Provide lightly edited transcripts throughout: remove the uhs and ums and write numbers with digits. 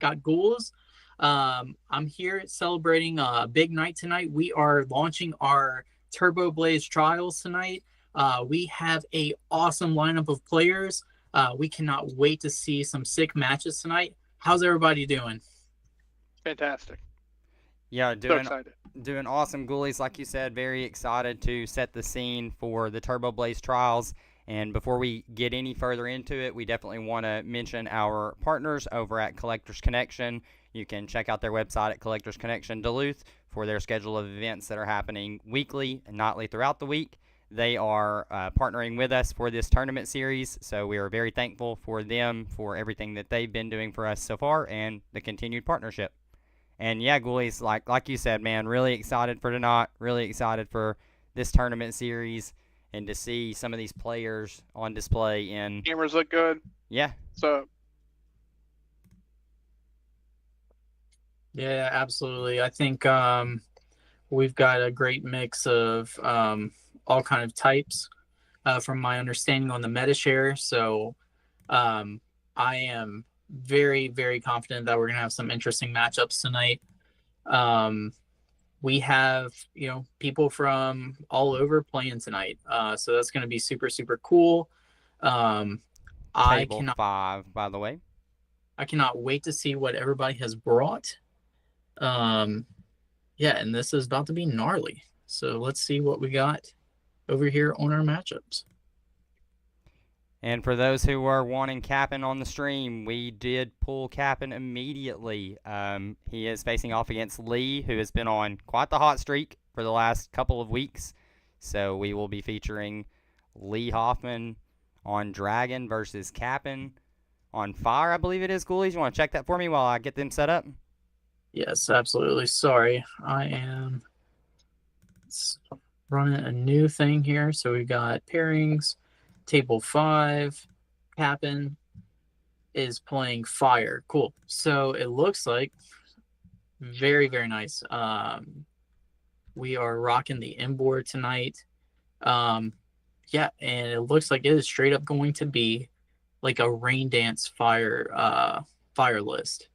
got ghouls. I'm here celebrating a big night tonight. We are launching our Turboblaze Trials tonight. We have a awesome lineup of players. We cannot wait to see some sick matches tonight. How's everybody doing? Fantastic. Yeah, So doing excited. doing awesome, Ghoulies. Like you said, very excited to set the scene for the Turbo Blaze trials. And before we get any further into it, we definitely want to mention our partners over at Collectors Connection. You can check out their website at Collectors Connection Duluth for their schedule of events that are happening weekly and nightly throughout the week. They are partnering with us for this tournament series, so we are very thankful for them for everything that they've been doing for us so far and the continued partnership. And yeah, Ghoulies, like you said, man, really excited for tonight. Really excited for this tournament series and to see some of these players on display in. Cameras look good. Yeah. So Yeah, absolutely. I think we've got a great mix of all kind of types from my understanding on the meta share. So I am very, very confident that we're going to have some interesting matchups tonight. Um, we have, people from all over playing tonight. So that's going to be super, super cool. Um, I Table cannot, 5, by the way. I cannot wait to see what everybody has brought. Um, yeah, and this is about to be gnarly. So let's see what we got over here on our matchups. And for those who are wanting Cap'n on the stream, we did pull Cap'n immediately. He is facing off against Lee, who has been on quite the hot streak for the last couple of weeks. So we will be featuring Lee Hoffman on Dragon versus Cap'n on Fire, I believe it is, Ghoulies. You want to check that for me while I get them set up? Yes, absolutely. Sorry, I am running a new thing here. So we got pairings, table 5, Cap'n is playing Fire. Cool. So it looks like very, very nice. We are rocking the inboard tonight. Yeah, and it looks like it is straight up going to be like a rain dance fire list.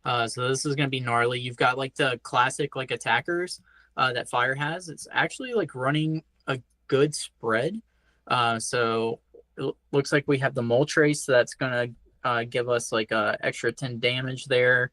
So this is going to be gnarly. You've got like the classic like attackers that Fire has. It's actually like running a good spread. So it looks like we have the Moltres, so that's going to give us like extra 10 damage there.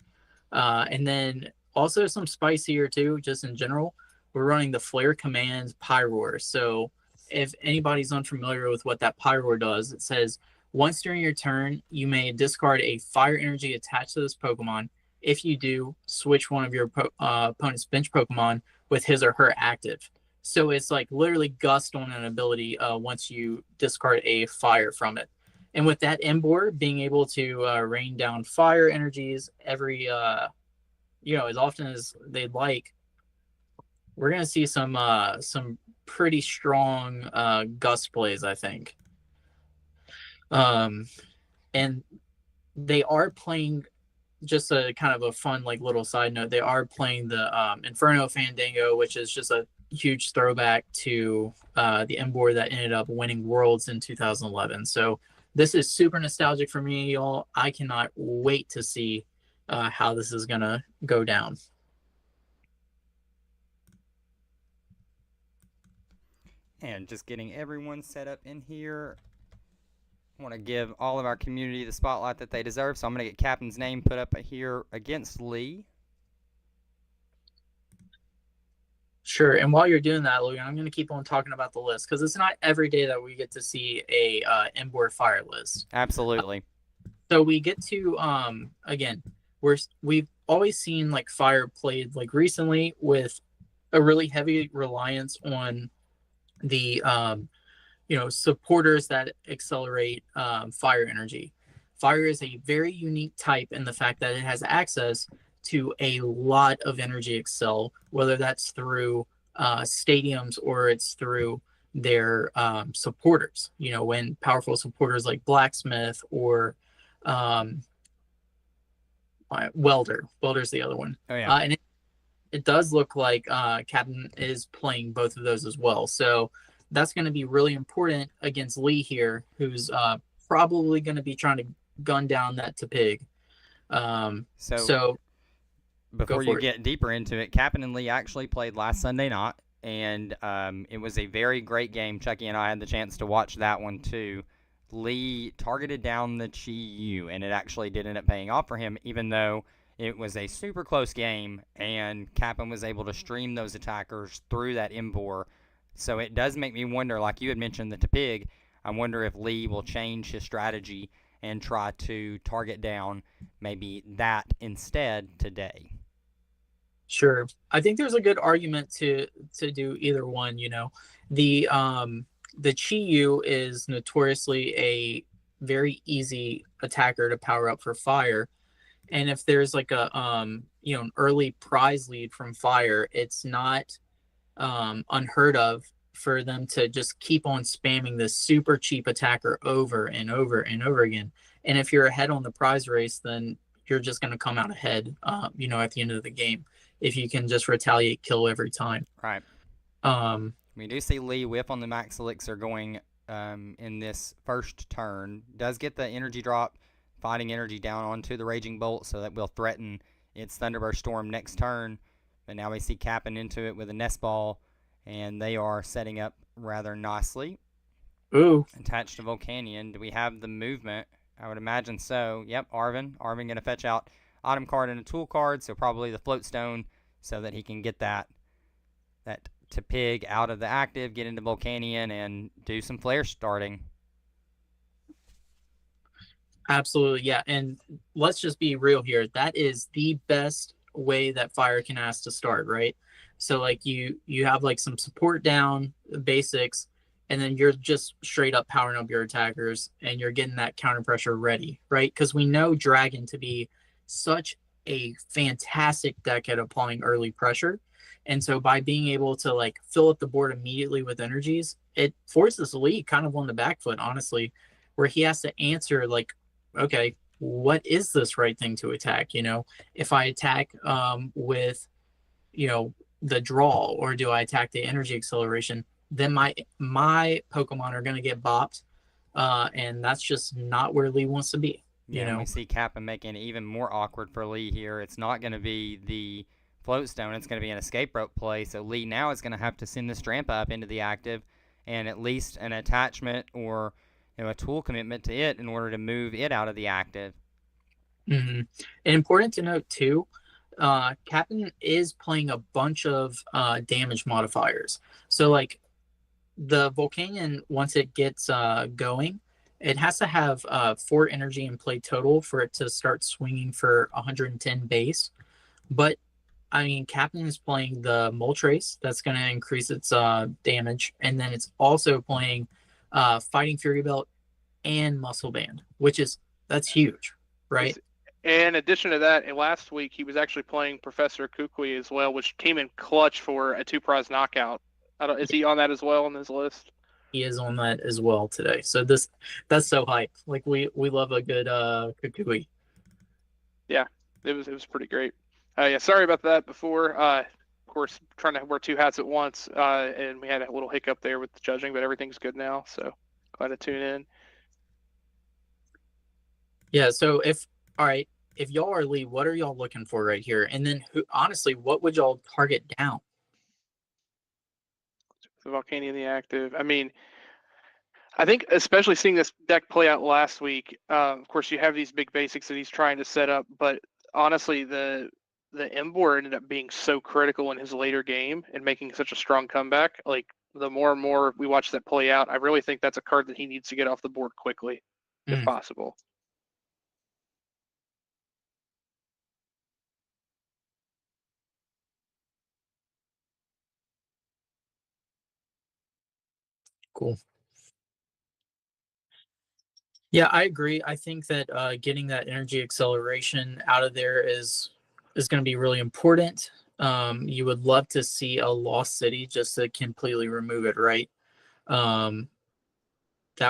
And then also some spice here too, just in general. We're running the Flare Command Pyroar. So if anybody's unfamiliar with what that Pyroar does, it says once during your turn, you may discard a fire energy attached to this Pokemon. If you do, switch one of your opponent's bench Pokemon with his or her active. So it's like literally gust on an ability once you discard a fire from it. And with that Emboar being able to rain down fire energies every, as often as they'd like, we're going to see some pretty strong gust plays, I think. And they are playing, just a kind of a fun like little side note, they are playing the Inferno Fandango, which is just a huge throwback to the Emboar that ended up winning Worlds in 2011. So this is super nostalgic for me, y'all. I cannot wait to see how this is gonna go down. And just getting everyone set up in here. I want to give all of our community the spotlight that they deserve, so I'm going to get Captain's name put up here against Lee. Sure. And while you're doing that, Logan, I'm going to keep on talking about the list because it's not every day that we get to see a Emboar fire list. Absolutely. So we get to again, we've always seen like fire played like recently with a really heavy reliance on the supporters that accelerate fire energy. Fire is a very unique type in the fact that it has access to a lot of energy excel, whether that's through stadiums or it's through their supporters. When powerful supporters like Blacksmith or Welder's the other one. Oh, yeah. And it does look like Captain is playing both of those as well. So that's going to be really important against Lee here, who's probably going to be trying to gun down that Tepig. So go before you for it. get deeper into it, Captain and Lee actually played last Sunday night, and it was a very great game. Chucky and I had the chance to watch that one too. Lee targeted down the Chi Yu, and it actually did end up paying off for him, even though it was a super close game, and Captain was able to stream those attackers through that Embor. So it does make me wonder, like you had mentioned, the Tepig. I wonder if Lee will change his strategy and try to target down maybe that instead today. Sure. I think there's a good argument to do either one, you know. The Chi Yu is notoriously a very easy attacker to power up for fire. And if there's like a an early prize lead from fire, it's not unheard of for them to just keep on spamming this super cheap attacker over and over and over again. And if you're ahead on the prize race, then you're just going to come out ahead, at the end of the game if you can just retaliate kill every time. Right. Um, We do see Lee whiff on the Max Elixir going in this first turn. Does get the energy drop, fighting energy down onto the Raging Bolt, so that will threaten its Thunderburst Storm next turn. But now we see capping into it with a Nest Ball, and they are setting up rather nicely. Ooh. Attached to Volcanion. Do we have the movement? I would imagine so. Yep, Arvin. Arvin going to fetch out item card and a tool card, so probably the Float Stone, so that he can get that Tepig out of the active, get into Volcanion, and do some flare starting. Absolutely, yeah. And let's just be real here. That is the best way that fire can ask to start, right? So like you have like some support down, basics, and then you're just straight up powering up your attackers and you're getting that counter pressure ready, right? Because we know Dragon to be such a fantastic deck at applying early pressure. And so by being able to like fill up the board immediately with energies, it forces the lead kind of on the back foot, honestly, where he has to answer like, okay, what is this right thing to attack? You know, if I attack with, the draw, or do I attack the energy acceleration, then my Pokemon are going to get bopped. And that's just not where Lee wants to be. Yeah, and we see Kappa making it even more awkward for Lee here. It's not going to be the Float Stone. It's going to be an escape rope play. So Lee now is going to have to send this Trampa up into the active and at least an attachment or a tool commitment to it in order to move it out of the active. Mm-hmm. And important to note too, Captain is playing a bunch of damage modifiers. So like the Volcanion, once it gets going, it has to have 4 energy in play total for it to start swinging for 110 base. But I mean, Captain is playing the Moltres, that's going to increase its damage, and then it's also playing Fighting Fury Belt and Muscle Band, that's huge, right? In addition to that, last week he was actually playing Professor Kukui as well, which came in clutch for a 2-prize knockout. Is he on that as well on this list? He is on that as well today. So that's so hype. Like we love a good Kukui. Yeah, it was pretty great. Yeah, sorry about that before. Of course, trying to wear 2 hats at once, and we had a little hiccup there with the judging, but everything's good now. So glad to tune in. Yeah. So if y'all are Lee, what are y'all looking for right here? And then honestly, what would y'all target down? The Volcanion, the active. I mean, I think especially seeing this deck play out last week, of course you have these big basics that he's trying to set up, but honestly the Embor ended up being so critical in his later game and making such a strong comeback. Like the more and more we watch that play out, I really think that's a card that he needs to get off the board quickly, if possible. Cool. Yeah, I agree. I think that getting that energy acceleration out of there is going to be really important. You would love to see a Lost City just to completely remove it, right? That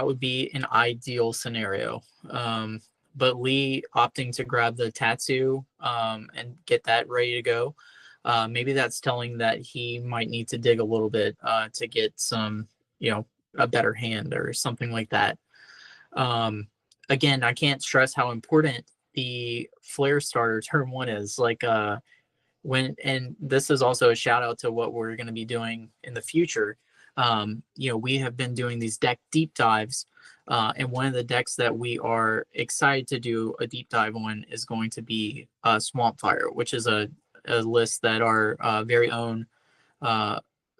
would be an ideal scenario. But Lee opting to grab the Tatsu and get that ready to go, maybe that's telling that he might need to dig a little bit to get some, a better hand or something like that. Again, I can't stress how important the flare starter turn one is. Like and this is also a shout out to what we're going to be doing in the future. We have been doing these deck deep dives, and one of the decks that we are excited to do a deep dive on is going to be Swamp Fire, which is a list that our very own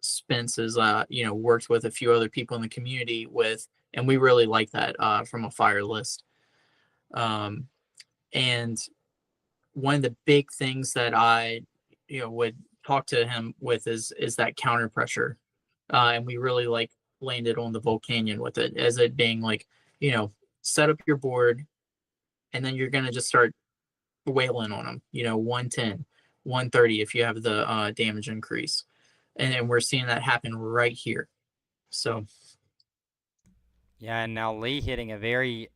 Spence has worked with a few other people in the community with, and we really like that from a fire list. And one of the big things that I would talk to him with is that counter pressure, and we really landed on the Volcanion with it as it being like, set up your board, and then you're gonna just start wailing on them. 110, 130 if you have the damage increase, and we're seeing that happen right here. So Yeah, and now Lee hitting a very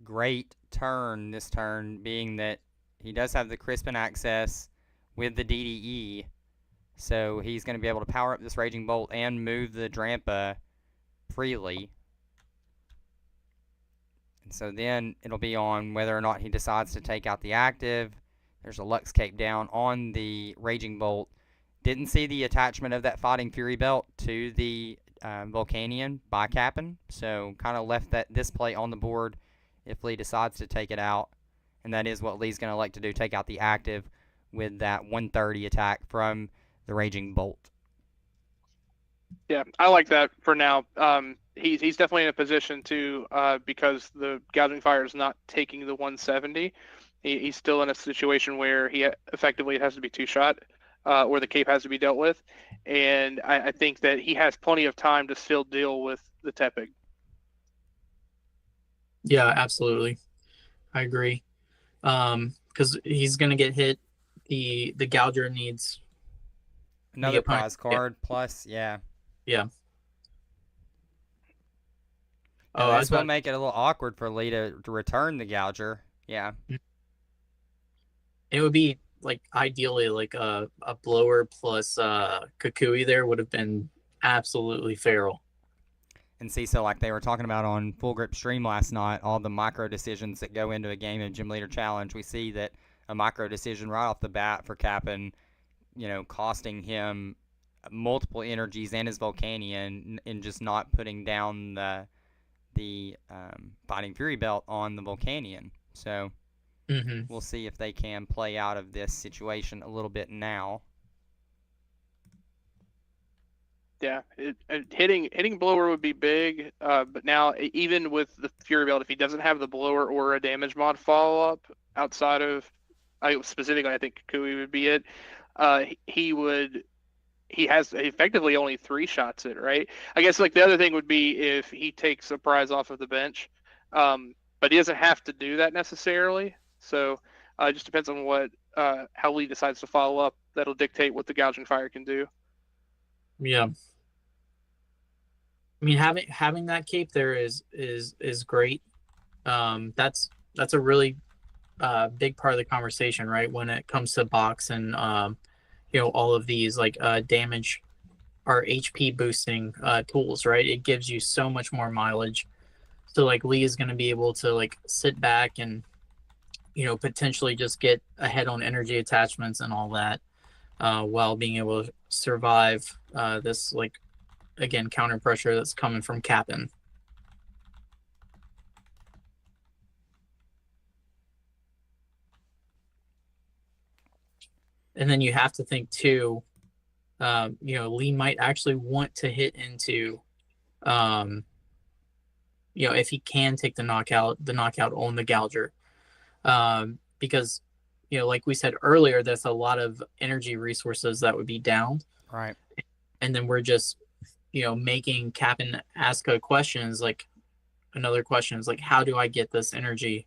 great turn this turn, being that he does have the Crispin access with the DDE, so he's going to be able to power up this Raging Bolt and move the Drampa freely. And so then it'll be on whether or not he decides to take out the active. There's a Lux Cape down on the Raging Bolt. Didn't see the attachment of that Fighting Fury belt to the Volcanion by Cap'n, so kind of left this play on the board if Lee decides to take it out. And that is what Lee's going to like to do, take out the active with that 130 attack from the Raging Bolt. Yeah, I like that for now. He's definitely in a position to, because the Gouging Fire is not taking the 170. He's still in a situation where he effectively it has to be two-shot, or the cape has to be dealt with. And I think that he has plenty of time to still deal with the Tepig. Yeah, absolutely. I agree. Because he's going to get hit. The Gouger needs another prize card plus, yeah. Yeah. Oh, this will make it a little awkward for Lee to return the Gouger. Yeah. It would be ideally a blower plus Kukui there would have been absolutely feral. And see, so like they were talking about on Full Grip Stream last night, all the micro decisions that go into a game of Gym Leader Challenge, we see that a micro decision right off the bat for Cap'n, costing him multiple energies and his Volcanion in just not putting down the Fighting Fury belt on the Volcanion. So we'll see if they can play out of this situation a little bit now. Yeah, hitting blower would be big, but now even with the Fury belt, if he doesn't have the blower or a damage mod follow up outside of, specifically I think Kukui would be it. He has effectively only 3 shots it, right? I guess the other thing would be if he takes a prize off of the bench, but he doesn't have to do that necessarily. So it just depends on what how Lee decides to follow up. That'll dictate what the Gouging Fire can do. Yeah. I mean, having that cape there is great. That's a really big part of the conversation, right? When it comes to box and all of these damage or HP boosting tools, right? It gives you so much more mileage. So Lee is going to be able to sit back and potentially just get ahead on energy attachments and all that, while being able to survive this again counter pressure that's coming from Cap'n. And then you have to think too, Lee might actually want to hit into, if he can take the knockout on the Gouger, because like we said earlier, there's a lot of energy resources that would be downed, right? And then we're just making Cap'n ask a question is another question is how do I get this energy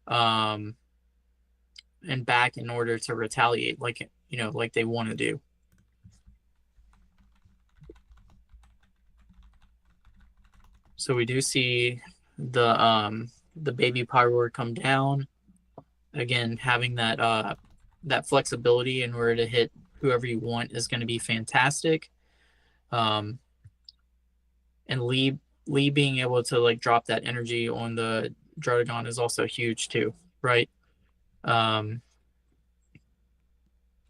and back in order to retaliate like they want to do. So we do see the baby Pyroar come down again. Having that that flexibility in order to hit whoever you want is going to be fantastic. And Lee being able to drop that energy on the Drotagon is also huge too, right? Um,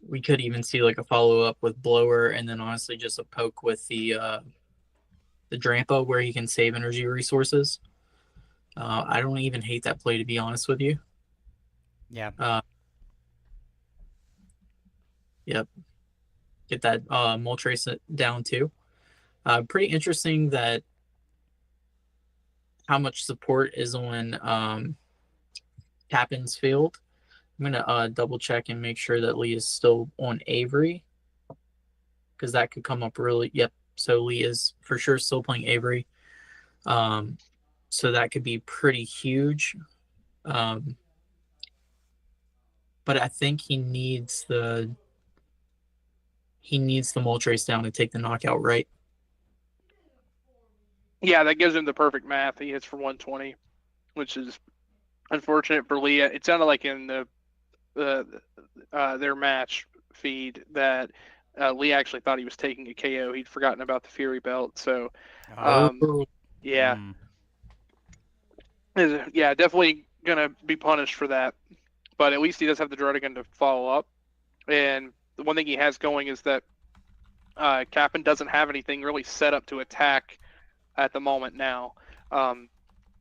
we could even see like a follow up with blower, and then honestly just a poke with the Drampa where he can save energy resources. I don't even hate that play, to be honest with you. Yeah. Yep. Get that Moltres down too. Pretty interesting that how much support is on Captain's field. I'm gonna double check and make sure that Lee is still on Avery, because that could come up really. Yep. So Lee is for sure still playing Avery. So that could be pretty huge. But I think he needs the Moltres down to take the knockout, right? Yeah, that gives him the perfect math. He hits for 120, which is unfortunate for Leah. It sounded like in their match feed that Lee actually thought he was taking a KO. He'd forgotten about the Fury Belt. So, yeah. Yeah, definitely going to be punished for that. But at least he does have the Druddigan to follow up. And the one thing he has going is that Captain doesn't have anything really set up to attack at the moment now.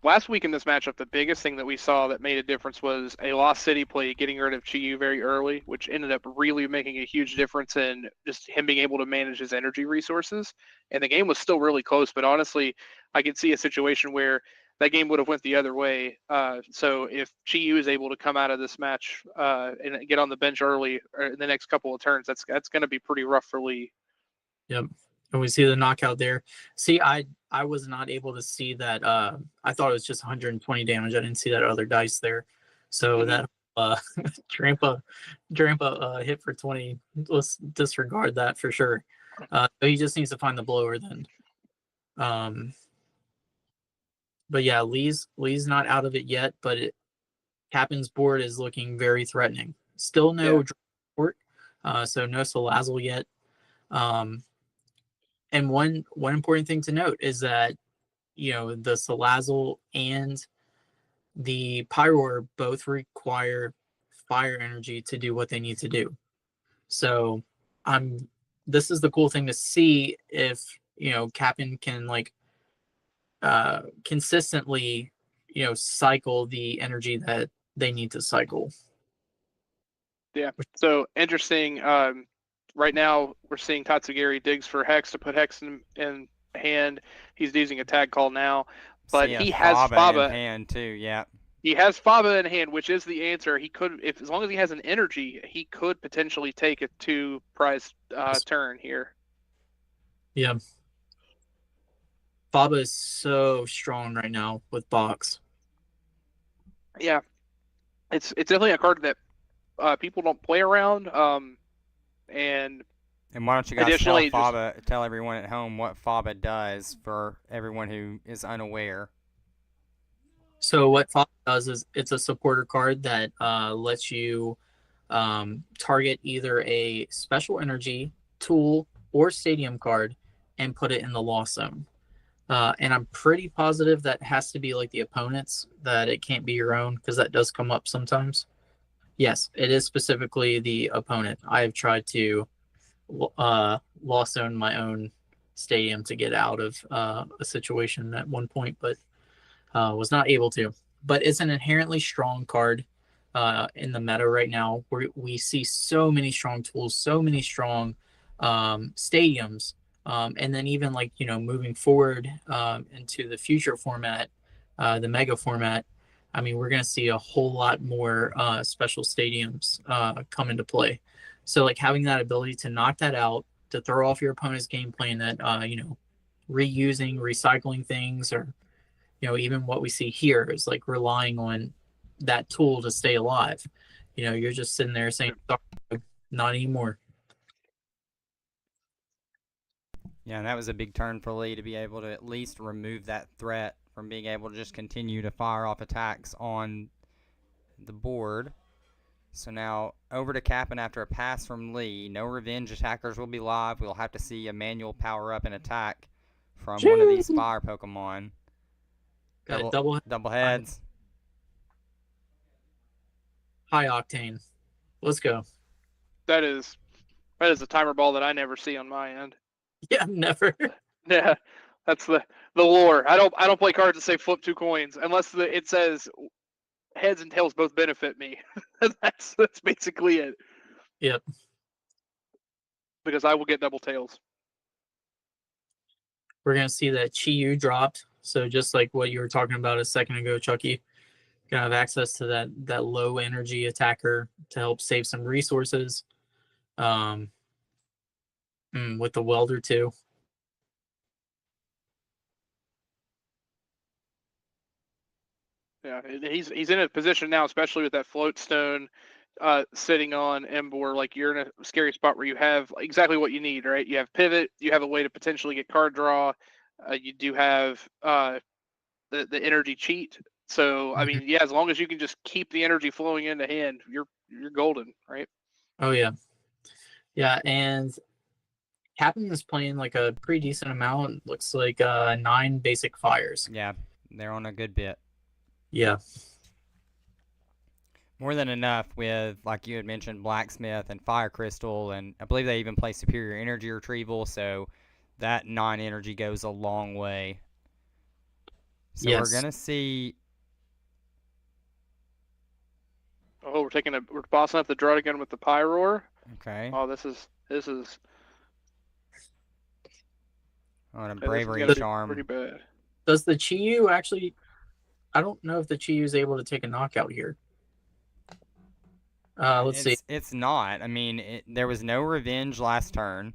Last week in this matchup, the biggest thing that we saw that made a difference was a Lost City play getting rid of Chiyu very early, which ended up really making a huge difference in just him being able to manage his energy resources. And the game was still really close, but honestly, I could see a situation where that game would have went the other way. So if Chiyu is able to come out of this match and get on the bench early or in the next couple of turns, that's going to be pretty rough for Lee. Yep. And we see the knockout there. See, I was not able to see that. I thought it was just 120 damage. I didn't see that other dice there. So that Drampa hit for 20. Let's disregard that for sure. But he just needs to find the blower then. But yeah, Lee's not out of it yet, but Captain's board is looking very threatening. Still no support, so no Salazzle yet. And one important thing to note is that the Salazzle and the Pyroar both require fire energy to do what they need to do. So this is the cool thing to see if Captain can consistently cycle the energy that they need to cycle. Yeah. So interesting. Right now we're seeing Tatsugiri digs for Hex to put Hex in hand. He's using a tag call now, but he has Faba in hand too. Yeah. He has Faba in hand, which is the answer. He could, as long as he has an energy, he could potentially take a 2-prize turn here. Yeah. Faba is so strong right now with Box. Yeah. It's definitely a card that people don't play around. And why don't you guys tell everyone at home what Faba does for everyone who is unaware? So what Faba does is it's a supporter card that lets you target either a special energy, tool, or stadium card and put it in the loss zone. And I'm pretty positive that has to be like the opponent's, that it can't be your own, because that does come up sometimes. Yes, it is specifically the opponent. I have tried to loss zone my own stadium to get out of a situation at one point, but was not able to. But it's an inherently strong card in the meta right now, where we see so many strong tools, so many strong stadiums, and then even moving forward into the future format, the mega format. I mean, we're going to see a whole lot more special stadiums come into play. So having that ability to knock that out, to throw off your opponent's game plan, that reusing, recycling things, or even what we see here is relying on that tool to stay alive. You're just sitting there saying, not anymore. Yeah, and that was a big turn for Lee to be able to at least remove that threat from being able to just continue to fire off attacks on the board. So now over to Cap'n after a pass from Lee. No revenge attackers will be live. We'll have to see a manual power up and attack from one of these fire Pokemon. Double heads. High octane. Let's go. That is a timer ball that I never see on my end. Yeah, never. Yeah, that's the lore. I don't play cards that say flip 2 coins unless it says heads and tails both benefit me. that's basically it. Yep. Because I will get double tails. We're gonna see that Chi-Yu dropped. So just like what you were talking about a second ago, Chucky, gonna have access to that low energy attacker to help save some resources. With the welder too. Yeah, he's in a position now, especially with that float stone sitting on Embor. Like you're in a scary spot where you have exactly what you need, right? You have pivot, you have a way to potentially get card draw. You do have the energy cheat. So I mean, yeah, as long as you can just keep the energy flowing into hand, you're golden, right? Oh yeah, yeah, and Captain is playing like a pretty decent amount. Looks like 9 basic fires. Yeah, they're on a good bit. Yeah. More than enough with, like you had mentioned, Blacksmith and Fire Crystal, and I believe they even play Superior Energy Retrieval, so that 9 energy goes a long way. So yes. we're going to see... Oh, we're bossing up the Drud again with the Pyroar. Okay. Oh, this is on a this is Bravery gonna be Charm. pretty bad. Does the Chi-Yu actually... I don't know if the Chi-Yu is able to take a knockout here. Let's see. It's not. I mean, there was no revenge last turn,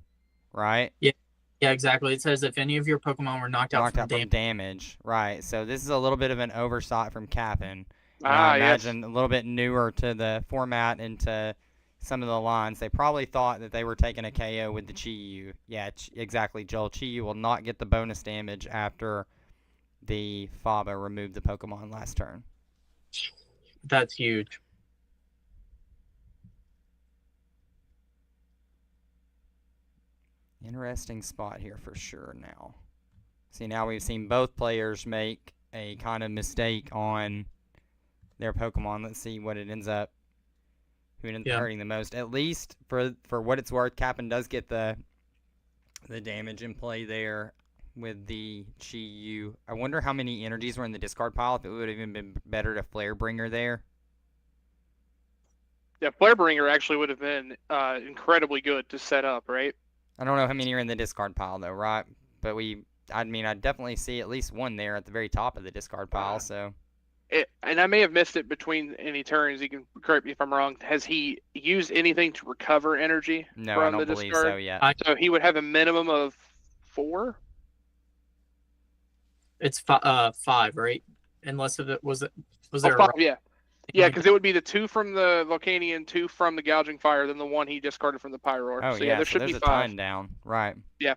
right? Yeah, exactly. It says if any of your Pokemon were knocked out from damage. Right. So this is a little bit of an oversight from Cap'n. I imagine yes. a little bit newer to the format and to some of the lines. They probably thought that they were taking a KO with the Chi-Yu. Yeah, exactly, Joel. Chi-Yu will not get the bonus damage after the Faba removed the Pokemon last turn. That's huge. Interesting spot here for sure now. See, now we've seen both players make a kind of mistake on their Pokemon. Let's see what it ends up, who ends up hurting the most. At least for what it's worth, Cap'n does get the damage in play there with the Chi-Yu. I wonder how many energies were in the discard pile, if it would have even been better to Flare Bringer there. Yeah, Flare Bringer actually would have been incredibly good to set up, right? I don't know how many are in the discard pile, though, right? But I definitely see at least one there at the very top of the discard pile, so... And I may have missed it between any turns. You can correct me if I'm wrong. Has he used anything to recover energy from the discard? No, I don't believe so yet. So he would have a minimum of 4? It's 5, right? Unless if it was there 5, yeah. Yeah, because it would be the 2 from the Volcanion, 2 from the Gouging Fire, then the 1 he discarded from the Pyroar. Oh, so yeah, there should be 5. A ton down. Right. Yeah.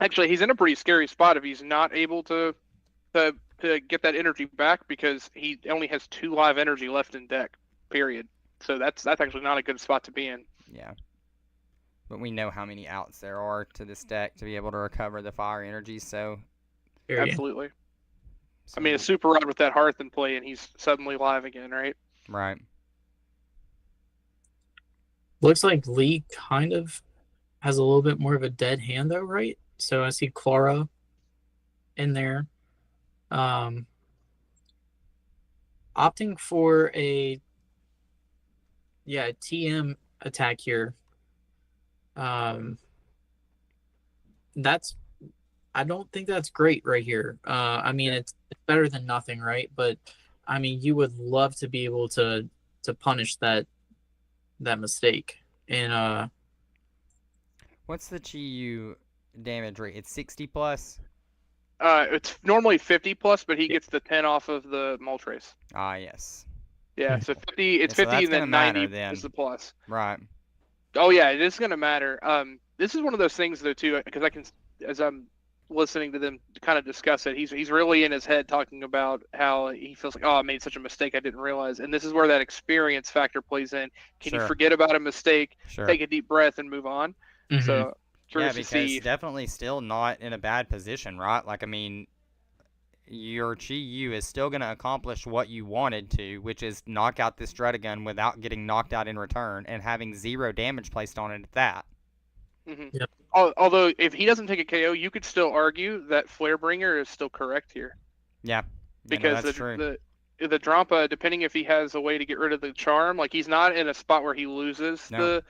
Actually, he's in a pretty scary spot if he's not able to get that energy back, because he only has 2 live energy left in deck, period. So that's actually not a good spot to be in. Yeah. But we know how many outs there are to this deck to be able to recover the fire energy, so... Absolutely. So, I mean, a super rod with that Hearth in play, and he's suddenly live again, right? Right. Looks like Lee kind of has a little bit more of a dead hand, though, right? So I see Clara in there. Opting for a TM attack here. I don't think that's great right here. I mean, it's better than nothing, right? But I mean, you would love to be able to punish that mistake. And what's the Chi-Yu damage rate? It's 60 plus. It's normally 50 plus, but he gets the 10 off of the Moltres. Ah, yes. Yeah, so 50. It's so 50, and then 90 then. is the plus. Right. Oh yeah, it is going to matter. This is one of those things though too, because as I'm listening to them kind of discuss it, he's really in his head talking about how he feels like, oh, I made such a mistake I didn't realize. And this is where that experience factor plays in. Can you forget about a mistake, take a deep breath, and move on? Mm-hmm. So because definitely still not in a bad position, right? Like, I mean, your Chi Yu is still going to accomplish what you wanted to, which is knock out this Stratagun without getting knocked out in return and having 0 damage placed on it at that. Yep. Although, if he doesn't take a KO, you could still argue that Flarebringer is still correct here. Yeah. Because that's true. the Drampa, depending if he has a way to get rid of the charm, like he's not in a spot where he loses the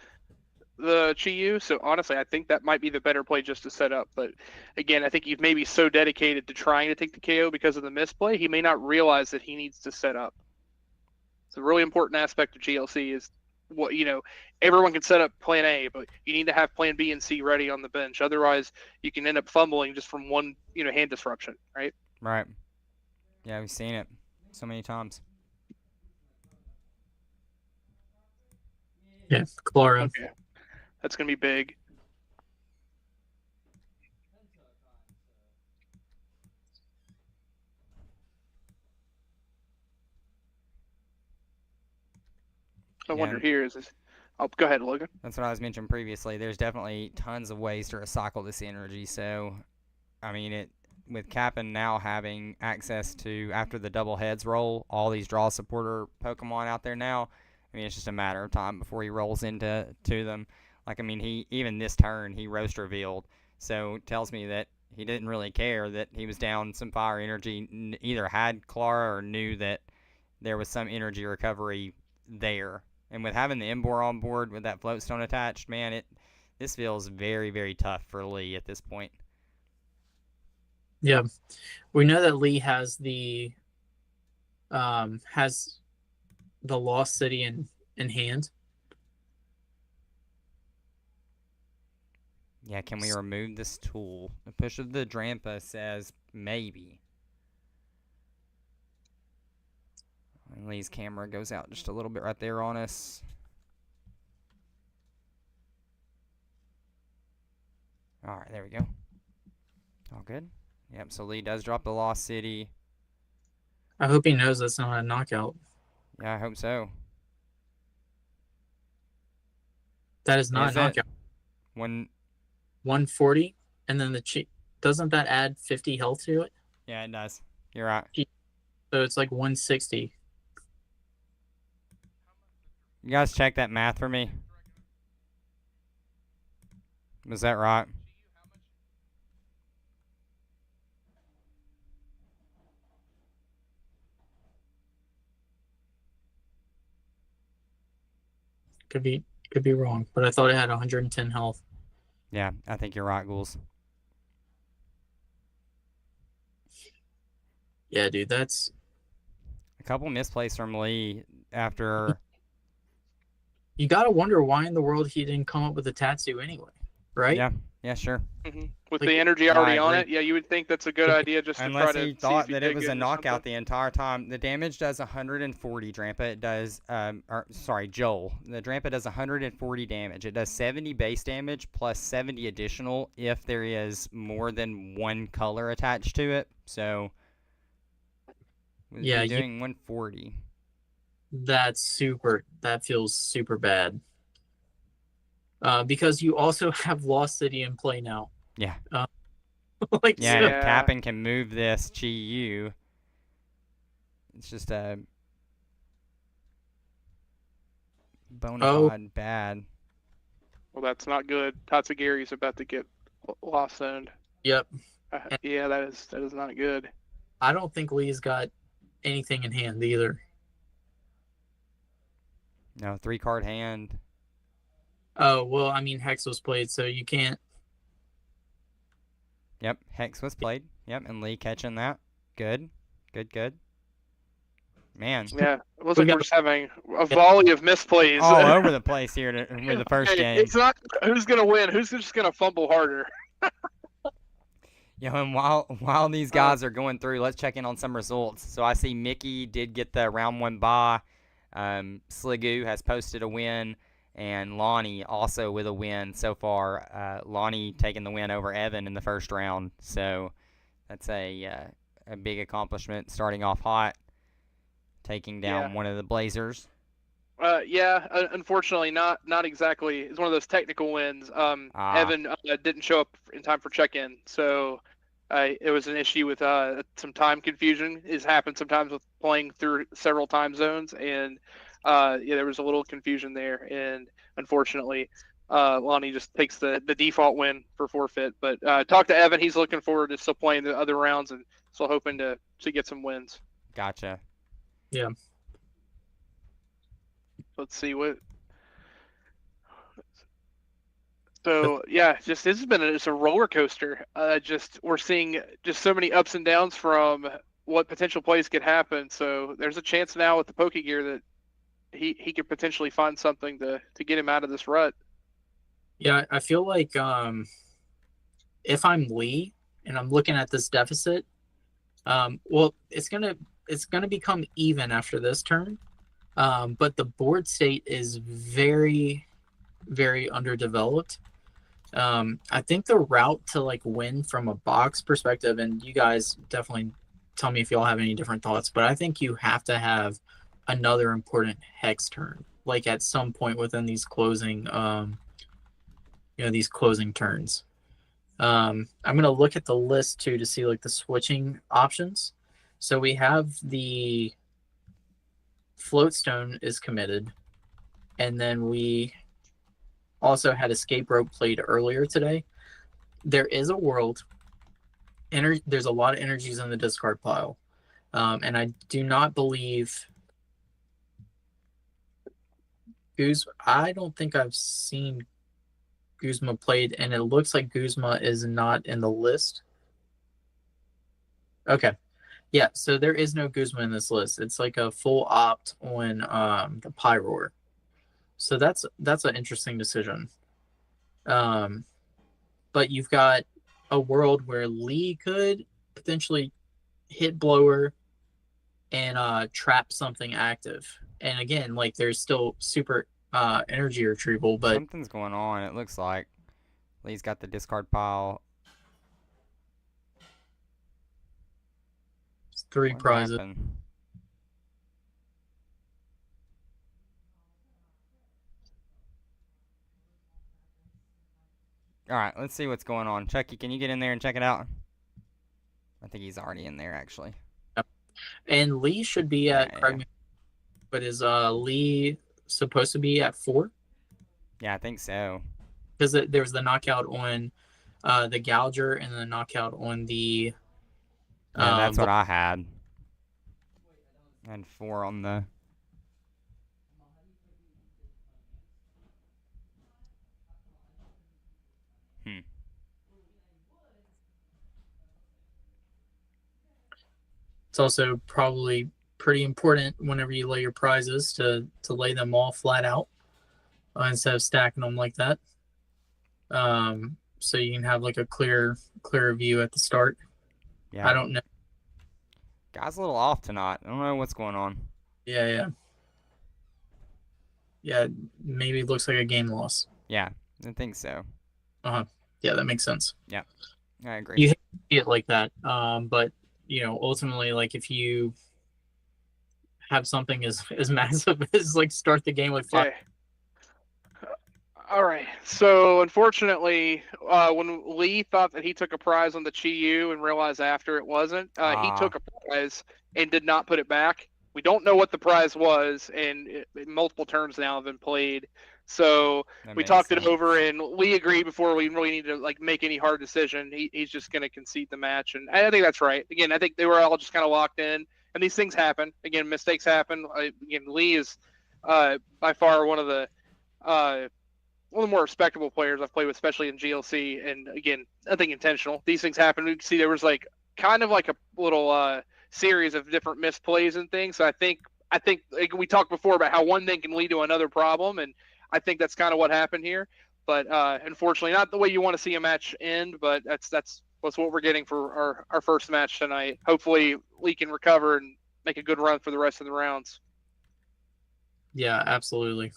Chi Yu. So honestly, I think that might be the better play just to set up. But again, I think he's maybe so dedicated to trying to take the KO because of the misplay, he may not realize that he needs to set up. It's a really important aspect of GLC is what, everyone can set up plan A, but you need to have plan B and C ready on the bench. Otherwise, you can end up fumbling just from one, hand disruption, right? Right. Yeah, we've seen it so many times. Yeah, Clara. Okay. That's going to be big. I wonder here is this. Oh, go ahead, Logan. That's what I was mentioning previously. There's definitely tons of ways to recycle this energy. So, I mean, with Cap'n now having access to, after the double heads roll, all these draw supporter Pokemon out there now, I mean, it's just a matter of time before he rolls into them. Like, I mean, even this turn, he roast revealed. So, it tells me that he didn't really care that he was down some fire energy, either had Clara or knew that there was some energy recovery there. And with having the Embor on board with that floatstone attached, man, this feels very, very tough for Lee at this point. Yeah, we know that Lee has the Lost City in hand. Yeah, can we remove this tool? The push of the Drampa says maybe. And Lee's camera goes out just a little bit right there on us. All right, there we go. All good. Yep, so Lee does drop the Lost City. I hope he knows that's not a knockout. Yeah, I hope so. That is not a knockout. 140, and then doesn't that add 50 health to it? Yeah, it does. You're right. So it's like 160. You guys check that math for me. Was that right? Could be wrong, but I thought it had 110 health. Yeah, I think you're right, Ghouls. Yeah, dude, that's a couple misplays from Lee after. You gotta wonder why in the world he didn't come up with a Tatsu anyway, right? Yeah, sure. Mm-hmm. With the energy already on it, yeah, you would think that's a good idea just to Unless try to he thought see if that he it was a knockout the entire time. The damage does 140, Drampa. It does, Joel. The Drampa does 140 damage. It does 70 base damage plus 70 additional if there is more than one color attached to it. So, yeah, doing 140. That feels super bad. Because you also have Lost City in play now. Yeah. If Cap'n can move this Chi Yu, it's just a bona fide bad. Well, that's not good. Tatsugiri's about to get lost zoned. Yep. Yeah, that is not good. I don't think Lee's got anything in hand either. No, 3-card hand. Oh, well, I mean, Hex was played, so you can't. Yep, Hex was played. Yep, and Lee catching that. Good. Man. Yeah, it looks like we're just having a volley of misplays. All over the place here with the first game. It's not who's going to win, who's just going to fumble harder. And while these guys are going through, let's check in on some results. So I see Mickey did get the round 1 bye. Sligoo has posted a win. And Lonnie also with a win so far. Lonnie taking the win over Evan in the first round. So that's a big accomplishment, starting off hot, taking down one of the Blazers. Unfortunately, not exactly. It's one of those technical wins. Evan didn't show up in time for check-in, so It was an issue with some time confusion. It's happened sometimes with playing through several time zones, and yeah, there was a little confusion there. And unfortunately, Lonnie just takes the default win for forfeit. But talk to Evan; he's looking forward to still playing the other rounds and still hoping to get some wins. Gotcha. Yeah. Let's see what. So yeah, just this has been it's a roller coaster. Just we're seeing just so many ups and downs from what potential plays could happen. So there's a chance now with the Poke Gear that he could potentially find something to get him out of this rut. Yeah, I feel like if I'm Lee and I'm looking at this deficit, well, it's gonna become even after this turn. But the board state is very, very underdeveloped. I think the route to like win from a box perspective, and you guys definitely tell me if y'all have any different thoughts, but I think you have to have another important hex turn, like at some point within these closing, these closing turns. I'm gonna look at the list too to see like the switching options. So we have the floatstone is committed, and then we also had escape rope played earlier today. There is a world. There's a lot of energies in the discard pile, and I do not believe I don't think I've seen Guzma played, and it looks like Guzma is not in the list. Okay. Yeah, so there is no Guzma in this list. It's like a full opt on the Pyroar. So that's an interesting decision. But you've got a world where Lee could potentially hit blower and trap something active. And again, like there's still super energy retrieval, but something's going on. It looks like Lee's got the discard pile. It's 3 What prizes. happened? All right, let's see what's going on. Chucky, can you get in there and check it out? I think he's already in there, actually. And Lee should be at, Yeah. but is Lee supposed to be at 4? Yeah, I think so. Because there was the knockout on the Gouger and the knockout on the... Yeah, that's what I had. And 4 on the... It's also probably pretty important whenever you lay your prizes to lay them all flat out instead of stacking them like that. So you can have like a clear view at the start. Yeah. I don't know. Guy's a little off tonight. I don't know what's going on. Yeah. Maybe it looks like a game loss. Yeah, I think so. Yeah, that makes sense. Yeah, I agree. You hate to see it like that, but ultimately, like if you have something as massive as like start the game with 5. Okay. All right. So unfortunately, when Lee thought that he took a prize on the Chi-Yu and realized after it wasn't, he took a prize and did not put it back. We don't know what the prize was, and multiple turns now have been played. So we talked it over, and Lee agreed before we really need to like make any hard decision. He's just going to concede the match, and I think that's right. Again, I think they were all just kind of locked in, and these things happen. Again, mistakes happen. Again, Lee is by far one of the more respectable players I've played with, especially in GLC. And again, nothing intentional. These things happen. We can see there was like kind of like a little series of different misplays and things. So I think like we talked before about how one thing can lead to another problem, and I think that's kind of what happened here. But unfortunately, not the way you want to see a match end. But that's what we're getting for our first match tonight. Hopefully, Lee can recover and make a good run for the rest of the rounds. Yeah, absolutely.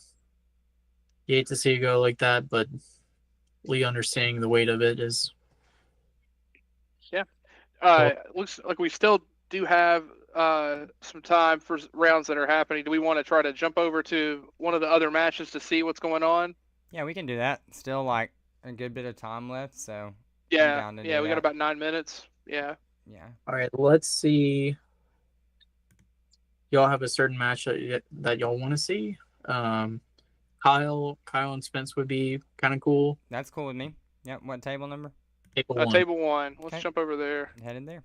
You hate to see it go like that, but Lee understanding the weight of it is... Yeah. Looks like we still do have some time for rounds that are happening. Do we want to try to jump over to one of the other matches to see what's going on? Yeah, we can do that. Still like a good bit of time left, so yeah, we got about 9 minutes. Yeah. Yeah. All right, let's see. Y'all have a certain match that y'all want to see. Um, Kyle and Spence would be kind of cool. That's cool with me. Yep. What table number? Table one. Table 1. Let's Okay. jump over there. Head in there.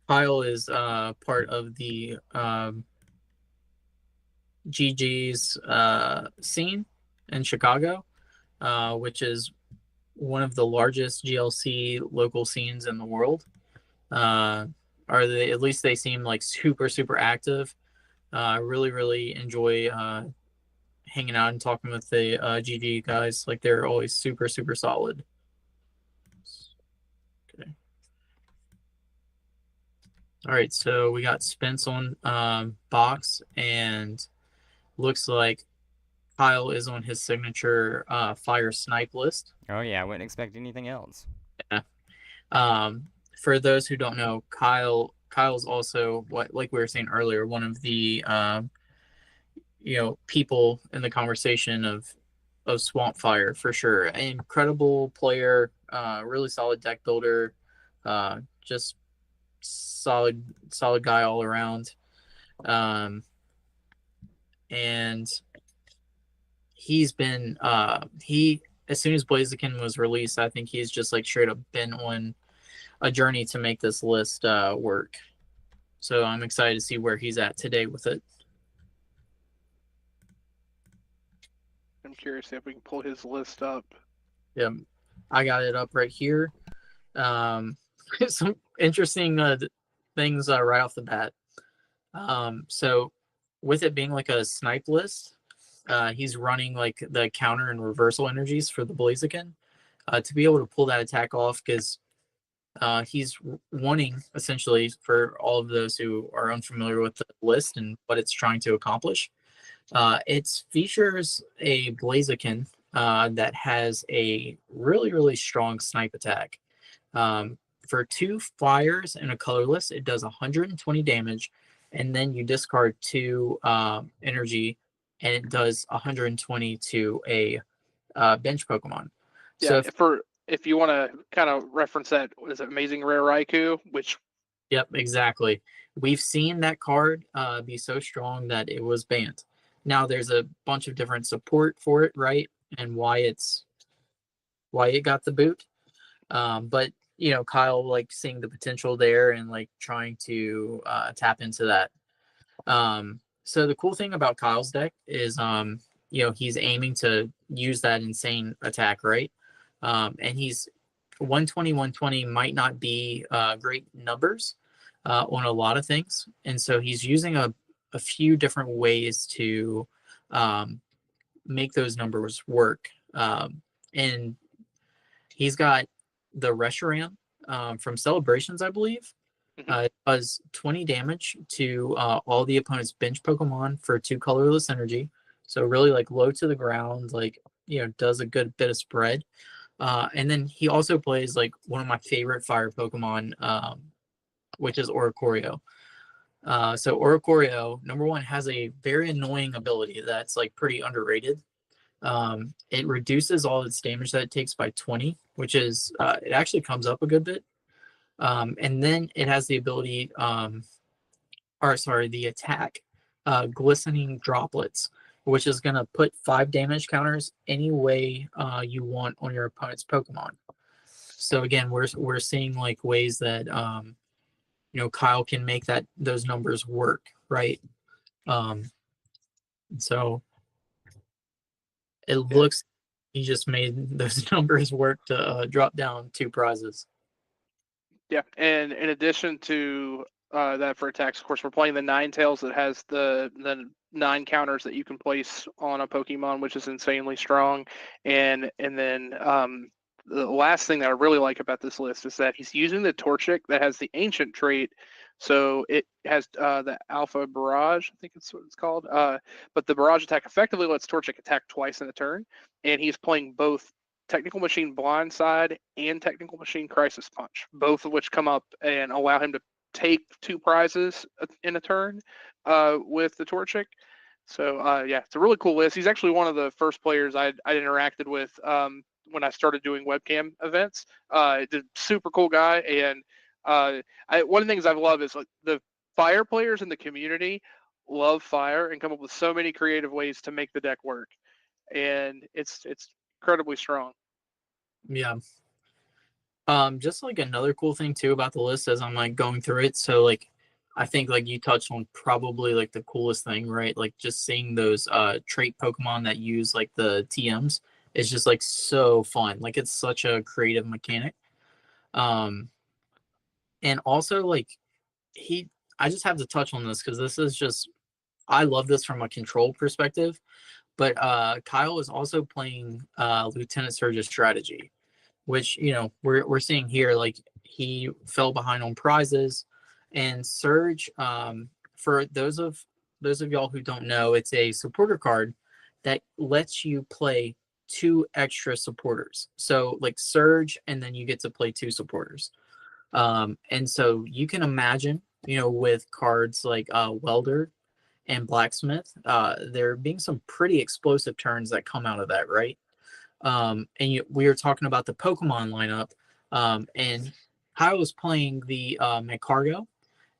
Kyle is part of the GG's scene in Chicago, which is one of the largest GLC local scenes in the world. Are they, at least they seem like super active. I really enjoy hanging out and talking with the GG guys. Like they're always super solid. Okay. All right, so we got Spence on box, and looks like Kyle is on his signature fire snipe list. Oh yeah, I wouldn't expect anything else. Yeah. For those who don't know, Kyle's also, what, like we were saying earlier, one of the people in the conversation of Swamp Fire for sure. An incredible player, really solid deck builder, just solid guy all around. And he's been he as soon as Blaziken was released, I think he's just like straight up been on a journey to make this list work. So I'm excited to see where he's at today with it. I'm curious if we can pull his list up. Yeah, I got it up right here. Some interesting things right off the bat. So with it being like a snipe list, he's running like the counter and reversal energies for the Blaziken to be able to pull that attack off, because he's wanting, essentially, for all of those who are unfamiliar with the list and what it's trying to accomplish, it features a Blaziken that has a really strong snipe attack. For 2 fires and a colorless, it does 120 damage, and then you discard 2 energy, and it does 120 to a bench Pokemon. Yeah, So if you want to kind of reference that, what is it, Amazing Rare Raikou, which... Yep, exactly. We've seen that card be so strong that it was banned. Now there's a bunch of different support for it, right? And why it got the boot. But Kyle, like, seeing the potential there and like trying to tap into that. So the cool thing about Kyle's deck is he's aiming to use that insane attack, right? And he's 120 might not be great numbers on a lot of things, and so he's using a few different ways to make those numbers work. And he's got the Reshiram from Celebrations, I believe. It does 20 damage to all the opponent's bench Pokemon for 2 colorless energy. So really like low to the ground, like, does a good bit of spread. And then he also plays like one of my favorite fire Pokemon, which is Oricorio. So Oricorio, number one, has a very annoying ability that's like pretty underrated. It reduces all its damage that it takes by 20, which is it actually comes up a good bit. And then it has the ability, the attack, glistening droplets, which is going to put 5 damage counters any way you want on your opponent's Pokemon. So again, we're seeing like ways that Kyle can make those numbers work, right? So it looks he just made those numbers work to drop down 2 prizes. Yeah, and in addition to that, for attacks, of course, we're playing the Ninetales that has the 9 counters that you can place on a Pokemon, which is insanely strong. And then the last thing that I really like about this list is that he's using the Torchic that has the Ancient trait. So it has the Alpha Barrage, I think it's what it's called. But the Barrage attack effectively lets Torchic attack twice in a turn. And he's playing both Technical Machine Blindside and Technical Machine Crisis Punch, both of which come up and allow him to take 2 prizes in a turn with the Torchic. So yeah, it's a really cool list. He's actually one of the first players I interacted with when I started doing webcam events. Super cool guy, and one of the things I've loved is like the fire players in the community love fire and come up with so many creative ways to make the deck work, and it's incredibly strong. Yeah. Just like another cool thing too about the list as I'm like going through it. So like I think like you touched on probably like the coolest thing, right? Like just seeing those trait Pokemon that use like the TMs is just like so fun. Like it's such a creative mechanic. Um and also like he I just have to touch on this because this is just I love this from a control perspective. But Kyle is also playing Lieutenant Surge's strategy, which we're seeing here. Like he fell behind on prizes, and Surge. For those of y'all who don't know, it's a supporter card that lets you play two extra supporters. So like Surge, and then you get to play two supporters. And so you can imagine, with cards like Welder and Blacksmith, there being some pretty explosive turns that come out of that, right? We were talking about the Pokemon lineup, and Kyle was playing the Magcargo,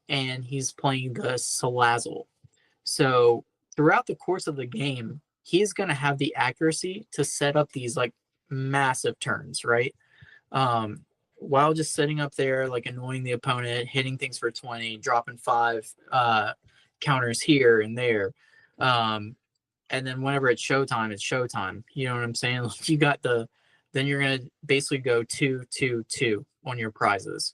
and he's playing the Salazzle. So throughout the course of the game, he's going to have the accuracy to set up these like massive turns, right? While just sitting up there, like annoying the opponent, hitting things for 20, dropping 5 counters here and there. And then whenever it's showtime, it's showtime. You know what I'm saying? Like then you're gonna basically go 2-2-2 on your prizes,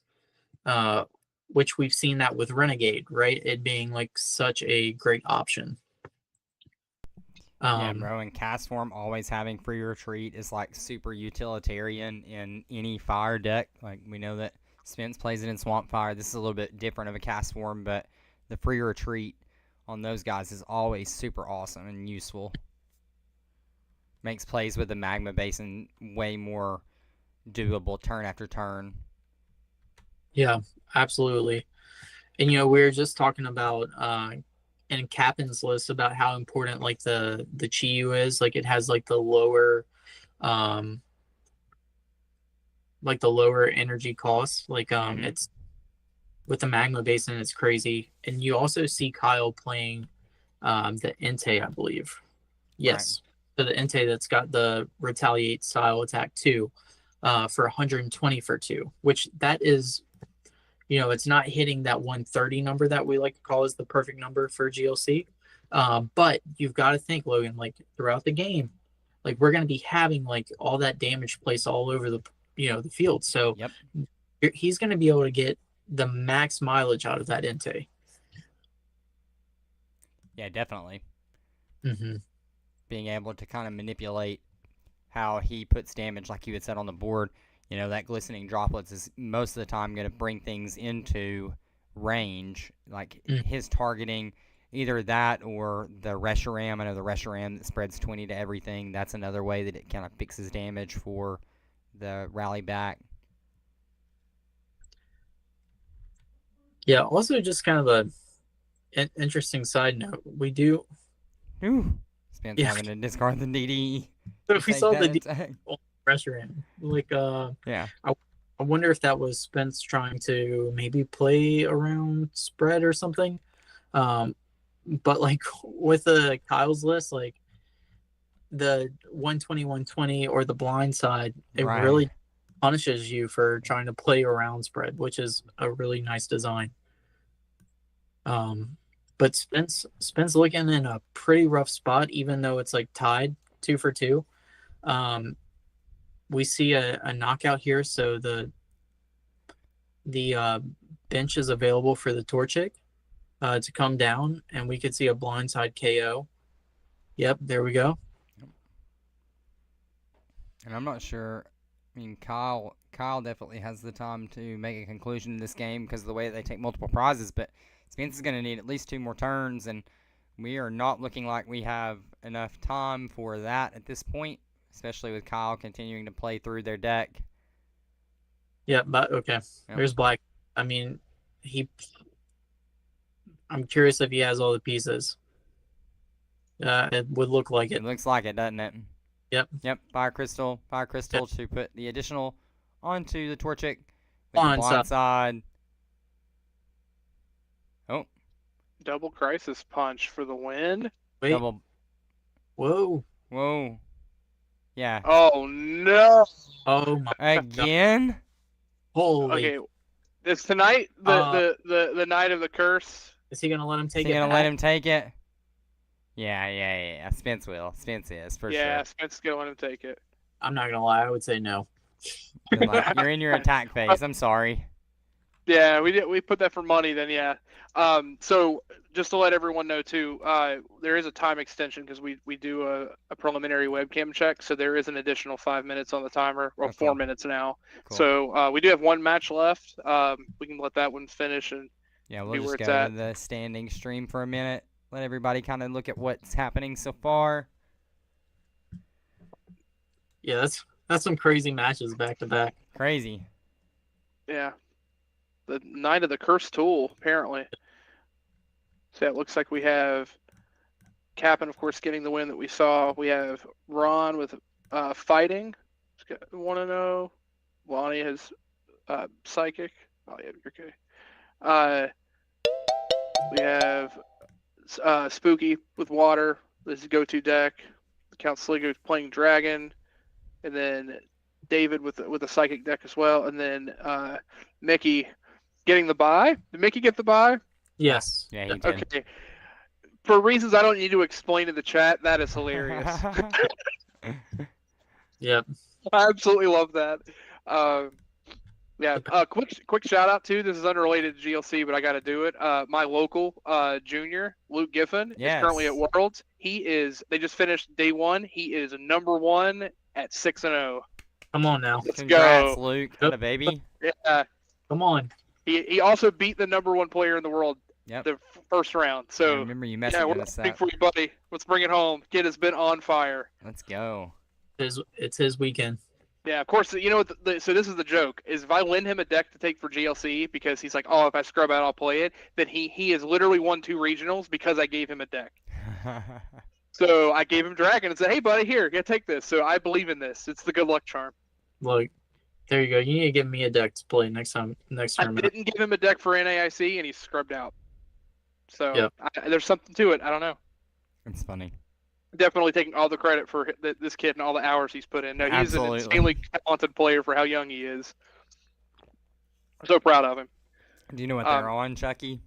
which we've seen that with Renegade, right? It being like such a great option. Yeah, bro, and cast form always having free retreat is like super utilitarian in any fire deck. Like we know that Spence plays it in Swamp Fire. This is a little bit different of a cast form, but the free retreat on those guys is always super awesome and useful. Makes plays with the Magma Basin way more doable turn after turn. Yeah, absolutely. And we were just talking about in Captain's list about how important like the Chiyu is. Like it has like the lower energy cost. Like it's with the Magma Basin, it's crazy. And you also see Kyle playing the Entei, I believe. Yes. Right. So the Entei that's got the retaliate style attack too, for 120 for 2, which that is, it's not hitting that 130 number that we like to call as the perfect number for GLC. But you've got to think, Logan, like throughout the game, like we're going to be having like all that damage placed all over the the field. So he's going to be able to get the max mileage out of that Entei. Yeah, definitely. Mm-hmm. Being able to kind of manipulate how he puts damage, like you had said on the board. That glistening droplets is most of the time going to bring things into range. Like his targeting, either that or the Reshiram. I know the Reshiram that spreads 20 to everything. That's another way that it kind of fixes damage for the rally back. Yeah, also just kind of an interesting side note. We do... Spence having to discard the DD. So if we saw the DD Reshiram, like yeah. I wonder if that was Spence trying to maybe play around spread or something. But like with the Kyle's list, like the 120, 120 or the blind side, it really punishes you for trying to play around spread, which is a really nice design. But Spence looking in a pretty rough spot, even though it's like tied 2 for 2. We see a knockout here, so the bench is available for the Torchic to come down, and we could see a blindside KO. Yep, there we go. And I'm not sure. I mean, Kyle definitely has the time to make a conclusion in this game because of the way that they take multiple prizes, but Spence is going to need at least 2 more turns, and we are not looking like we have enough time for that at this point, especially with Kyle continuing to play through their deck. Yeah, but okay. Yep. There's Black. I mean, I'm curious if he has all the pieces. It would look like it. It looks like it, doesn't it? Yep. Fire crystal to put the additional onto the Torchic with the Blindside. blindside. Oh, Double crisis punch for the win. Wait. double. Whoa. Yeah. Oh no! Oh my God. Again? Holy. Okay, is tonight the night of the curse? Is he gonna let him Is take he it gonna back? let him take it? Yeah. Spence will. Spence is for Yeah, sure. Spence is gonna let him take it. I'm not gonna lie. I would say no. You're in your attack phase. I'm sorry. Yeah, we put that for money then, yeah. So just to let everyone know too, there is a time extension because we do a preliminary webcam check, so there is an additional 5 minutes on the timer, or Oh, 4 cool. minutes now. Cool. So we do have one match left. We can let that one finish and Yeah, be we'll where just it's go at. to the standing stream for a minute. Let everybody kind of look at what's happening so far. Yeah, that's some crazy matches back to back. Crazy. Yeah. The night of the cursed tool, apparently. So it looks like we have Cap'n, of course, getting the win that we saw. We have Ron with fighting. 1-0. Lonnie has psychic. Oh yeah, you're okay. We have Spooky with water. This is go-to deck. Count Sligo playing dragon, and then David with a psychic deck as well, and then Mickey getting the bye. Did Mickey get the bye? Yes. Yeah, he did. Okay. For reasons I don't need to explain in the chat, that is hilarious. Yep. I absolutely love that. Yeah. Quick shout out too. This is unrelated to GLC, but I got to do it. My local junior, Luke Giffen, is currently at Worlds. They just finished day 1. He is number 1 at 6-0. Come on now. Let's Congrats, go. Luke. Atta baby. Yeah. Come on. He also beat the number 1 player in the world the first round. So I remember you we're messaging us big that. for you, buddy. Let's bring it home. Kid has been on fire. Let's go. It's his weekend. Yeah, of course. You know what? So this is the joke: is if I lend him a deck to take for GLC because he's like, oh, if I scrub out, I'll play it. Then he has literally won 2 regionals because I gave him a deck. So I gave him Dragon and said, hey, buddy, here, take this. So I believe in this. It's the good luck charm. Look, there you go. You need to give me a deck to play next I tournament. didn't give him a deck for NAIC, and he's scrubbed out. So Yep. there's something to it. I don't know. It's funny. Definitely taking all the credit for this kid and all the hours he's put in. No, he's an insanely talented player for how young he is. I'm so proud of him. Do you know what they're on, Chucky?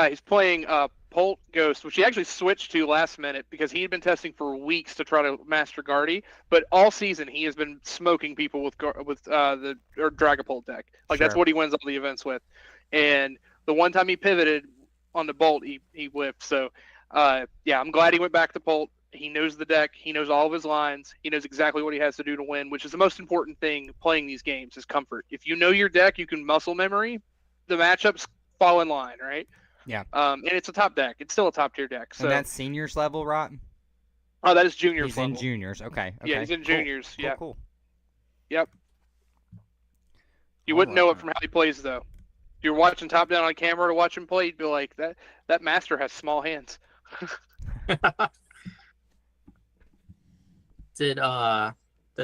He's playing Polt Ghost, which he actually switched to last minute because he had been testing for weeks to try to master Guardy. But all season he has been smoking people with the Dragapult deck. That's what he wins all the events with. And the one time he pivoted on the Bolt, he whipped. So yeah, I'm glad he went back to Polt. He knows the deck. He knows all of his lines. He knows exactly what he has to do to win, which is the most important thing playing these games is comfort. If you know your deck, you can muscle memory. The matchups fall in line, right? Yeah. And it's a top deck. It's still a top tier deck. So and that's seniors level, right? Oh, that is juniors level. He's in juniors. Okay. Yeah, he's in juniors. Cool. Yeah. Cool. Yep. You wouldn't know it from how he plays, though. If you're watching top down on camera to watch him play, you'd be like, that master has small hands. Did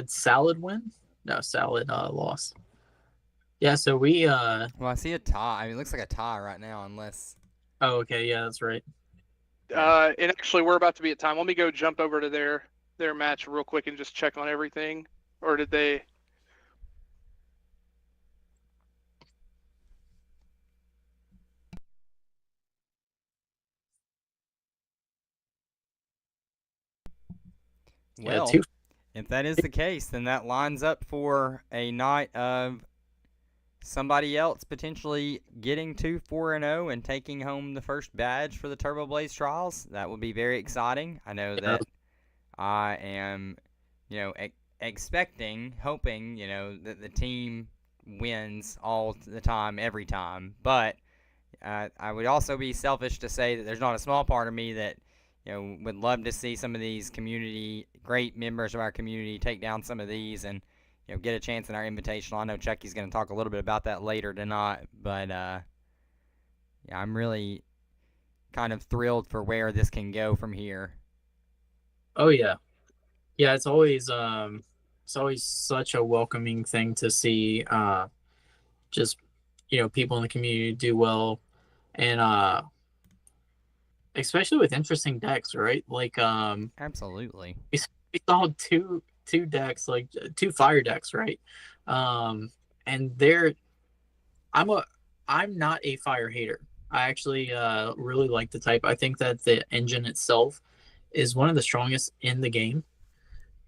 Salad win? No, Salad lost. Yeah, so we Well, I see a tie. I mean, it looks like a tie right now, unless. Oh, okay, yeah, that's right. And actually, we're about to be at time. Let me go jump over to their match real quick and just check on everything. Or did they? Well, if that is the case, then that lines up for a night of somebody else potentially getting to 4-0 and taking home the first badge for the Turboblaze Trials. That would be very exciting. I know that I am, expecting, hoping, that the team wins all the time, every time. But I would also be selfish to say that there's not a small part of me that would love to see some of these great members of our community take down some of these and, get a chance in our invitational. I know Chucky's going to talk a little bit about that later tonight, but, yeah, I'm really kind of thrilled for where this can go from here. Oh, yeah. Yeah, it's always such a welcoming thing to see just people in the community do well, and especially with interesting decks, right? Like Absolutely. we saw two decks, like two fire decks, right? Um and they're I'm a I'm not a fire hater. I actually really like the type. I think that the engine itself is one of the strongest in the game,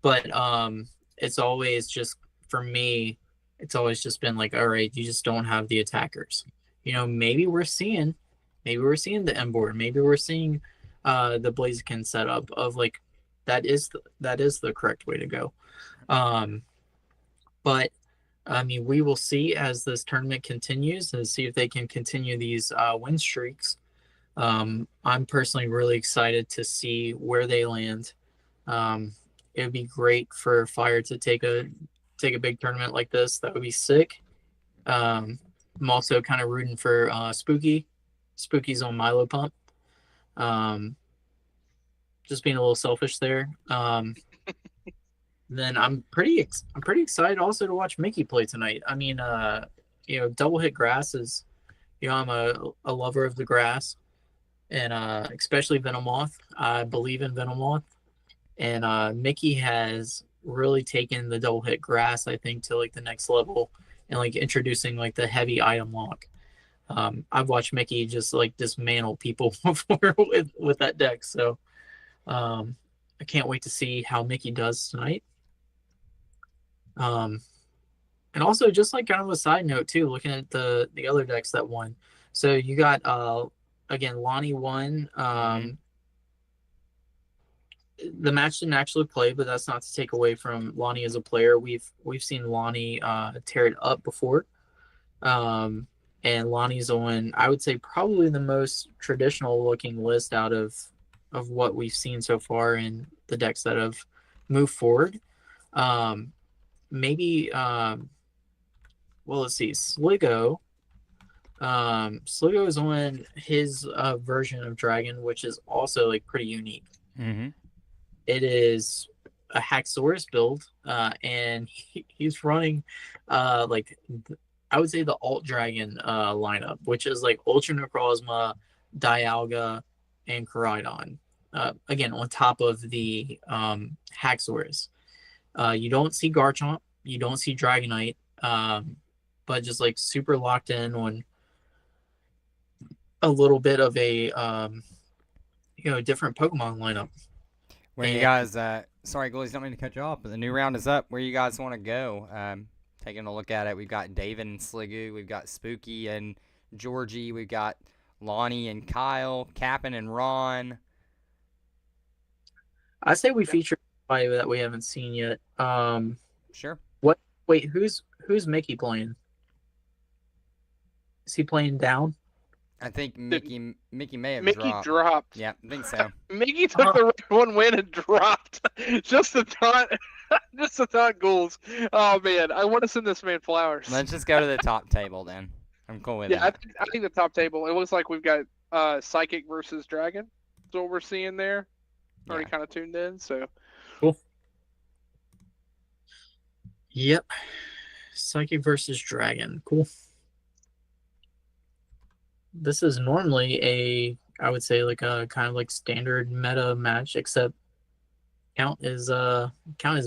but it's always just for me, it's always just been like, all right, you just don't have the attackers. Maybe we're seeing the M board, maybe we're seeing the Blaziken setup of like that is the correct way to go. um but I mean, we will see as this tournament continues and see if they can continue these win streaks. I'm personally really excited to see where they land. Um, it would be great for Fire to take a big tournament like this. That would be sick. Um, I'm also kind of rooting for Spooky. Spooky's on Milo Pump. Um, just being a little selfish there. Then I'm pretty excited also to watch Mickey play tonight. I mean, double hit grass is, I'm a lover of the grass, and especially Venomoth. I believe in Venomoth, and Mickey has really taken the double hit grass, I think, to like the next level, and like introducing like the heavy item lock. I've watched Mickey just like dismantle people before with that deck, so I can't wait to see how Mickey does tonight. Um, and also, just like kind of a side note too, looking at the other decks that won. So you got again, Lonnie won. Mm-hmm. The match didn't actually play, but that's not to take away from Lonnie as a player. We've seen Lonnie tear it up before. And Lonnie's on, I would say, probably the most traditional looking list out of what we've seen so far in the decks that have moved forward. Maybe well, let's see, Sligo. Sligo is on his version of Dragon, which is also like pretty unique. Mm-hmm. It is a Haxorus build, and he's running like I would say the Alt Dragon lineup, which is like Ultra Necrozma, Dialga, and Koraidon. Again, on top of the Haxorus. You don't see Garchomp, you don't see Dragonite, but just like super locked in on a little bit of a different Pokemon lineup. Where you And guys, sorry, Ghoulies, don't mean to cut you off, but the new round is up. Where you guys want to go? Taking a look at it, we've got David and Sligu, we've got Spooky and Georgie, we've got Lonnie and Kyle, Cap'n and Ron. I say we feature somebody that we haven't seen yet. Sure. What? Wait, who's Mickey playing? Is he playing down? I think Mickey may have Mickey dropped. Yeah, I think so. Mickey took the one win and dropped. Just the thought, just the thought, Ghouls. Oh man, I want to send this man flowers. Let's just go to the top table then. I'm cool with that. I think the top table. It looks like we've got Psychic versus Dragon. That's what we're seeing there. Already kind of tuned in, so. Cool. Yep. Psychic versus Dragon. Cool. This is normally I would say like a kind of like standard meta match, except Count is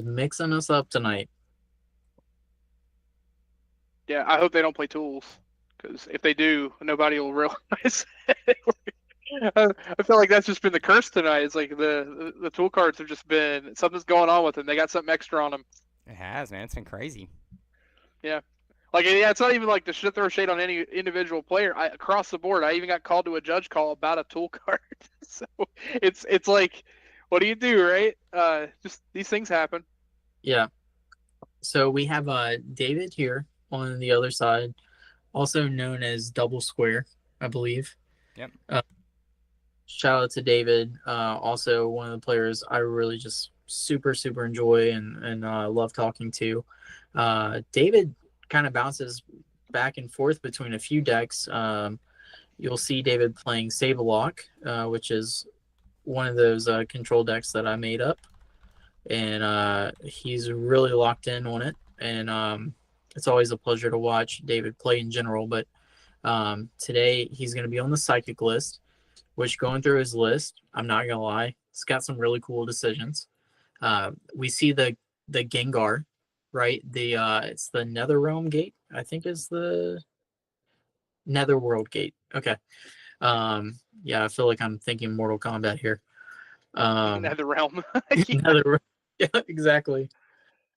mixing us up tonight. Yeah, I hope they don't play tools, because if they do, nobody will realize. I feel like that's just been the curse tonight. It's like the tool cards have just been, something's going on with them. They got something extra on them. It has, man. It's been crazy. Yeah. Like, yeah, it's not even like to throw shade on any individual player. Across the board, I even got called to a judge call about a tool card. So it's like, what do you do, right? Just these things happen. Yeah. So we have David here on the other side, also known as Double Square, I believe. Yep. Shout out to David. Also one of the players I really just super enjoy and love talking to. David kind of bounces back and forth between a few decks. You'll see David playing Sablalock, which is one of those control decks that I made up. and he's really locked in on it. And it's always a pleasure to watch David play in general. But today he's going to be on the psychic list, which going through his list, I'm not going to lie, it's got some really cool decisions. We see the Gengar, right? It's the Netherrealm Gate, I think is the Netherworld Gate. Okay. Yeah, I feel like I'm thinking Mortal Kombat here. Nether realm. Yeah. Nether, yeah, exactly.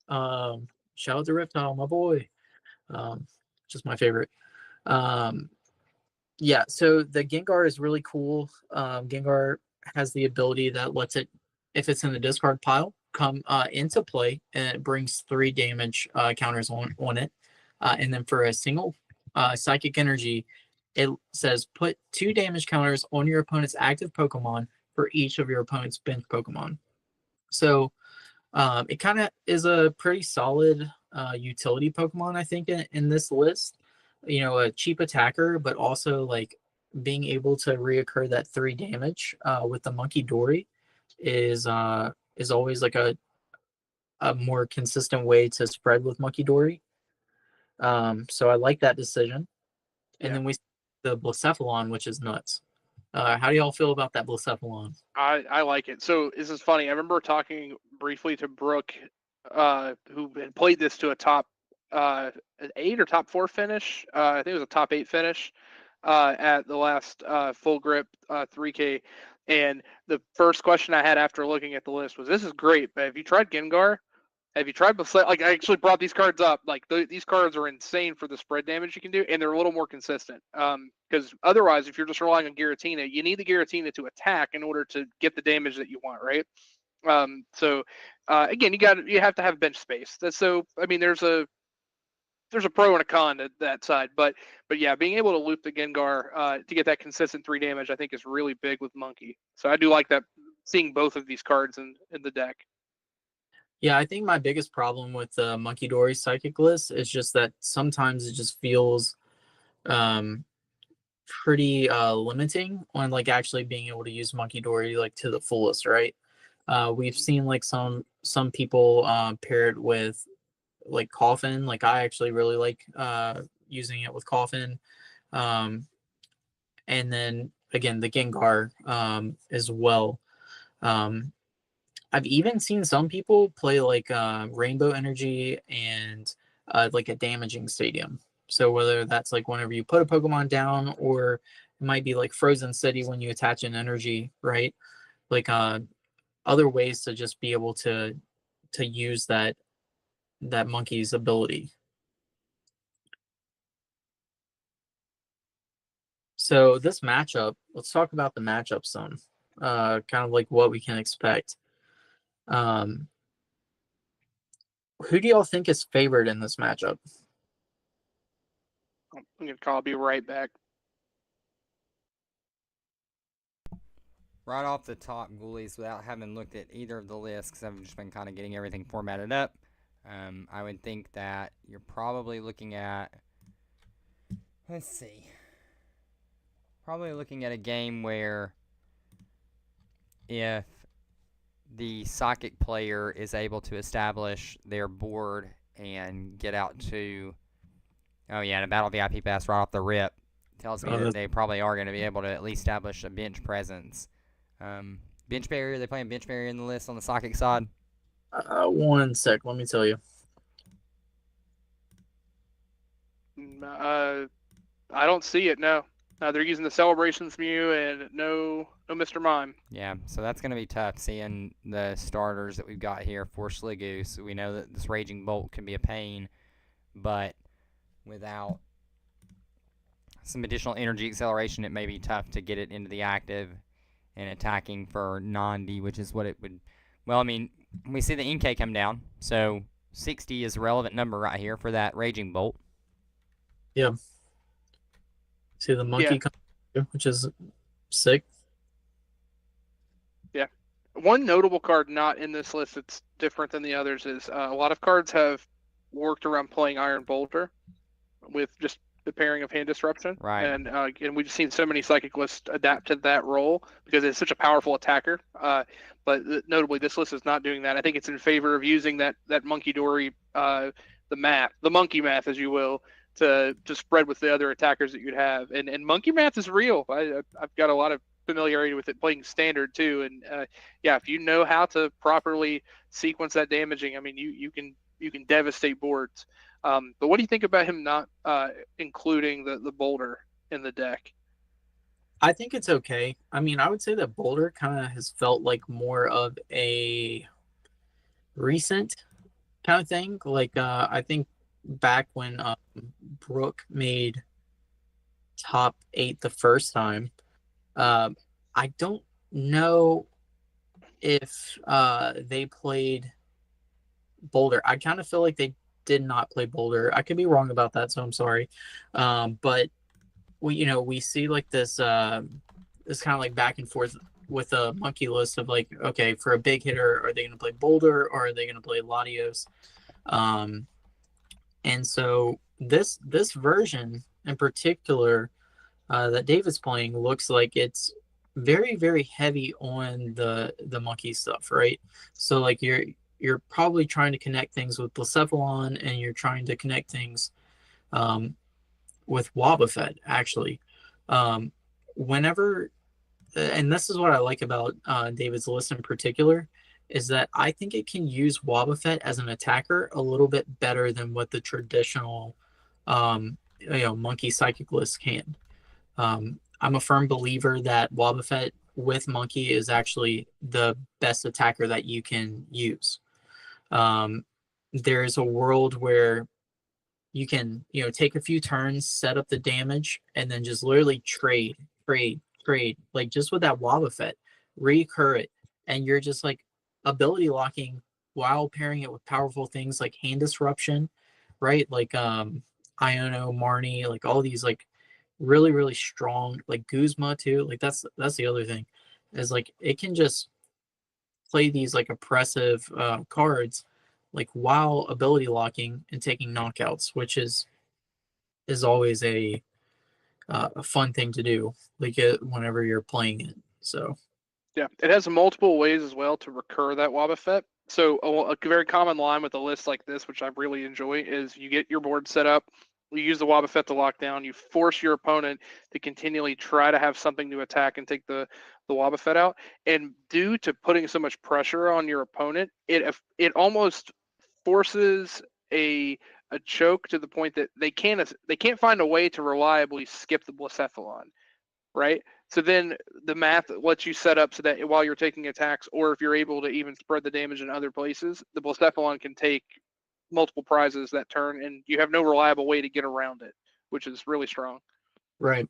Shout out to Reptile, my boy. Just my favorite. Um, yeah, so the Gengar is really cool. Gengar has the ability that lets it, if it's in the discard pile, come into play, and it brings 3 damage counters on it. And then for a single psychic energy, it says put 2 damage counters on your opponent's active Pokemon for each of your opponent's bench Pokemon. So it kind of is a pretty solid utility Pokemon, I think, in this list. You know, a cheap attacker, but also like being able to reoccur that 3 damage with the Monkey Dory is always like a more consistent way to spread with Monkey Dory. So I like that decision. And Yeah. then we see the Blacephalon, which is nuts. How do y'all feel about that Blacephalon? I like it. So this is funny. I remember talking briefly to Brooke, who had played this to a top an 8 or top 4 finish. I think it was a top 8 finish at the last full grip 3K. And the first question I had after looking at the list was, "This is great, but have you tried Gengar? Have you tried like I actually brought these cards up. Like these cards are insane for the spread damage you can do, and they're a little more consistent. Because otherwise, if you're just relying on Giratina, you need the Giratina to attack in order to get the damage that you want, right? So again, you have to have bench space. So I mean, there's a pro and a con to that side, but yeah, being able to loop the Gengar to get that consistent 3 damage, I think is really big with Monkey. So I do like that, seeing both of these cards in the deck. Yeah, I think my biggest problem with the Monkey Dory Psychic list is just that sometimes it just feels um, pretty limiting on like actually being able to use Monkey Dory like to the fullest, right? We've seen like some people pair it with like Coffin. Like I actually really like using it with Coffin. Um, and then again the Gengar as well. Um, I've even seen some people play like Rainbow Energy and like a damaging stadium. So whether that's like whenever you put a Pokemon down, or it might be like Frozen City when you attach an energy, right? Like other ways to just be able to use that monkey's ability. So this matchup, let's talk about the matchup some. Kind of like what we can expect. Um, who do y'all think is favored in this matchup? I'm gonna call. I'll be right back. Right off the top, Ghoulies, without having looked at either of the lists, because I've just been kind of getting everything formatted up, I would think that you're probably looking at, let's see, probably looking at a game where if the psychic player is able to establish their board and get out to, oh yeah, and a battle VIP pass right off the rip tells me that they probably are going to be able to at least establish a bench presence. Bench barrier, they playing bench barrier in the list on the psychic side? 1 sec, let me tell you. I don't see it. No, they're using the Celebrations Mew and no Mr. Mime. Yeah, so that's going to be tough seeing the starters that we've got here for Sligoose. We know that this Raging Bolt can be a pain, but without some additional energy acceleration, it may be tough to get it into the active and attacking for 90, which is what it would. Well, I mean, we see the NK come down, so 60 is a relevant number right here for that Raging Bolt. Yeah. See the monkey come, which is sick. Yeah. One notable card not in this list that's different than the others is a lot of cards have worked around playing Iron Bolter with just the pairing of hand disruption. Right. And we've seen so many psychic lists adapt to that role because it's such a powerful attacker. But notably, this list is not doing that. I think it's in favor of using that monkey dory, the monkey math, as you will, to spread with the other attackers that you'd have. And monkey math is real. I've got a lot of familiarity with it playing standard too. And yeah, if you know how to properly sequence that damaging, I mean, you can devastate boards. But what do you think about him not including the boulder in the deck? I think it's okay. I mean, I would say that boulder kind of has felt like more of a recent kind of thing. Like I think back when Brooke made top 8 the first time, I don't know if they played boulder. I kind of feel like they did not play boulder. I could be wrong about that, so I'm sorry. But we see like this this kind of like back and forth with a monkey list of like, okay, for a big hitter, are they going to play boulder or are they going to play Latios? And so this version in particular that David's playing looks like it's very, very heavy on the monkey stuff, right? So like you're probably trying to connect things with Blacephalon, and you're trying to connect things with Wobbuffet, actually. Whenever, and this is what I like about David's list in particular, is that I think it can use Wobbuffet as an attacker a little bit better than what the traditional monkey psychic list can. I'm a firm believer that Wobbuffet with monkey is actually the best attacker that you can use. There's a world where you can, take a few turns, set up the damage, and then just literally trade, like just with that Wobbuffet, recur it, and you're just like ability locking while pairing it with powerful things like hand disruption, right? Like Iono, Marnie, like all these like really, really strong, like Guzma too. Like that's the other thing, is like it can just play these like oppressive cards like while ability locking and taking knockouts, which is always a fun thing to do, like whenever you're playing it. So yeah, it has multiple ways as well to recur that Wobbuffet. So a very common line with a list like this, which I really enjoy, is you get your board set up, you use the Wobbuffet to lock down, you force your opponent to continually try to have something to attack and take the Wobbuffet out. And due to putting so much pressure on your opponent, it almost forces a choke to the point that they can't find a way to reliably skip the Blacephalon, right? So then the math lets you set up so that while you're taking attacks, or if you're able to even spread the damage in other places, the Blacephalon can take multiple prizes that turn, and you have no reliable way to get around it, which is really strong. right.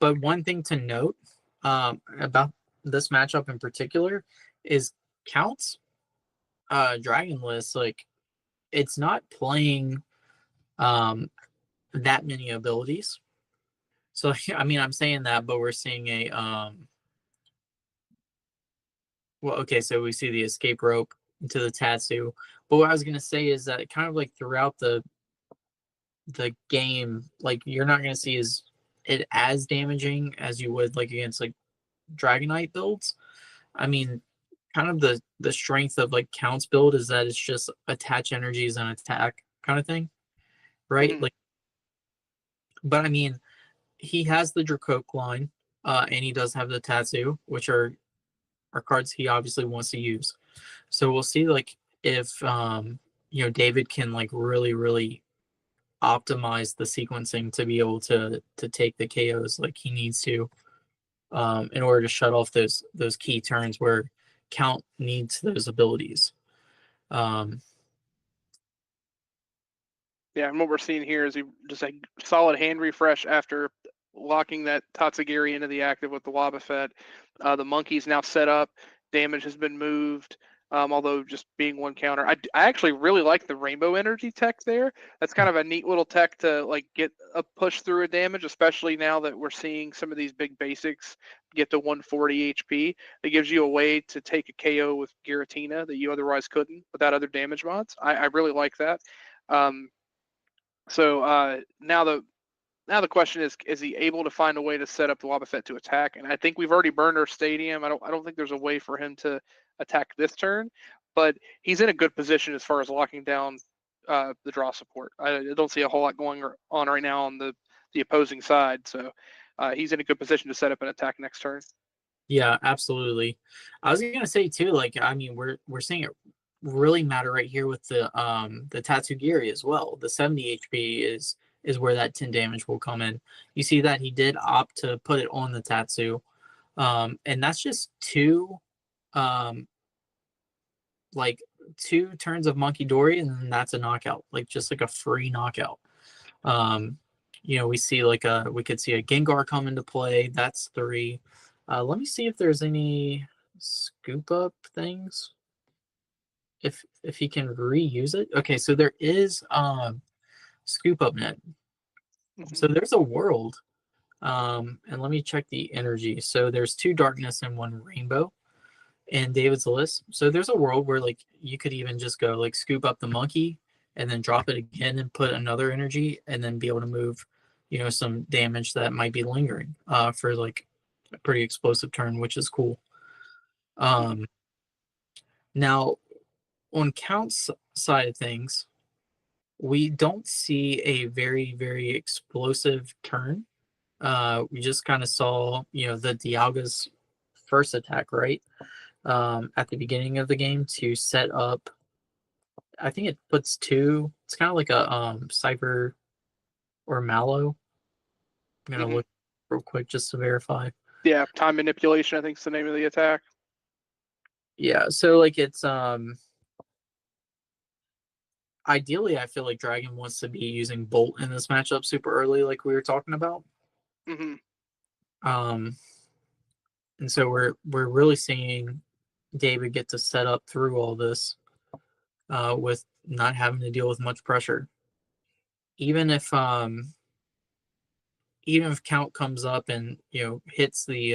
But one thing to note about this matchup in particular is Count's Dragon list, like it's not playing that many abilities. So I mean, I'm saying that, but we're seeing a well, okay, so we see the escape rope to the tattoo. But what I was gonna say is that kind of like throughout the game, like you're not gonna see it as damaging as you would like against like Dragonite builds. I mean, kind of the strength of like Count's build is that it's just attach energies and attack kind of thing, right? Mm-hmm. Like, but I mean, he has the Dracoke line, and he does have the tattoo, which are cards he obviously wants to use. So we'll see like if David can like really, really optimize the sequencing to be able to take the KOs like he needs to, in order to shut off those key turns where Count needs those abilities. Yeah, and what we're seeing here is just a solid hand refresh after locking that Tatsugiri into the active with the Wobbuffet. The monkey's now set up. Damage has been moved, although just being one counter. I actually really like the Rainbow Energy tech there. That's kind of a neat little tech to like get a push through a damage, especially now that we're seeing some of these big basics get to 140 HP. It gives you a way to take a KO with Giratina that you otherwise couldn't without other damage mods. I really like that. So now the question is he able to find a way to set up the Wobbuffet to attack? And I think we've already burned our stadium. I don't think there's a way for him to attack this turn, but he's in a good position as far as locking down the draw support. I don't see a whole lot going on right now on the opposing side, so he's in a good position to set up an attack next turn. Yeah, absolutely. I was gonna say too, like, I mean, we're seeing it really matter right here with the Tatsugiri as well. The 70 HP is where that 10 damage will come in. You see that he did opt to put it on the Tatsu. And that's just um like 2 turns of Monkey Dory, and then that's a knockout, like just like a free knockout. We see we could see a Gengar come into play. That's 3. Let me see if there's any scoop up things. If he can reuse it. Okay, so there is scoop up net. So there's a world. And let me check the energy. So there's 2 darkness and 1 rainbow in David's list. So there's a world where like you could even just go like scoop up the monkey and then drop it again and put another energy and then be able to move, some damage that might be lingering for like a pretty explosive turn, which is cool. Now on Count's side of things, we don't see a very, very explosive turn. We just kind of saw, the Dialga's first attack, right? At the beginning of the game to set up. I think it puts 2. It's kind of like a Cyber or Mallow. I'm gonna look real quick just to verify. Yeah, time manipulation, I think is the name of the attack. Yeah, so like it's ideally I feel like Dragon wants to be using Bolt in this matchup super early, like we were talking about. And so we're really seeing David get to set up through all this with not having to deal with much pressure. Even if Count comes up and hits the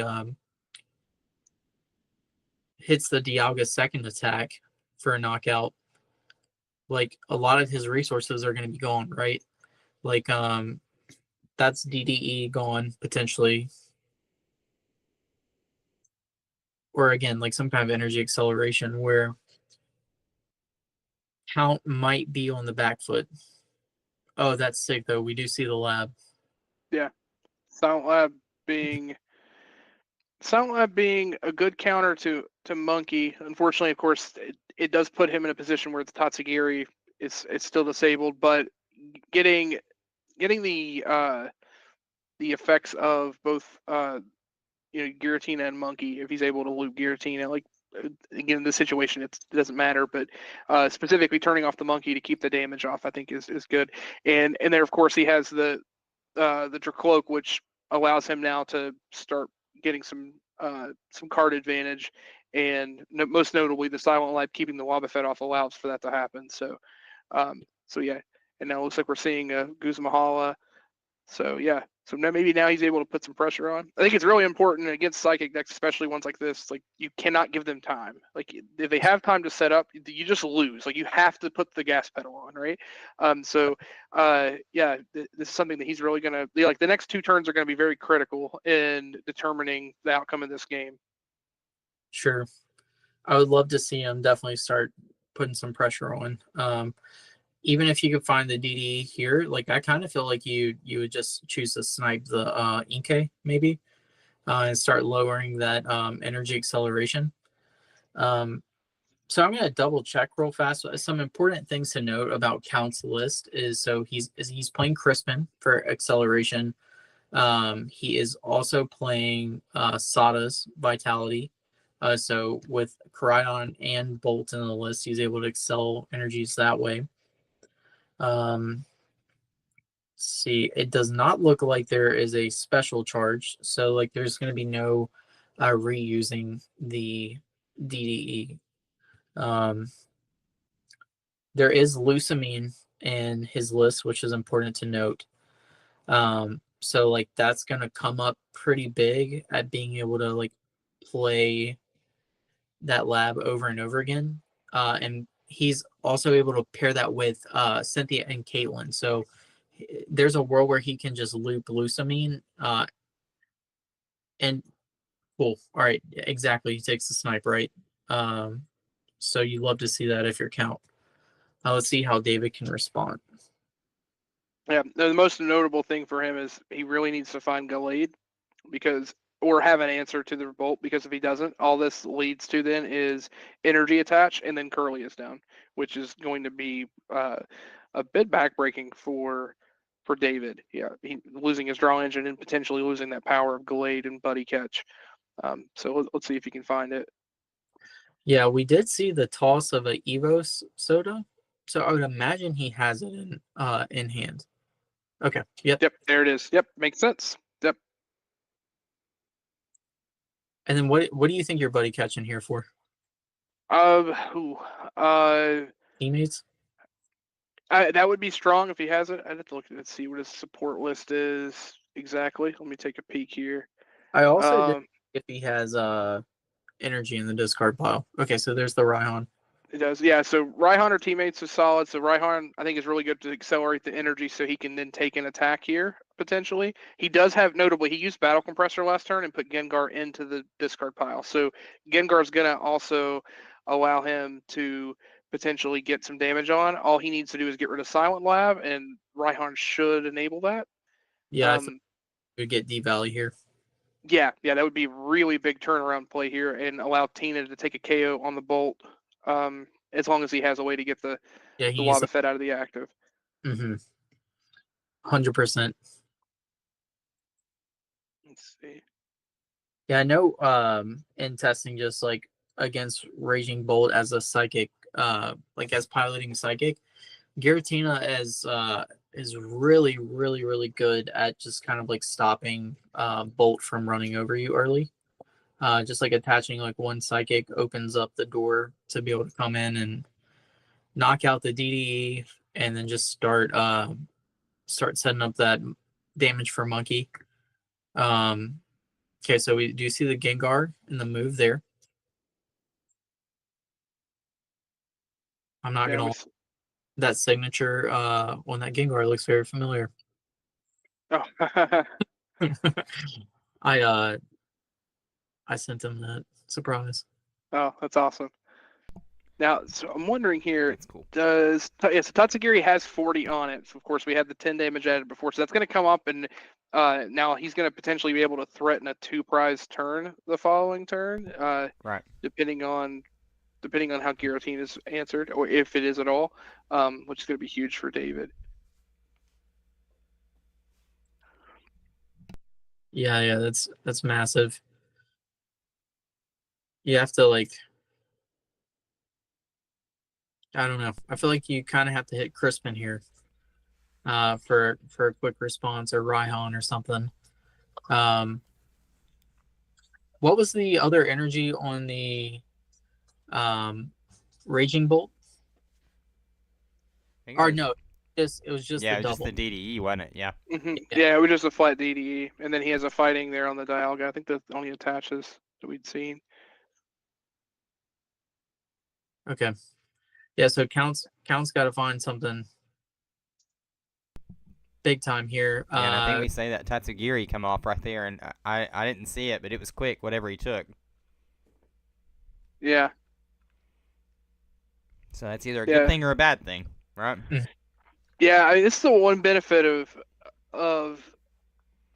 Dialga second attack for a knockout, like a lot of his resources are going to be gone, right? Like that's DDE gone potentially, or again like some kind of energy acceleration where Count might be on the back foot. Oh, that's sick though. We do see the lab. Yeah, Silent Lab being a good counter to Monkey. Unfortunately, of course, it does put him in a position where the Tatsugiri is still disabled, but getting the effects of both Giratina and Monkey, if he's able to loop Giratina, like again in this situation it doesn't matter, but specifically turning off the Monkey to keep the damage off, I think is good. And there of course he has the Dracloak, which allows him now to start getting some card advantage, and most notably the Silent Lab keeping the Wobbuffet off allows for that to happen. So yeah, and now it looks like we're seeing Guzmahala. So yeah, so maybe now he's able to put some pressure on. I think it's really important against Psychic decks, especially ones like this. Like you cannot give them time. Like if they have time to set up, you just lose. Like you have to put the gas pedal on, right? Yeah, this is something that he's really gonna like. The next 2 turns are gonna be very critical in determining the outcome of this game. Sure, I would love to see him definitely start putting some pressure on. Even if you could find the DD here, like I kind of feel like you would just choose to snipe the Inkay maybe and start lowering that energy acceleration. So I'm going to double check real fast. Some important things to note about Count's list is so he's playing Crispin for acceleration. He is also playing Sada's Vitality. So with Koraidon and Bolt in the list, he's able to excel energies that way. Let's see, it does not look like there is a special charge, so like there's going to be no reusing the DDE. There is Lusamine in his list, which is important to note. So like that's going to come up pretty big at being able to like play that lab over and over again. And he's also able to pair that with Cynthia and Caitlin. So there's a world where he can just loop Lusamine, and cool. All right, exactly. He takes the snipe, right? So you love to see that if you're count. Let's see how David can respond. Yeah, the most notable thing for him is he really needs to find Gallade or have an answer to the bolt, because if he doesn't, all this leads to then is energy attach and then Curly is down, which is going to be a bit backbreaking for David. Yeah, he losing his draw engine and potentially losing that power of Gallade and Buddy Catch. So let's see if he can find it. Yeah, we did see the toss of a Evo soda, so I would imagine he has it in hand. Okay. Yep. Yep. There it is. Yep. Makes sense. Yep. And then what do you think your Buddy Catch in here for? Teammates? That would be strong if he has it. I'd have to look at it, see what his support list is exactly. Let me take a peek here. I also did if he has energy in the discard pile. Okay, so there's the Raihan. It does, yeah. So Raihan or teammates is solid. So Raihan, I think, is really good to accelerate the energy, so he can then take an attack here potentially. He does have, notably, he used Battle Compressor last turn and put Gengar into the discard pile. So Gengar's gonna also allow him to potentially get some damage on. All he needs to do is get rid of Silent Lab, and Raihan should enable that. Yeah, I think we get D-Valley here. Yeah, that would be really big turnaround play here and allow Tina to take a KO on the Bolt, as long as he has a way to get the Wobbuffet out of the active. 100%. Let's see. Yeah, I know in testing, just like against Raging Bolt as a psychic, like as piloting psychic, Giratina is really, really, really good at just kind of like stopping Bolt from running over you early. Just like attaching like one psychic opens up the door to be able to come in and knock out the DDE, and then just start setting up that damage for Monkey. Okay, so we do see the Gengar in the move there. I'm not gonna. That signature on that Gengar looks very familiar. Oh. I sent him that surprise. Oh, that's awesome. Now, so I'm wondering here, That's cool. so Tatsugiri has 40 on it. So of course we had the 10 damage added before, so that's going to come up, and now he's going to potentially be able to threaten a 2-prize turn the following turn, right? Depending on how Giratina is answered, or if it is at all, which is going to be huge for David. Yeah, that's massive. You have to, like, I don't know. I feel like you kind of have to hit Crispin here for a quick response, or Raihan or something. What was the other energy on the Raging Bolt? Or no, it was just the double. Just the DDE, wasn't it? Yeah. Mm-hmm. Yeah, it was just a flat DDE, and then he has a fighting there on the Dialga. I think that's the only attaches that we'd seen. Okay. Yeah, so Count's got to find something big time here. Yeah, and I think we say that Tatsugiri come off right there, and I didn't see it, but it was quick, whatever he took. Yeah. So that's either a good thing or a bad thing, right? Yeah, it's the one benefit of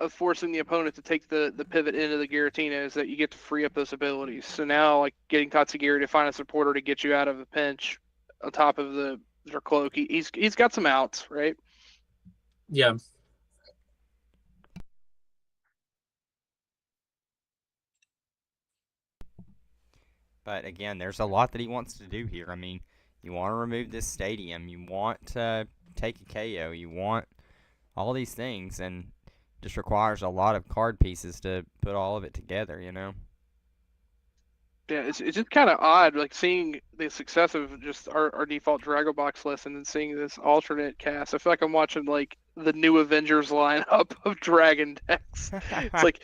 forcing the opponent to take the pivot into the Giratina is that you get to free up those abilities. So now, like, getting Tatsugiri to find a supporter to get you out of a pinch on top of their cloak, he's got some outs, right? Yeah. But again, there's a lot that he wants to do here. I mean, you want to remove this stadium, you want to take a KO, you want all these things, and just requires a lot of card pieces to put all of it together, you know? Yeah, it's just kind of odd, like, seeing the success of just our default Drago Box list and then seeing this alternate cast. I feel like I'm watching, like, the new Avengers lineup of Dragon decks. It's like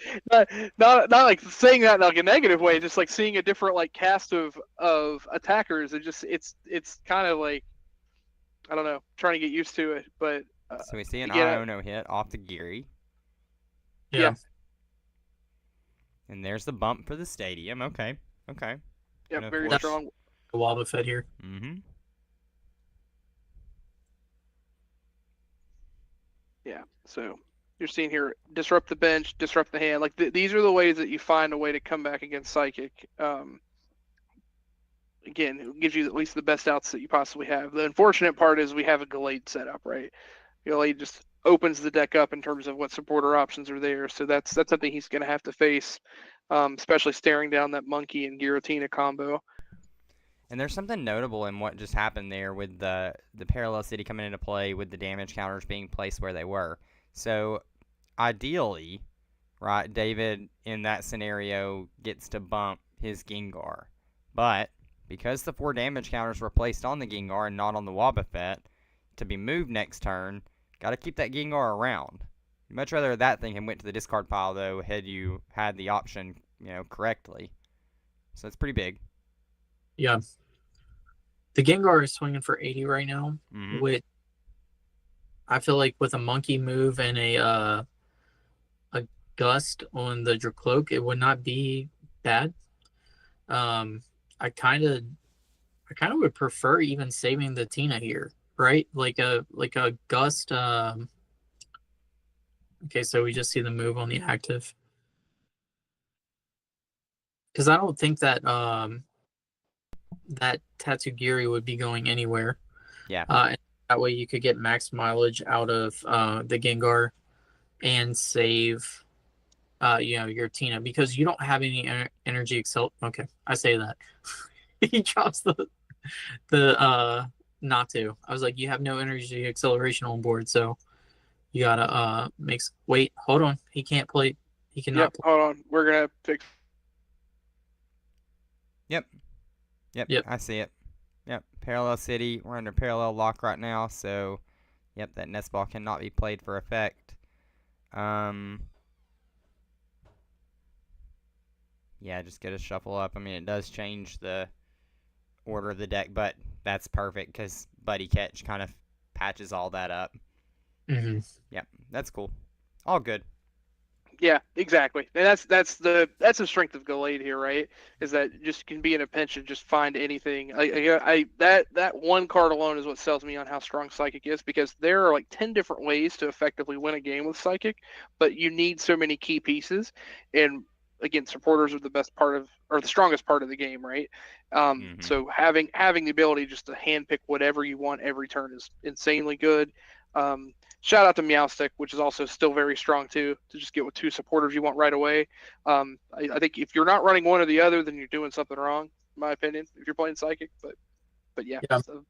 not like saying that in like a negative way, just like seeing a different, like, cast of attackers. It's kind of like, I don't know, trying to get used to it. But So we see an Again, Iono hit off the Geary. Yeah. And there's the bump for the stadium. Okay. Yeah, very force- strong. The Wobbuffet here. Mm-hmm. Yeah, so you're seeing here, disrupt the bench, disrupt the hand. Like these are the ways that you find a way to come back against Psychic. Again, it gives you at least the best outs that you possibly have. The unfortunate part is we have a Gallade setup, right? Gallade just opens the deck up in terms of what supporter options are there. So that's something he's going to have to face, especially staring down that Monkey and Giratina combo. And there's something notable in what just happened there with the Parallel City coming into play with the damage counters being placed where they were. So ideally, right, David in that scenario gets to bump his Gengar. But because the 4 damage counters were placed on the Gengar and not on the Wobbuffet to be moved next turn, got to keep that Gengar around. Much rather that thing had went to the discard pile, though, had you had the option, correctly. So it's pretty big. Yeah. The Gengar is swinging for 80 right now, which I feel like with a Monkey move and a Gust on the Dracloak, it would not be bad. I kind of would prefer even saving the Tina here, right? Like a Gust. Okay, so we just see the move on the active. Because I don't think that that Tatsugiri would be going anywhere. Yeah. And that way you could get max mileage out of the Gengar and save your Tina, because you don't have any energy Okay, I say that. He drops the not to. I was like, you have no energy acceleration on board, so you gotta wait, hold on. He can't play. He cannot play. Hold on. We're gonna fix. Yep. I see it. Yep. Parallel City. We're under parallel lock right now, so yep, that nest ball cannot be played for effect. Yeah, just get a shuffle up. I mean, it does change the order of the deck, but that's perfect because Buddy Catch kind of patches all that up. Mm-hmm. Yep, that's cool. All good. Yeah, exactly. And that's the strength of Gallade here, right? Is that just can be in a pinch and just find anything. That one card alone is what sells me on how strong Psychic is, because there are like 10 different ways to effectively win a game with Psychic, but you need so many key pieces. And again, supporters are the best part of, or the strongest part of the game, right? So having the ability just to handpick whatever you want every turn is insanely good. Shout out to Meowstick, which is also still very strong too, to just get with 2 supporters you want right away. I think if you're not running one or the other, then you're doing something wrong, in my opinion, if you're playing Psychic. But yeah. So.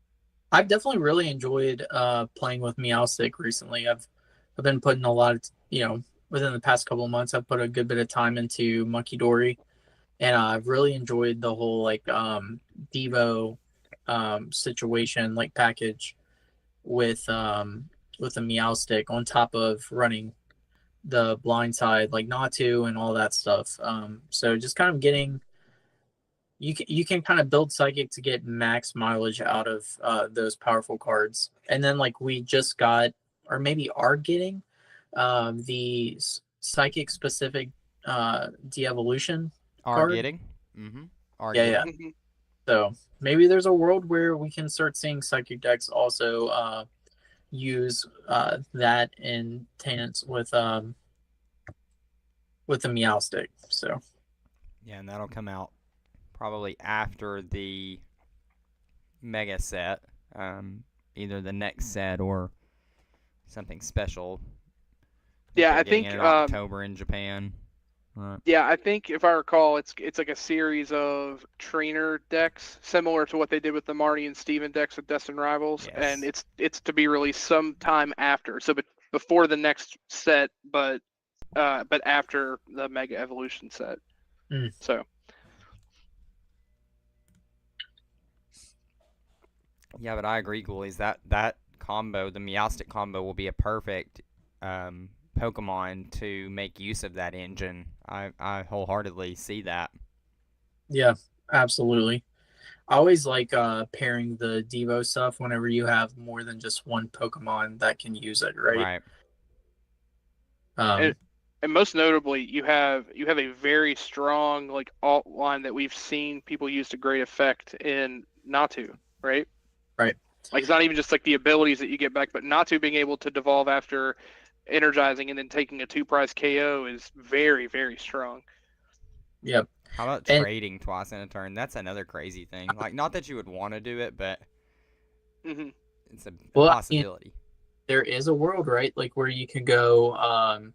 I've definitely really enjoyed playing with Meowstick recently. I've been putting a lot of, within the past couple of months, I've put a good bit of time into Monkey Dory, and I've really enjoyed the whole Devo situation, package with the Meowstick on top of running the blind side Natu and all that stuff. So just kind of getting you can kind of build Psychic to get max mileage out of those powerful cards. And then we just got, or maybe are getting, the Psychic specific de-evolution card. Getting. Yeah. So maybe there's a world where we can start seeing Psychic decks also use that in tangents with the Meowstick. So yeah, and that'll come out probably after the mega set, either the next set or something special. I think in October in Japan. Right. Yeah, I think if I recall, it's like a series of trainer decks similar to what they did with the Marty and Steven decks with Destined Rivals, Yes. and it's to be released sometime after, so before the next set, but after the Mega Evolution set. So. Yeah, but I agree, Ghoulies. That combo, the Meowstic combo, will be a perfect Pokemon to make use of that engine. I wholeheartedly see that. Yeah, absolutely. I always like pairing the Devo stuff whenever you have more than just one Pokemon that can use it, right? Right. And Um, and most notably, you have a very strong like alt line that we've seen people use to great effect in Natu, right? right. Like it's not even just like the abilities that you get back, but Natu being able to devolve after energizing and then taking a 2-prize KO is very, very strong. Yep. How about And trading twice in a turn? That's another crazy thing. Like, not that you would want to do it, but Hmm. it's a well, I mean, possibility. there is a world, right? Like where you can go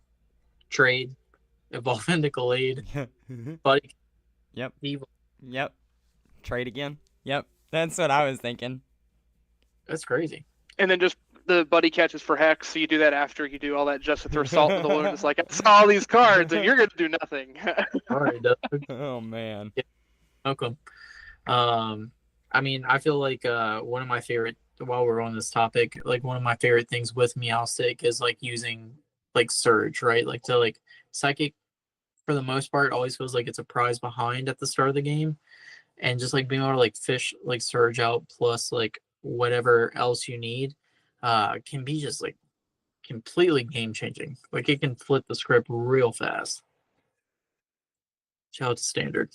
trade, evolve into Glade, Buddy, Yep. Devo. Yep. Trade again. Yep. That's what I was thinking. That's crazy. And then just the buddy catches for Hex, so you do that after you do all that just to throw salt in the wound. It's like, I saw all these cards and you're going to do nothing. All right, Doug. Oh man. Yeah, welcome. I mean, I feel like one of my favorite, while we're on this topic, like one of my favorite things with Meowstic is like using like Surge, right? Like to like Psychic for the most part always feels like it's a prize behind at the start of the game. And just like being able to like fish like Surge out plus like whatever else you need can be just like completely game changing. Like it can flip the script real fast. Shout out to Standard.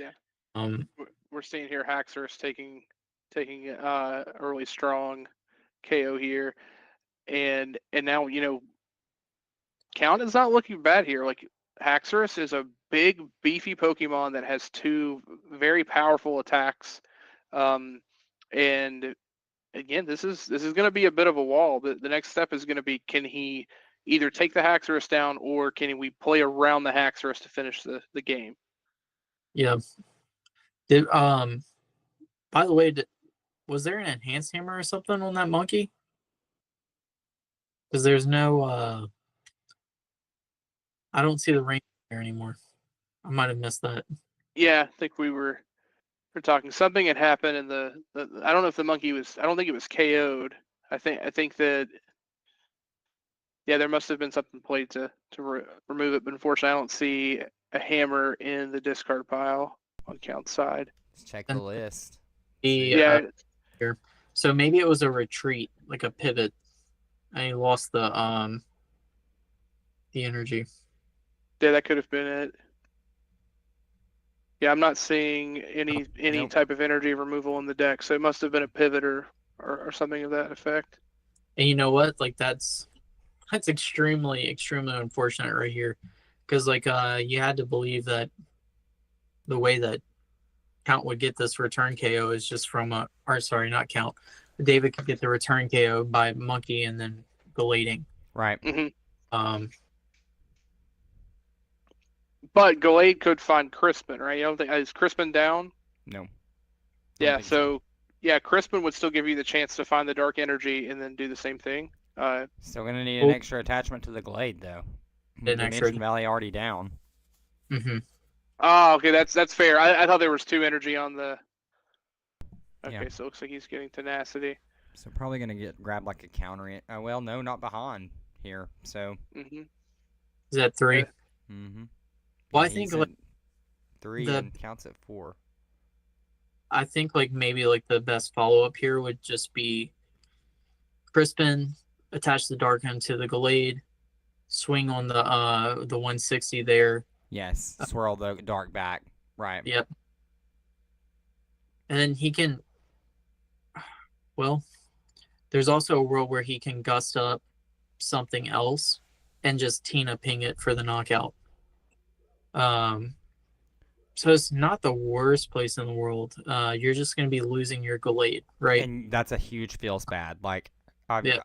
Yeah. Um We're seeing here Haxorus taking early strong KO here. And now, Count is not looking bad here. Like Haxorus is a big, beefy Pokemon that has 2 very powerful attacks. And again, this is going to be a bit of a wall. The next step is going to be, can he either take the Haxorus down or can we play around the Haxorus to finish the game? yeah. Did by the way, was there an enhanced hammer or something on that monkey? Because there's no I don't see the range there anymore. I might have missed that. Yeah, I think we're talking something had happened and the I don't know if the monkey was, I don't think it was KO'd. I think that, yeah, there must have been something played to remove it, but unfortunately I don't see a hammer in the discard pile on Count's side. Let's check the And list. the See. Yeah, here. So maybe it was a retreat, like a pivot, and he lost the energy. yeah, that could have been it. Yeah, I'm not seeing any Nope. type of energy removal in the deck, so it must have been a pivot or something of that effect. And you know what? Like that's extremely unfortunate right here, because like you had to believe that the way that Count would get this return KO is just from a, or sorry, not Count. David could get the return KO by Monkey and then Galading. Right. Hmm. Um, But Gallade could find Crispin, right? You don't think, is Crispin down? No. Yeah, think so. yeah, Crispin would still give you the chance to find the dark energy and then do the same thing. Still gonna need an extra attachment to the Glade though. An extra. Dimension Valley already down. Mm-hmm. Oh, okay, that's fair. I thought there was 2 energy on the. Okay, Yeah. so it looks like he's getting tenacity. So probably gonna grab like a counter. Oh well, no, not behind here. So. Hmm. Is that 3? Yeah. Mm-hmm. Well, I Yeah, think he's like at 3 the and counts at 4. I think like maybe like the best follow up here would just be Crispin attach the Darkhan to the Glade, swing on the 160 there. Yes, swirl the dark back. Right. Yep. And then he can. Well, there's also a world where he can gust up something else and just Tina ping it for the knockout. So it's not the worst place in the world. You're just going to be losing your Glade, right? And that's a huge feels bad. Like I've Yeah.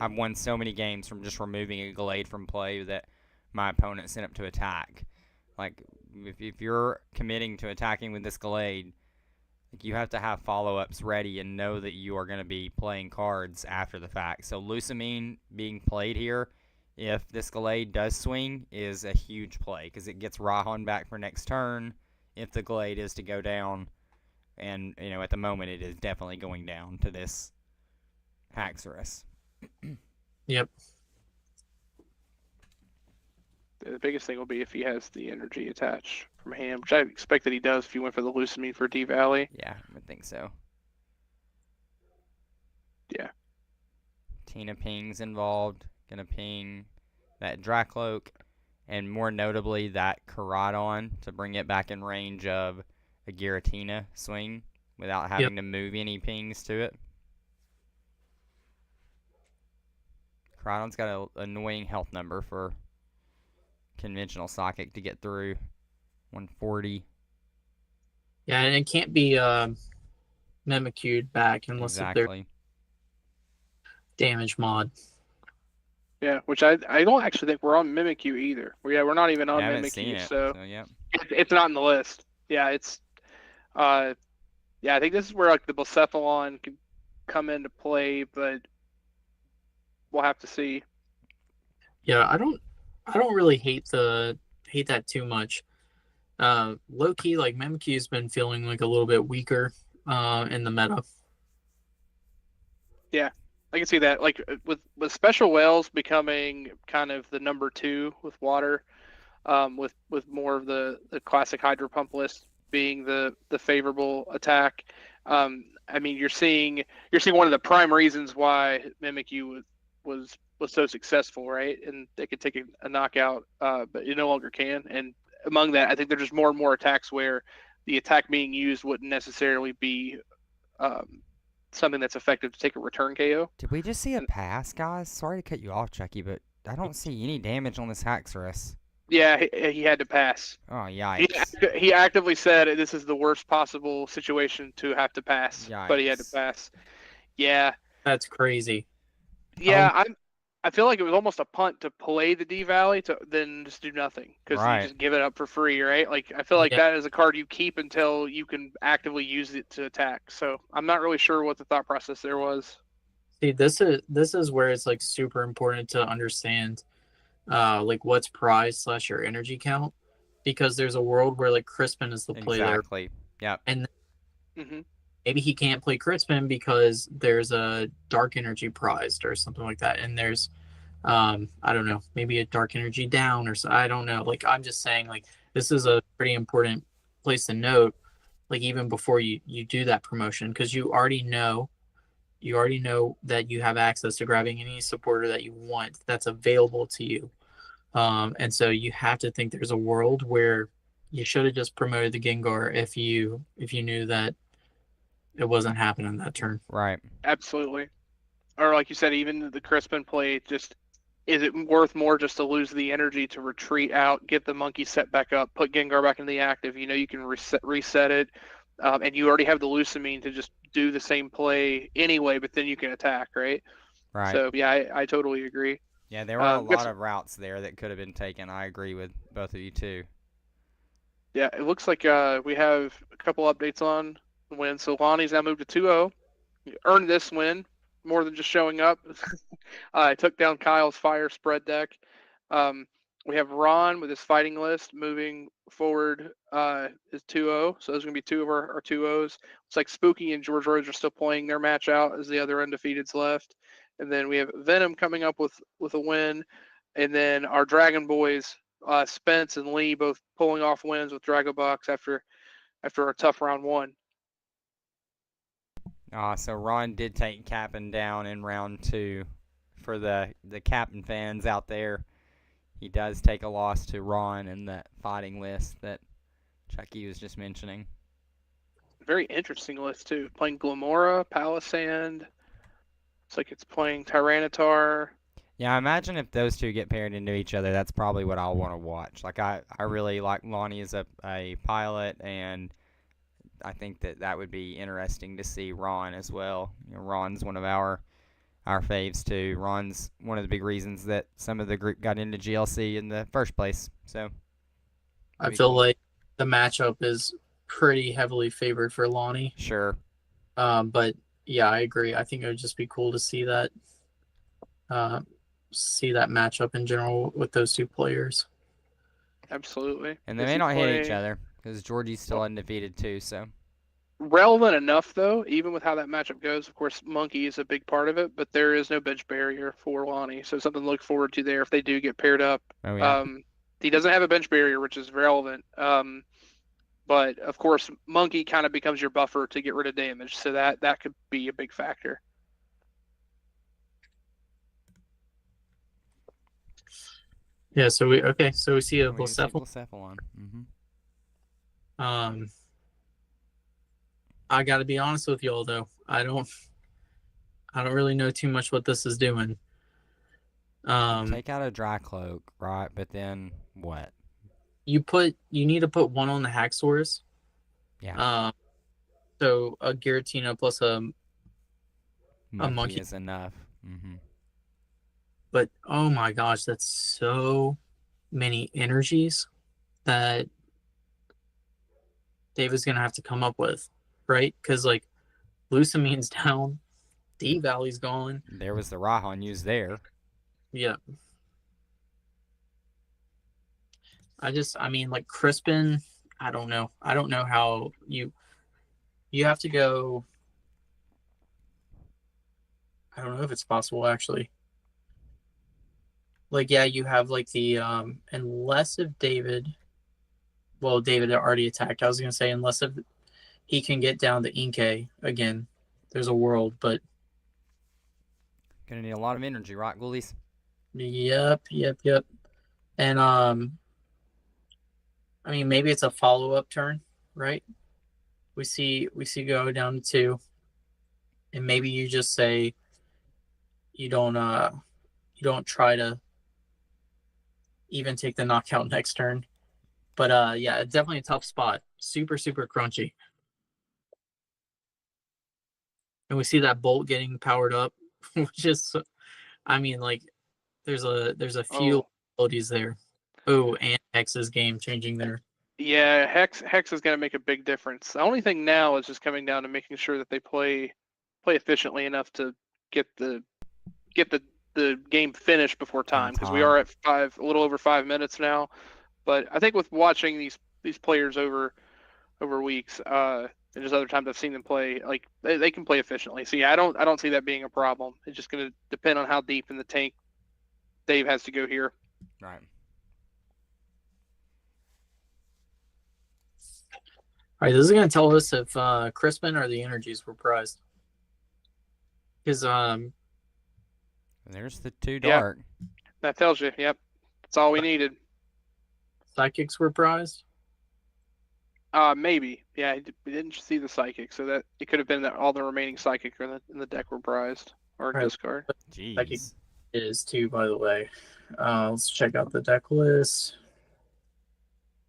I've won so many games from just removing a Glade from play that my opponent sent up to attack. Like if you're committing to attacking with this Glade, like you have to have follow-ups ready and know that you are going to be playing cards after the fact. So Lusamine being played here, if this Glade does swing, is a huge play because it gets Rahan back for next turn if the Glade is to go down. And, at the moment it is definitely going down to this Haxorus. Yep. The biggest thing will be if he has the energy attached from hand, which I expect that he does if you went for the Lucamine for D Valley. Yeah, I would think so. Yeah. Tina Ping's involved. Gonna ping that Dracloak, and more notably that Caradon to bring it back in range of a Giratina swing without having to move any pings to it. Caradon's got an annoying health number for conventional Psychic to get through. 140. Yeah, and it can't be Mimicued back unless if they're Exactly. damage mod. Yeah, which I don't actually think we're on Mimikyu either. We're not even on I haven't seen Mimikyu, it, so yeah. it's not in the list. Yeah, it's yeah, I think this is where like the Blacephalon could come into play, but we'll have to see. Yeah, I don't really hate that too much. Low key, like Mimikyu's been feeling like a little bit weaker in the meta. Yeah, I can see that. Like with special whales becoming kind of the number 2 with water, with more of the classic hydro pump list being the favorable attack. I mean, you're seeing one of the prime reasons why Mimikyu was so successful, right? And they could take a knockout, but you no longer can. And among that, I think there's just more and more attacks where the attack being used wouldn't necessarily be something that's effective to take a return KO. Did we just see a pass, guys? Sorry to cut you off, Chucky, but I don't see any damage on this Haxorus. Yeah, he had to pass. Oh, yikes. He actively said this is the worst possible situation to have to pass, but he had to Yikes. pass. Yeah. That's crazy. Yeah, I feel like it was almost a punt to play the D Valley to then just do nothing because Right. you just give it up for free, right? Like I feel like that is a card you keep until you can actively use it to attack. So I'm not really sure what the thought process there was. See, this is where it's like super important to understand like what's prize / your energy count, because there's a world where like Crispin is the play there. Exactly. Yep. And Mm-hmm. maybe he can't play Crispin because there's a dark energy prized or something like that, and there's I don't know, maybe a dark energy down or so. I don't know. Like I'm just saying, like this is a pretty important place to note, like even before you do that promotion, because you already know that you have access to grabbing any supporter that you want that's available to you. And so you have to think there's a world where you should have just promoted the Gengar if you knew that it wasn't happening that turn. Right. Absolutely. Or like you said, even the Crispin play, just is it worth more just to lose the energy to retreat out, get the monkey set back up, put Gengar back in the active? You know you can reset it, and you already have the Lucamine to just do the same play anyway, but then you can attack, right? Right. So yeah, I totally agree. Yeah, there were a lot of routes there that could have been taken. I agree with both of you too. Yeah, it looks like we have a couple updates on the win. So Lonnie's now moved to 2-0. He earned this win more than just showing up. I took down Kyle's fire spread deck. We have Ron with his fighting list moving forward is 2-0. So those are going to be two of our 2-0s. It's like Spooky and George Rose are still playing their match out as the other undefeateds left. And then we have Venom coming up with a win. And then our Dragon Boys, Spence and Lee, both pulling off wins with Dragobox after a tough round 1. So Ron did take Cap'n down in round 2. For the Cap'n fans out there, he does take a loss to Ron in that fighting list that Chucky was just mentioning. Very interesting list too. Playing Glamora, Palisand. It's like it's playing Tyranitar. Yeah, I imagine if those two get paired into each other, that's probably what I'll want to watch. Like I really like Lonnie as a pilot, and I think that would be interesting to see Ron as well. You know, Ron's one of our faves too. Ron's one of the big reasons that some of the group got into GLC in the first place. So I feel like the matchup is pretty heavily favored for Lonnie. Sure. But yeah, I agree. I think it would just be cool to see that matchup in general with those two players. Absolutely. And they may not hit each other because Georgie's still undefeated too. So relevant enough though, even with how that matchup goes. Of course, Monkey is a big part of it, but there is no bench barrier for Lonnie, so something to look forward to there if they do get paired up. Oh, yeah. He doesn't have a bench barrier, which is relevant. But of course, Monkey kind of becomes your buffer to get rid of damage, so that could be a big factor. Yeah, so we see a We see Blacephalon. Blacephalon. I got to be honest with y'all though. I don't really know too much what this is doing. Take out a dry cloak, right? But then what? You need to put one on the Haxorus. Yeah. So a Giratina plus a Monkey is enough. But oh my gosh, that's so many energies that Dave is gonna have to come up with, right? Because like Lucamine's down, D Valley's gone. There was the Rahan used there. Yeah. I mean, like Crispin, I don't know. I don't know how you have to go. I don't know if it's possible actually. Like, yeah, you have like the unless if David had already attacked. I was gonna say unless if he can get down to Inkay again. There's a world, but Gonna need a lot of energy, right, Ghoulies? Yep. And I mean maybe it's a follow-up turn, right? We see go down to 2. And maybe you just say you don't try to even take the knockout next turn. But yeah, it's definitely a tough spot. Super crunchy. And we see that Bolt getting powered up, which is, I mean, like there's a few abilities there. Oh, and Hex's game changing there. Yeah, Hex is going to make a big difference. The only thing now is just coming down to making sure that they play efficiently enough to get the game finished before time, because we are at a little over 5 minutes now. But I think with watching these players over weeks, and just other times I've seen them play, like they can play efficiently. So yeah, I don't see that being a problem. It's just going to depend on how deep in the tank Dave has to go here. Right. All right, this is going to tell us if Crispin or the energies were prized. Because there's the 2 dark. Yeah, that tells you. Yep, that's all we needed. Psychics were prized. Maybe. Yeah, we didn't see the psychic, so that it could have been that all the remaining psychic in the deck were prized or discard. Jeez. Psychic is too, by the way. Let's check out the deck list.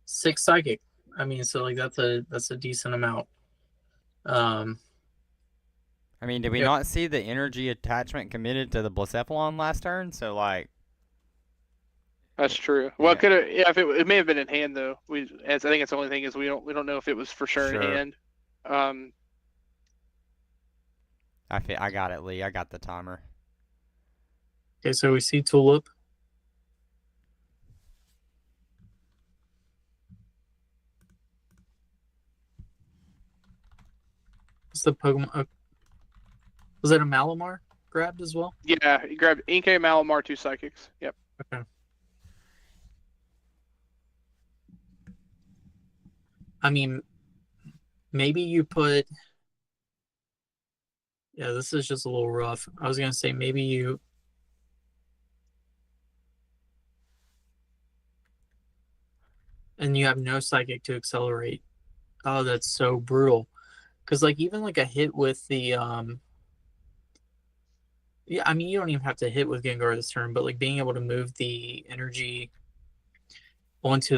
6 psychic. I mean, so like that's a decent amount. I mean, did we not see the energy attachment committed to the Blacephalon last turn? So like, that's true. Well, could have, yeah, if it may have been in hand though. I think it's the only thing is we don't know if it was for sure in hand. I got it, Lee. I got the timer. Okay, so we see Tulip. What's the Pokemon? Was it a Malamar grabbed as well? Yeah, he grabbed Inkay, Malamar, 2 psychics. Yep. Okay. I mean, maybe you put. Yeah, this is just a little rough. I was gonna say maybe you. And you have no psychic to accelerate. Oh, that's so brutal. Because like even like a hit with the yeah, I mean you don't even have to hit with Gengar this turn, but like being able to move the energy onto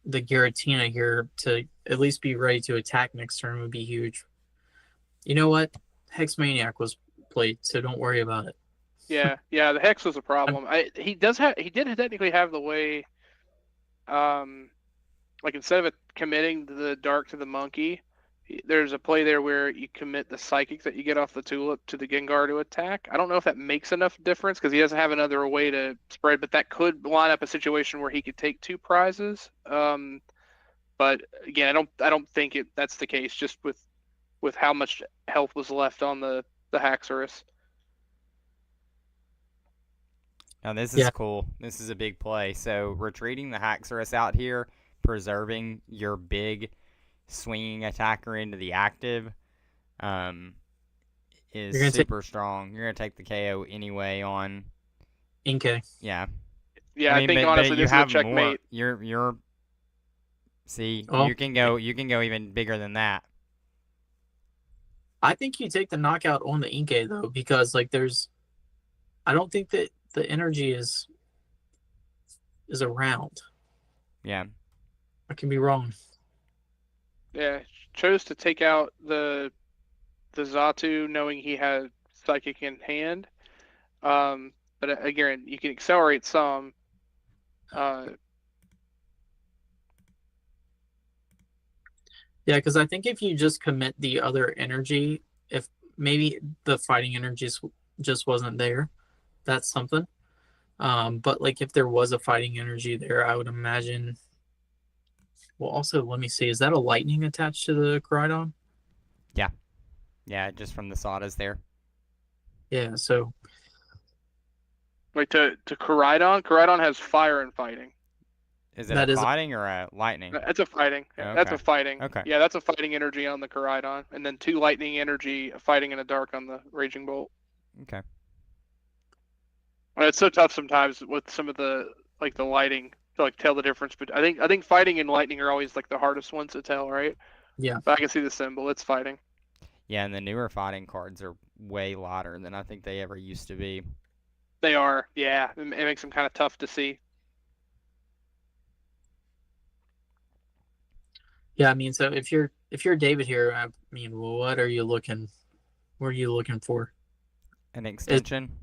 the Giratina here to at least be ready to attack next turn would be huge. You know what? Hex Maniac was played, so don't worry about it. Yeah, the Hex was a problem. He did technically have the way, like instead of committing the Dark to the Monkey, there's a play there where you commit the Psychic that you get off the Tulip to the Gengar to attack. I don't know if that makes enough difference because he doesn't have another way to spread, but that could line up a situation where he could take 2 prizes. But again, I don't think that's the case, just with how much health was left on the Haxorus. Now this is Yeah, cool. This is a big play. So retreating the Haxorus out here, preserving your big swinging attacker into the active, um, is you're gonna take super strong. You're gonna take the KO anyway on. Inkay. Yeah. Yeah, I I mean, think but honestly you this is a have more. checkmate. You're see, Oh, you can go even bigger than that. I think you take the knockout on the Inkay though, because like I don't think that the energy is around. Yeah. I can be wrong. Yeah, chose to take out the Zatu knowing he had psychic in hand. But again, you can accelerate some. Uh, Yeah, because I think if you just commit the other energy, if maybe the fighting energy just wasn't there, that's something. But like if there was a fighting energy there, I would imagine. Well, also let me see. Is that a lightning attached to the Koridon? Yeah. Yeah, just from the Sadas there. Yeah. So like to Koridon. Koridon has fire and fighting. Is it a that is fighting or a lightning? That's a fighting. That's Okay. a fighting. Okay. Yeah, that's a fighting energy on the Koridon, and then 2 lightning energy, a fighting and a dark on the Raging Bolt. Okay. And it's so tough sometimes with some of the like the lighting to like tell the difference. But I think fighting and lightning are always like the hardest ones to tell, right? yeah. But I can see the symbol. It's fighting. Yeah, and the newer fighting cards are way lighter than I think they ever used to be. They are. Yeah, it makes them kind of tough to see. Yeah, I mean, so if you're David here, I mean, what are you looking? What are you looking for? An extension?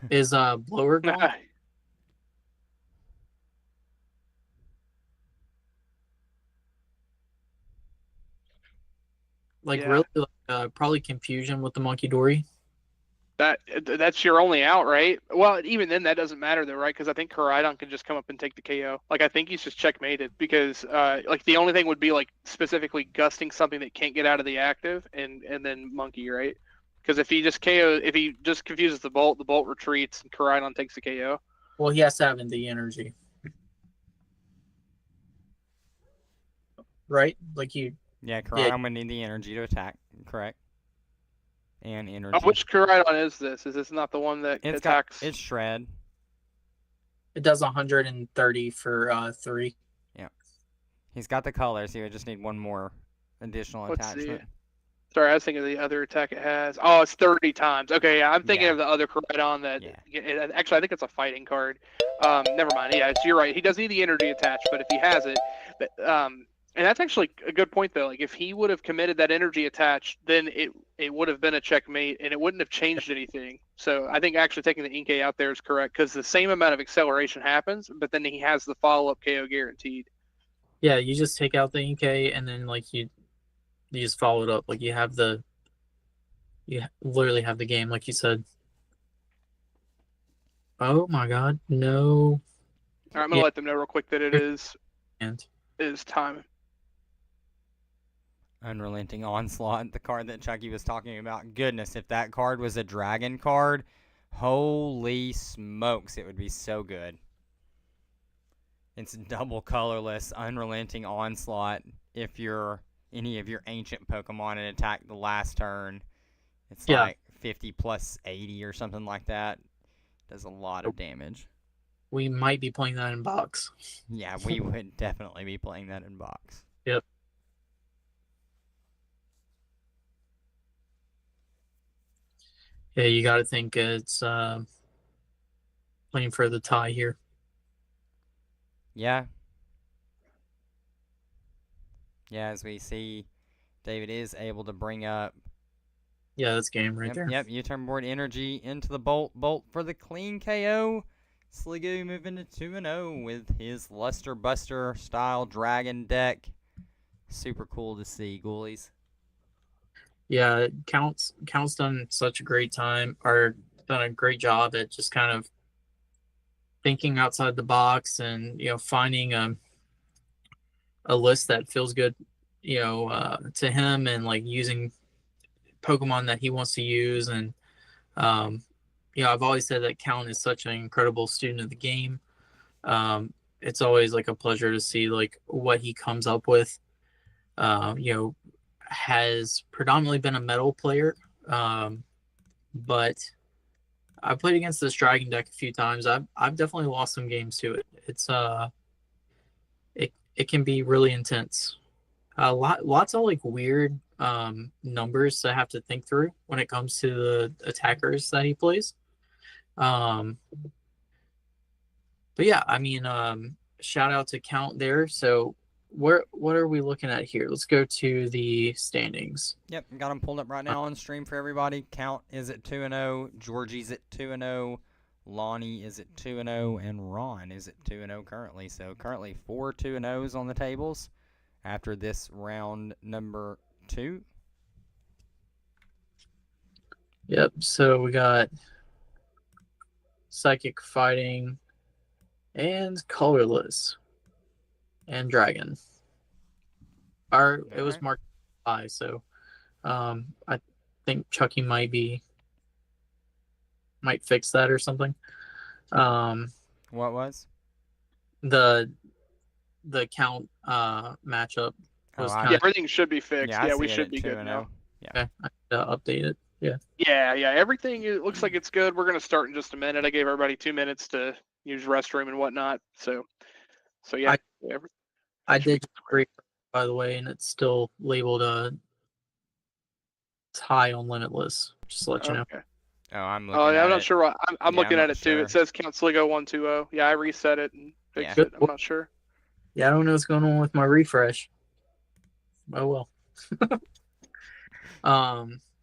Is blower gone? Like Yeah. really, probably confusion with the monkey dory. That's your only out, right? Well, even then that doesn't matter though, right? Because I think Koridon can just come up and take the KO. Like I think he's just checkmated because like the only thing would be like specifically gusting something that can't get out of the active and then monkey, right? Because if he just confuses the bolt retreats and Koridon takes the KO. Well, he has to have the energy, right? Like you, Yeah, yeah. Koridon would need the energy to attack, correct? And Oh, energy. which Koridon is this? Is this not the one that attacks? It's shred. It does 130 for 3. Yeah. He's got the colors. He would just need one more additional Let's attachment. see. Sorry, I was thinking of the other attack it has. Oh, it's 30 times. Okay, yeah, I'm thinking Yeah. of the other Koridon that. Yeah. Actually, I think it's a fighting card. Never mind. Yeah, you're right. He does need the energy attached, but if he has it, and that's actually a good point though. Like if he would have committed that energy attached, then it would have been a checkmate, and it wouldn't have changed anything. So I think actually taking the Inkay out there is correct because the same amount of acceleration happens, but then he has the follow-up KO guaranteed. Yeah, you just take out the Inkay and then like you just follow it up. Like you literally have the game, like you said. Oh my God, no! All right, I'm gonna let them know real quick that it is time. Unrelenting Onslaught, the card that Chucky was talking about. Goodness, if that card was a dragon card, holy smokes, it would be so good. It's double colorless, Unrelenting Onslaught. If you're any of your ancient Pokemon and attack the last turn, it's like 50 plus 80 or something like that. Does a lot of damage. We might be playing that in box. Yeah, we would definitely be playing that in box. Yep. Yeah, you got to think it's playing for the tie here. Yeah. Yeah, as we see, David is able to bring up. Yeah, that's game right there. Yep, U-turn board energy into the Bolt for the clean KO. Sliggoo moving to 2-0 with his Luster Buster style dragon deck. Super cool to see, Ghoulies. Yeah, Count's done such a great time, or done a great job at just kind of thinking outside the box and finding a list that feels good, to him, and like using Pokemon that he wants to use, and I've always said that Count is such an incredible student of the game. It's always like a pleasure to see like what he comes up with. You know, has predominantly been a metal player, but I played against this dragon deck a few times. I've definitely lost some games to it. It can be really intense. Lots of like weird numbers to have to think through when it comes to the attackers that he plays. Um, but yeah, I mean, shout out to Count there. So what are we looking at here? Let's go to the standings. Yep, got them pulled up right now on stream for everybody. Count is at 2-0, Georgie's at 2-0, Lonnie is at 2-0, and Ron is at 2-0 currently. So currently 4 2-0s on the tables after this round number 2. Yep. So we got Psychic Fighting and Colorless and Dragon. It was marked high, so I think Chucky might fix that or something. What was the Count matchup was Oh, I- kind Yeah, of everything should be fixed. Yeah, I Yeah, see we it should at be good 2-0. now. okay. I had to update it. Yeah. Yeah, everything it looks like it's good. We're gonna start in just a minute. I gave everybody 2 minutes to use restroom and whatnot. So yeah, I should be did agree, by the way, and it's still labeled tie on Limitless. Just to let you know. okay. Oh, I'm looking Oh, at yeah, I'm it. not sure why. I'm Yeah, looking I'm at not it too. sure. It says Count Sligo 120. Yeah, I reset it and fixed Yeah. it. I'm not sure. Yeah, I don't know what's going on with my refresh. Oh well.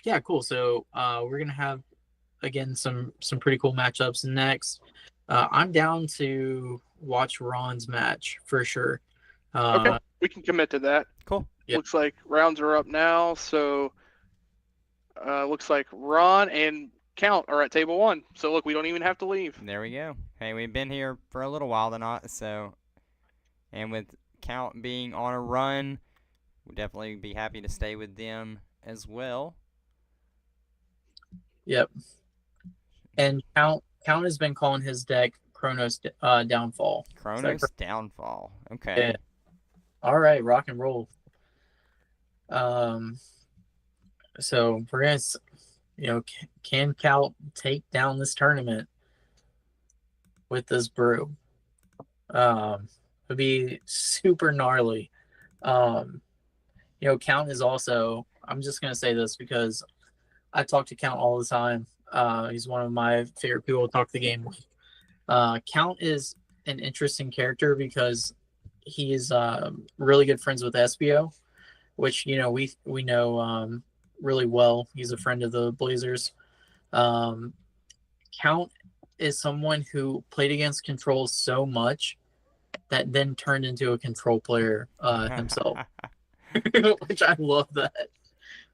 Yeah, cool. So we're gonna have again some pretty cool matchups next. I'm down to watch Ron's match for sure. Okay, we can commit to that. Cool. Yeah. Looks like rounds are up now. So looks like Ron and Count are at table 1. So look, we don't even have to leave. There we go. Hey, we've been here for a little while tonight, so, and with Count being on a run, we'll definitely be happy to stay with them as well. Yep. And Count has been calling his deck Chronos Downfall. Chronos Downfall. Okay. Yeah. All right, rock and roll. So we're gonna, can Cal take down this tournament with this brew? It'd be super gnarly. Count is also. I'm just gonna say this because I talk to Count all the time. He's one of my favorite people to talk the game with. Count is an interesting character because he is really good friends with SBO, which we know really well. He's a friend of the Blazers. Count is someone who played against Control so much that then turned into a Control player himself, which I love that.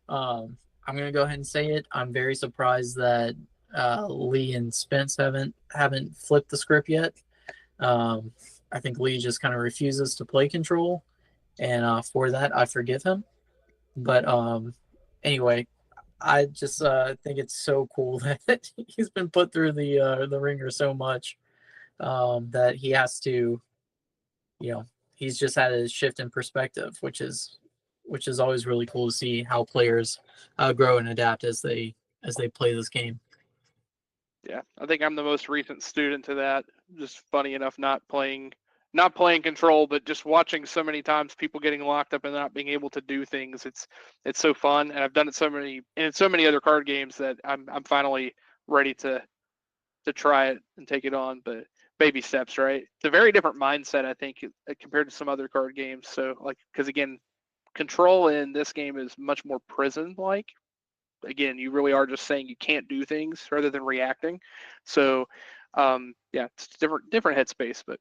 I'm gonna go ahead and say it. I'm very surprised that Lee and Spence haven't flipped the script yet. I think Lee just kind of refuses to play Control, and for that I forgive him. But anyway, I just think it's so cool that he's been put through the ringer so much that he has to, he's just had a shift in perspective, which is always really cool to see how players grow and adapt as they play this game. Yeah, I think I'm the most recent student to that. Just funny enough, not playing Control, but just watching so many times people getting locked up and not being able to do things. It's so fun, and I've done it so many other card games that I'm finally ready to try it and take it on. But baby steps, right? It's a very different mindset, I think, compared to some other card games. So because again, Control in this game is much more prison-like. Again, you really are just saying you can't do things rather than reacting. So yeah, it's different headspace, but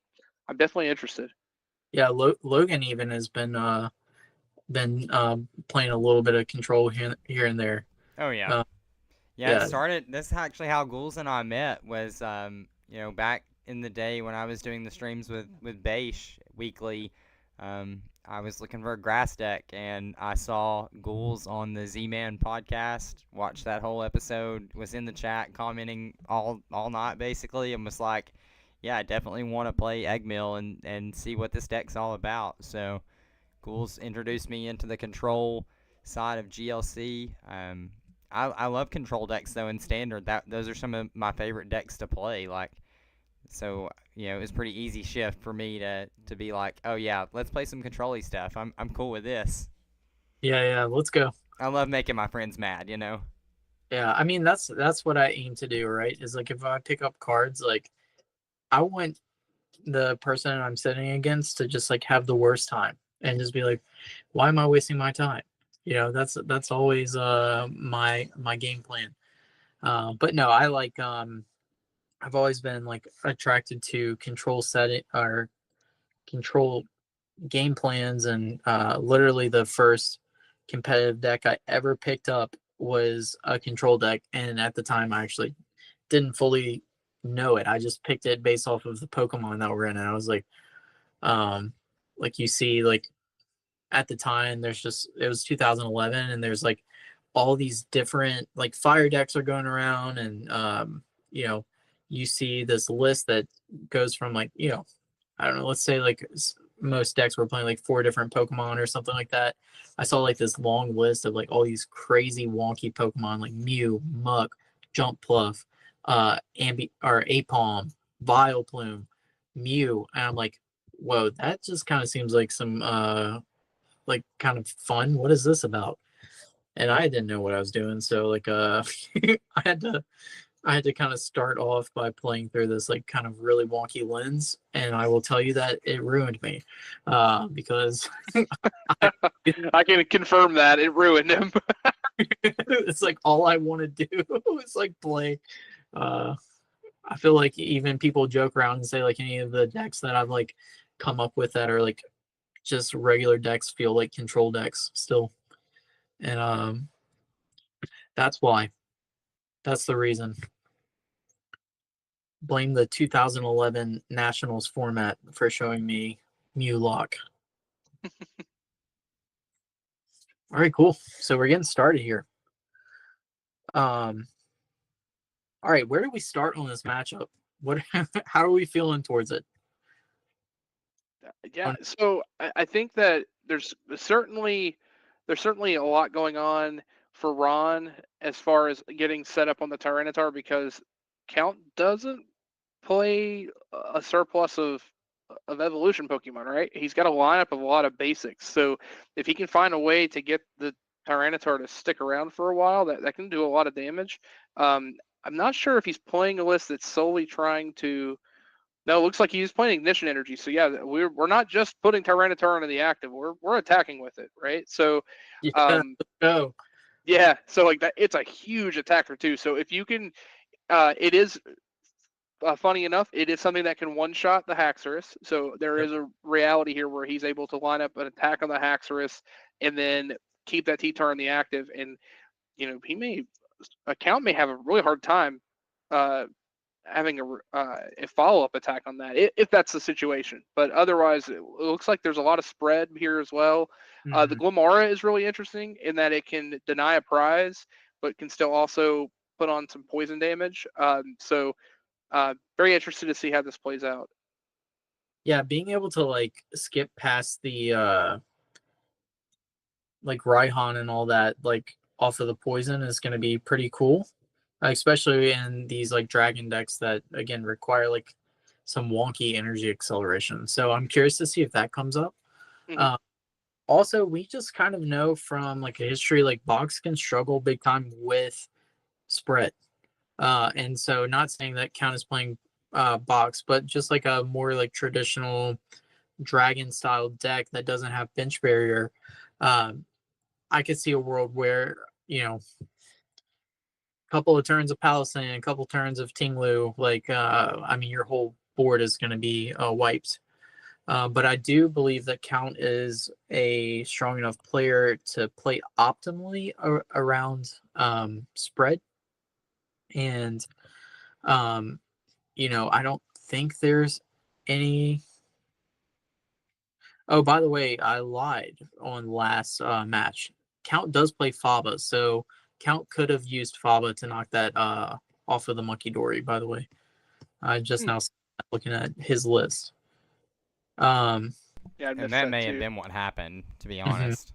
I'm definitely interested. Yeah, Logan even has been playing a little bit of Control here and there. Oh yeah. Yeah. It started. That's actually how Ghouls and I met. Was back in the day when I was doing the streams with Beish weekly. I was looking for a grass deck, and I saw Ghouls on the Z-Man podcast. Watched that whole episode. Was in the chat commenting all night basically, and was like, "Yeah, I definitely want to play Eggmill and see what this deck's all about." So, Ghouls introduced me into the control side of GLC. I love control decks though in standard. Those are some of my favorite decks to play. Like, so it was pretty easy shift for me to be like, oh yeah, let's play some control-y stuff. I'm cool with this. Yeah, let's go. I love making my friends mad. Yeah, I mean that's what I aim to do, right? Is like if I pick up cards, like I want the person I'm sitting against to just like have the worst time and just be like, why am I wasting my time? That's always my game plan. But no, I like I've always been like attracted to control setting or control game plans, and literally the first competitive deck I ever picked up was a control deck, and at the time I actually didn't fully know it. I just picked it based off of the Pokemon that were in it. I was like you see, like at the time it was 2011, and there's like all these different like fire decks are going around, and you know you see this list that goes from like I don't know, let's say like most decks were playing like 4 different Pokemon or something like that. I saw like this long list of like all these crazy wonky Pokemon like Mew, Muck, Jumpluff, Apom, Vileplume, Mew, and I'm like, whoa, that just kind of seems like some like kind of fun. What is this about? And I didn't know what I was doing, so like I had to kind of start off by playing through this like kind of really wonky lens, and I will tell you that it ruined me because I can confirm that it ruined him. it's like all I want to do is like play. I feel like even people joke around and say like any of the decks that I've like come up with that are like just regular decks feel like control decks still, and that's why. That's the reason. Blame the 2011 Nationals format for showing me Mew Lock. All right, cool. So we're getting started here. All right, where do we start on this matchup? What? How are we feeling towards it? Yeah, so I think that there's certainly a lot going on for Ron as far as getting set up on the Tyranitar, because Count doesn't play a surplus of evolution Pokemon, right? He's got a lineup of a lot of basics. So if he can find a way to get the Tyranitar to stick around for a while, that can do a lot of damage. I'm not sure if he's playing a list that's solely trying to. No, it looks like he's playing Ignition Energy. So yeah, we're not just putting Tyranitar into the active. We're attacking with it, right? So, Yeah, go. Yeah, so like that, it's a huge attacker too. So if you can, it is funny enough, it is something that can one-shot the Haxorus. So there is a reality here where he's able to line up an attack on the Haxorus and then keep that T-Tar in the active. And Count may have a really hard time having a follow-up attack on that if that's the situation. But otherwise, it looks like there's a lot of spread here as well. The Glimmara is really interesting in that it can deny a prize, but can still also put on some poison damage. So very interested to see how this plays out. Yeah, being able to like skip past the like Raihan and all that like off of the poison is going to be pretty cool, especially in these like dragon decks that again require like some wonky energy acceleration. So I'm curious to see if that comes up. Also, we just kind of know from like a history, like Box can struggle big time with spread. And so not saying that Count is playing Box, but just like a more like traditional dragon style deck that doesn't have bench barrier. I could see a world where, a couple of turns of Palisand, a couple turns of Tinglu, like, I mean, your whole board is going to be wiped. But I do believe that Count is a strong enough player to play optimally around spread. And, I don't think there's any. Oh, by the way, I lied on last match. Count does play Faba, so Count could have used Faba to knock that off of the Monkey Dory. By the way, I just Hmm. now looking at his list. Um, Yeah, I And missed that that may have too. been what happened, to be mhm. honest.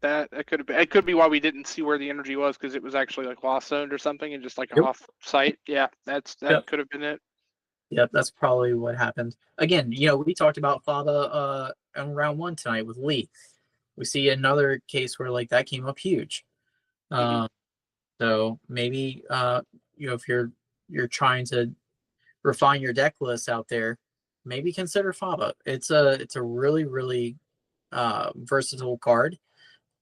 That could have been. It could be why we didn't see where the energy was because it was actually like lost zoned or something and just like Yep, off site. Yeah, that yep, could have been it. yep. That's probably what happened. Again, we talked about Faba in round one tonight with Lee. We see another case where like that came up huge. Hmm. Um, so maybe if you're trying to refine your deck list out there, maybe consider Faba. It's a really really versatile card,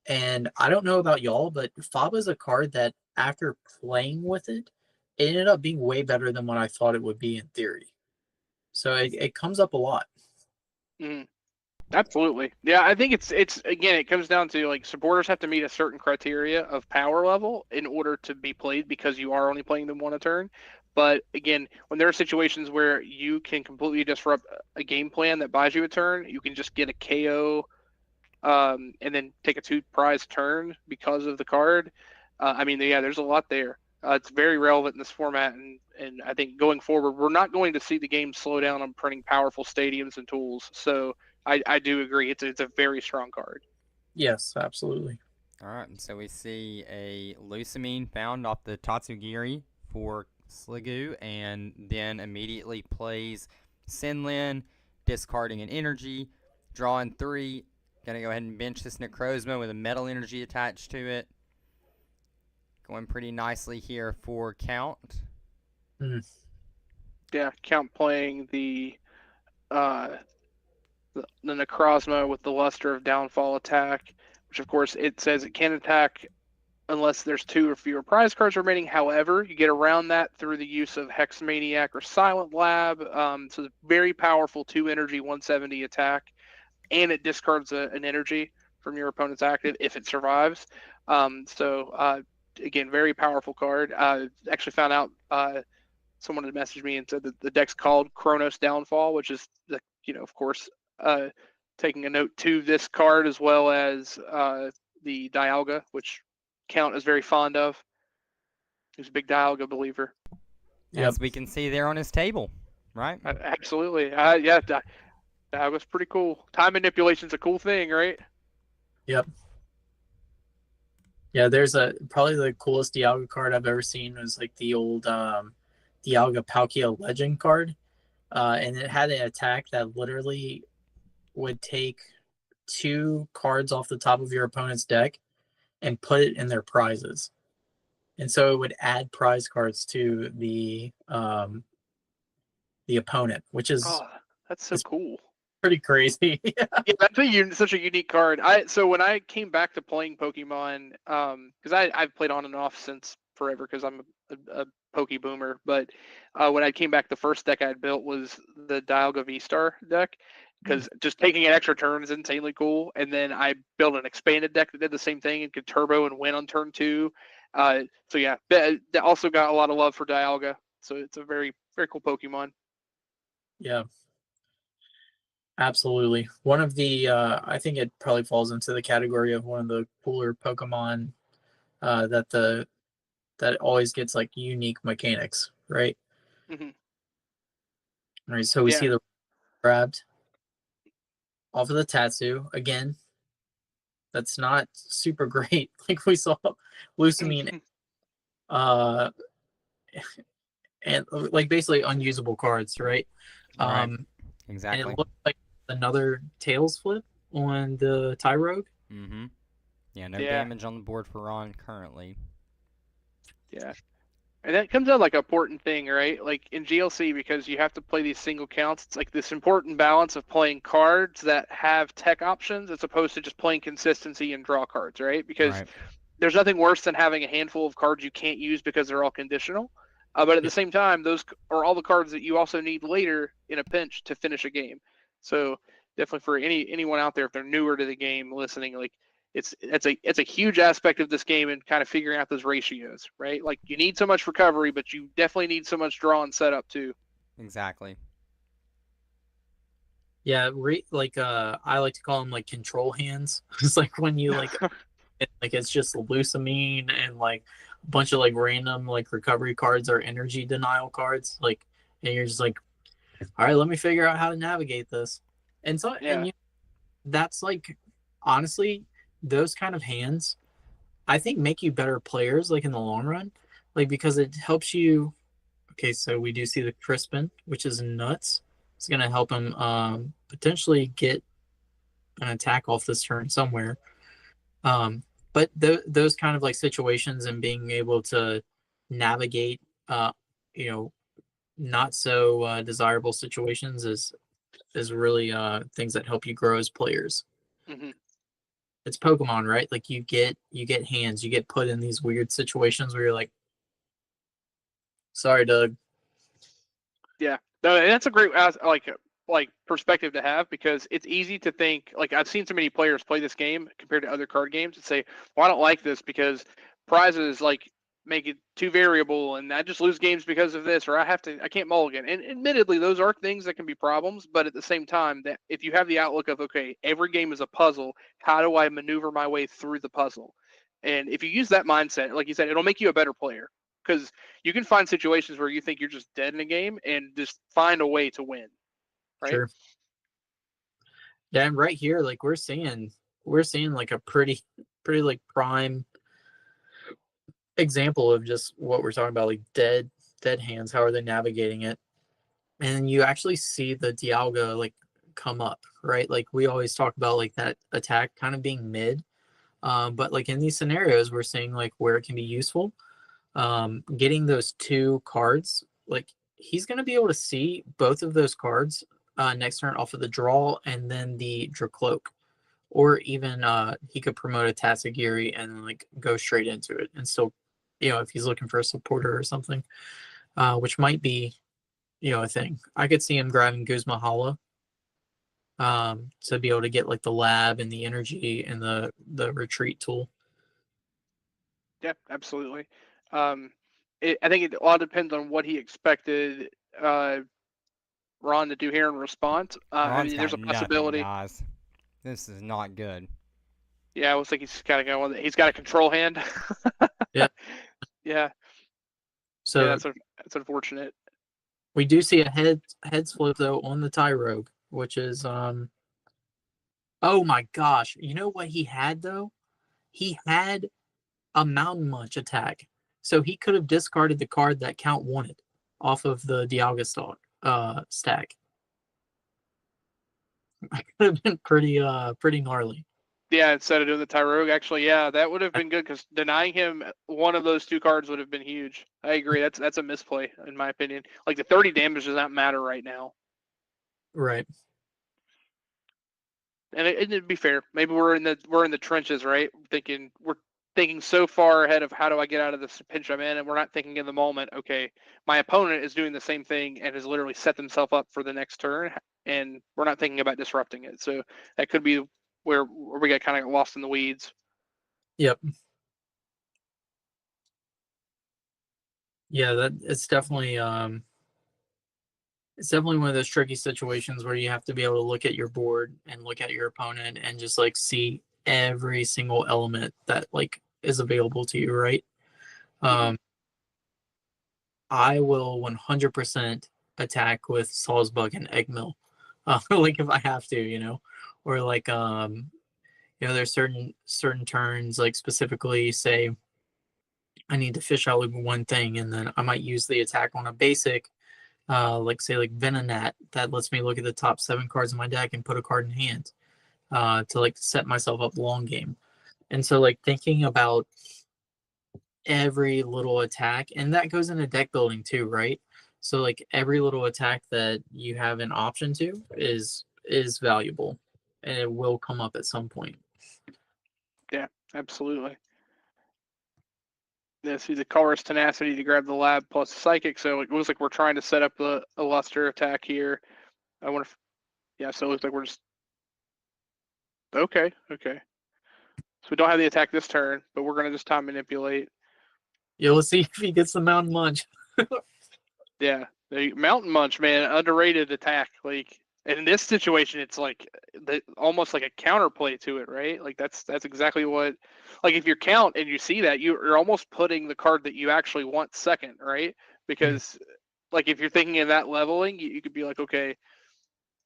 and I don't know about y'all, but Faba is a card that after playing with it, it ended up being way better than what I thought it would be in theory. So it comes up a lot. Hmm. Absolutely. Yeah, I think it's again, it comes down to like supporters have to meet a certain criteria of power level in order to be played because you are only playing them one a turn. But again, when there are situations where you can completely disrupt a game plan that buys you a turn, you can just get a KO and then take a 2 prize turn because of the card. I mean, yeah, there's a lot there. It's very relevant in this format, and I think going forward, we're not going to see the game slow down on printing powerful stadiums and tools. So I do agree. It's a very strong card. Yes, absolutely. All right, and so we see a Lusamine found off the Tatsugiri for Sliggoo, and then immediately plays Sinlin, discarding an energy, drawing 3. Gonna go ahead and bench this Necrozma with a metal energy attached to it. Going pretty nicely here for Count. Mm. Yeah, Count playing uh, the Necrozma with the Luster of Downfall attack, which of course it says it can attack unless there's 2 or fewer prize cards remaining. However, you get around that through the use of Hexmaniac or Silent Lab. So it's very powerful 2 energy 170 attack, and it discards an energy from your opponent's active if it survives. Again, very powerful card. Actually found out someone had messaged me and said that the deck's called Chronos Downfall, which is of course, uh, taking a note to this card as well as the Dialga, which Count is very fond of. He's a big Dialga believer. Yep. As we can see there on his table, right? Absolutely. Yeah, Dialga's pretty cool. Time manipulation's a cool thing, right? Yep. Yeah, there's probably the coolest Dialga card I've ever seen was like the old Dialga Palkia Legend card. And it had an attack that literally would take 2 cards off the top of your opponent's deck and put it in their prizes. And so it would add prize cards to the opponent, which is Oh, that's so it's cool. pretty crazy. Yeah, that's such a unique card. So when I came back to playing Pokemon, because I've played on and off since forever because I'm a Poke Boomer. But when I came back, the first deck I had built was the Dialga V Star deck because just taking an extra turn is insanely cool. And then I built an expanded deck that did the same thing and could turbo and win on turn 2. So yeah, that also got a lot of love for Dialga. So it's a very very cool Pokemon. Yeah, absolutely. One of the I think it probably falls into the category of one of the cooler Pokemon that always gets like unique mechanics, right? Hmm. All right, so we see Yeah. the grabbed off of the Tatsu again. That's not super great, like we saw Lusamine, uh, and like basically unusable cards, right? Right. Um, and it Exactly. looks like another tails flip on the Tyrogue. Mm-hmm. Yeah, no Yeah. damage on the board for Ron currently. Yeah. And that comes out like an important thing, right? Like in GLC, because you have to play these single counts, it's like this important balance of playing cards that have tech options as opposed to just playing consistency and draw cards, right? Because Right. there's nothing worse than having a handful of cards you can't use because they're all conditional. But at Yeah, the same time, those are all the cards that you also need later in a pinch to finish a game. So definitely for anyone out there, if they're newer to the game listening, like it's a huge aspect of this game and kind of figuring out those ratios, right? Like you need so much recovery, but you definitely need so much draw and setup too. Exactly. Yeah, I like to call them like control hands. It's like when you it's just leucamine and like a bunch of like random like recovery cards or energy denial cards. Like, and you're just like, all right, let me figure out how to navigate this. And so, Yeah. that's like, honestly, those kind of hands, I think make you better players like in the long run, like because it helps you. Okay, so we do see the Crispin, which is nuts. It's gonna help him potentially get an attack off this turn somewhere. But those kind of like situations and being able to navigate, you know, not so desirable situations is really things that help you grow as players. Hmm. It's Pokemon, right? Like you get hands, you get put in these weird situations where you're like, sorry, Doug. Yeah, no, and that's a great like perspective to have, because it's easy to think, like, I've seen so many players play this game compared to other card games and say, well, I don't like this because prizes like make it too variable and I just lose games because of this, or I can't mulligan. And admittedly, those are things that can be problems, but at the same time, that if you have the outlook of, okay, every game is a puzzle, how do I maneuver my way through the puzzle? And if you use that mindset, like you said, it'll make you a better player, because you can find situations where you think you're just dead in a game and just find a way to win, right? Sure. Yeah, and right here, like we're seeing like a pretty like prime example of just what we're talking about, like dead hands. How are they navigating it? And you actually see the Dialga like come up, right? Like we always talk about like that attack kind of being mid. But like in these scenarios, we're seeing like where it can be useful. Getting those two cards, like he's gonna be able to see both of those cards next turn off of the draw and then the Dracloak. Or even he could promote a Tatsugiri and like go straight into it and still, if he's looking for a supporter or something, which might be, a thing. I could see him grabbing Guzma Hala to be able to get like the lab and the energy and the retreat tool. Yeah, absolutely. Um, I think it all depends on what he expected uh, Ron to do here in response. I Ron's mean, there's got a nothing, possibility. guys. This is not good. Yeah, it looks like he's kind of going. He's got a control hand. Yeah. Yeah, yeah, So that's unfortunate. we do see a heads flip though on the Tyrogue, which is oh my gosh. You know what he had though? He had a Mountain Munch attack. So he could have discarded the card that Count wanted off of the Dialga stack. That could have been pretty gnarly. Yeah, instead of doing the Tyrogue, actually, yeah, that would have been good, because denying him one of those two cards would have been huge. I agree. That's a misplay in my opinion. Like, the 30 damage does not matter right now. Right. And it'd be fair. Maybe we're in the trenches, right? We're thinking so far ahead of how do I get out of this pinch I'm in, and we're not thinking in the moment. Okay, my opponent is doing the same thing and has literally set themselves up for the next turn, and we're not thinking about disrupting it. So that could be where we get kind of lost in the weeds. Yep. Yeah, that it's definitely one of those tricky situations where you have to be able to look at your board and look at your opponent and just like see every single element that like is available to you, right? Mm-hmm. Um, I will 100% attack with Salzbug and Eggmill, like if I have to, or like there's certain turns, like specifically say I need to fish out like one thing, and then I might use the attack on a basic, like say like Venonat that lets me look at the top 7 cards in my deck and put a card in hand, to like set myself up long game. And so like thinking about every little attack, and that goes into deck building too, right? So like every little attack that you have an option to is valuable, and it will come up at some point. Yeah, absolutely. Yeah, see the color's tenacity to grab the lab plus psychic, so it looks like we're trying to set up a luster attack here. I wonder if, yeah, so it looks like we're just okay. So we don't have the attack this turn, but we're gonna just time manipulate. Yeah, let's see if he gets the Mountain Munch. Yeah, the Mountain Munch, man, underrated attack. Like, And in this situation, it's like almost like a counterplay to it, right? Like that's exactly what, like if you count and you see that, you're almost putting the card that you actually want second, right? Because like if you're thinking in that leveling, you could be like, okay,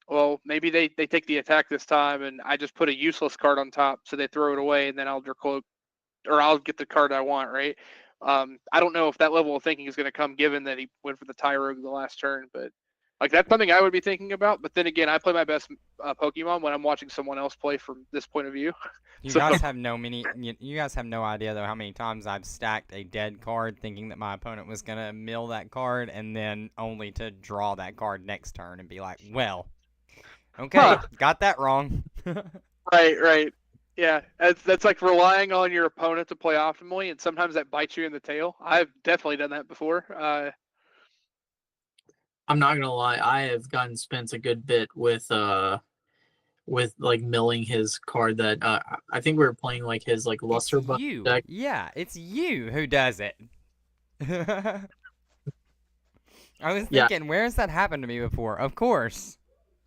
well maybe they take the attack this time, and I just put a useless card on top, so they throw it away, and then I'll draw cloak, or I'll get the card I want, right? I don't know if that level of thinking is going to come given that he went for the Tyrogue the last turn, but like that's something I would be thinking about. But then again, I play my best Pokemon when I'm watching someone else play from this point of view. You So guys have you guys have no idea though how many times I've stacked a dead card thinking that my opponent was gonna mill that card, and then only to draw that card next turn and be like, well, okay, got that wrong. right. Yeah, that's like relying on your opponent to play optimally, and sometimes that bites you in the tail. I've definitely done that before. I'm not gonna lie, I have gotten spent a good bit with like milling his card that I think we were playing like his like It's luster buff you. deck. Yeah, it's you who does it. I was Yeah. thinking, where has that happened to me before? Of course.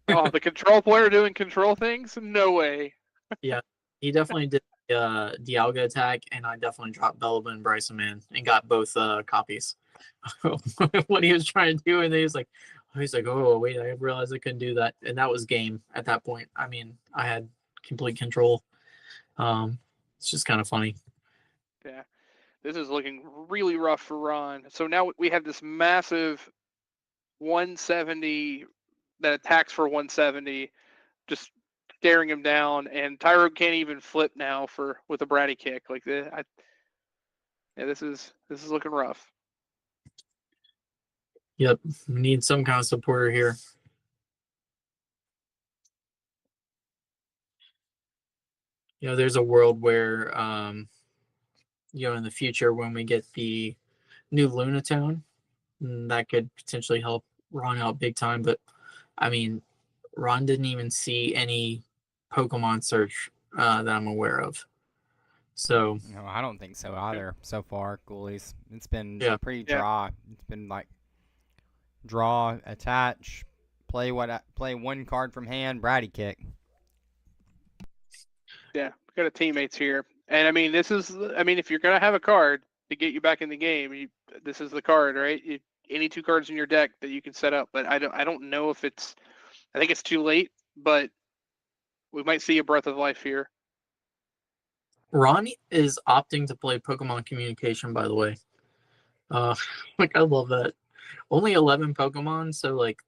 Oh, the control player doing control things? No way. Yeah, he definitely did Dialga attack, and I definitely dropped Bellaba and Bryson Man and got both copies. What he was trying to do, and he's like, oh wait, I realized I couldn't do that, and that was game at that point. I mean, I had complete control. It's just kind of funny. Yeah, this is looking really rough for Ron. So now we have this massive 170 that attacks for 170, just staring him down, and Tyro can't even flip now with a bratty kick like this. This is looking rough. Yep, we need some kind of supporter here. There's a world where in the future when we get the new Lunatone, that could potentially help Ron out big time. But I mean, Ron didn't even see any Pokemon search that I'm aware of. So No, I don't think so either so far, Ghoulies. It's been pretty Yeah. dry. It's been like draw, attach, play one card from hand, bratty kick. Yeah, we got a teammates here, and I mean if you're gonna have a card to get you back in the game, this is the card, right? Any two cards in your deck that you can set up, but I don't know if it's. I think it's too late, but we might see a breath of life here. Ron is opting to play Pokemon Communication, by the way. Like I love that. Only 11 Pokemon, so like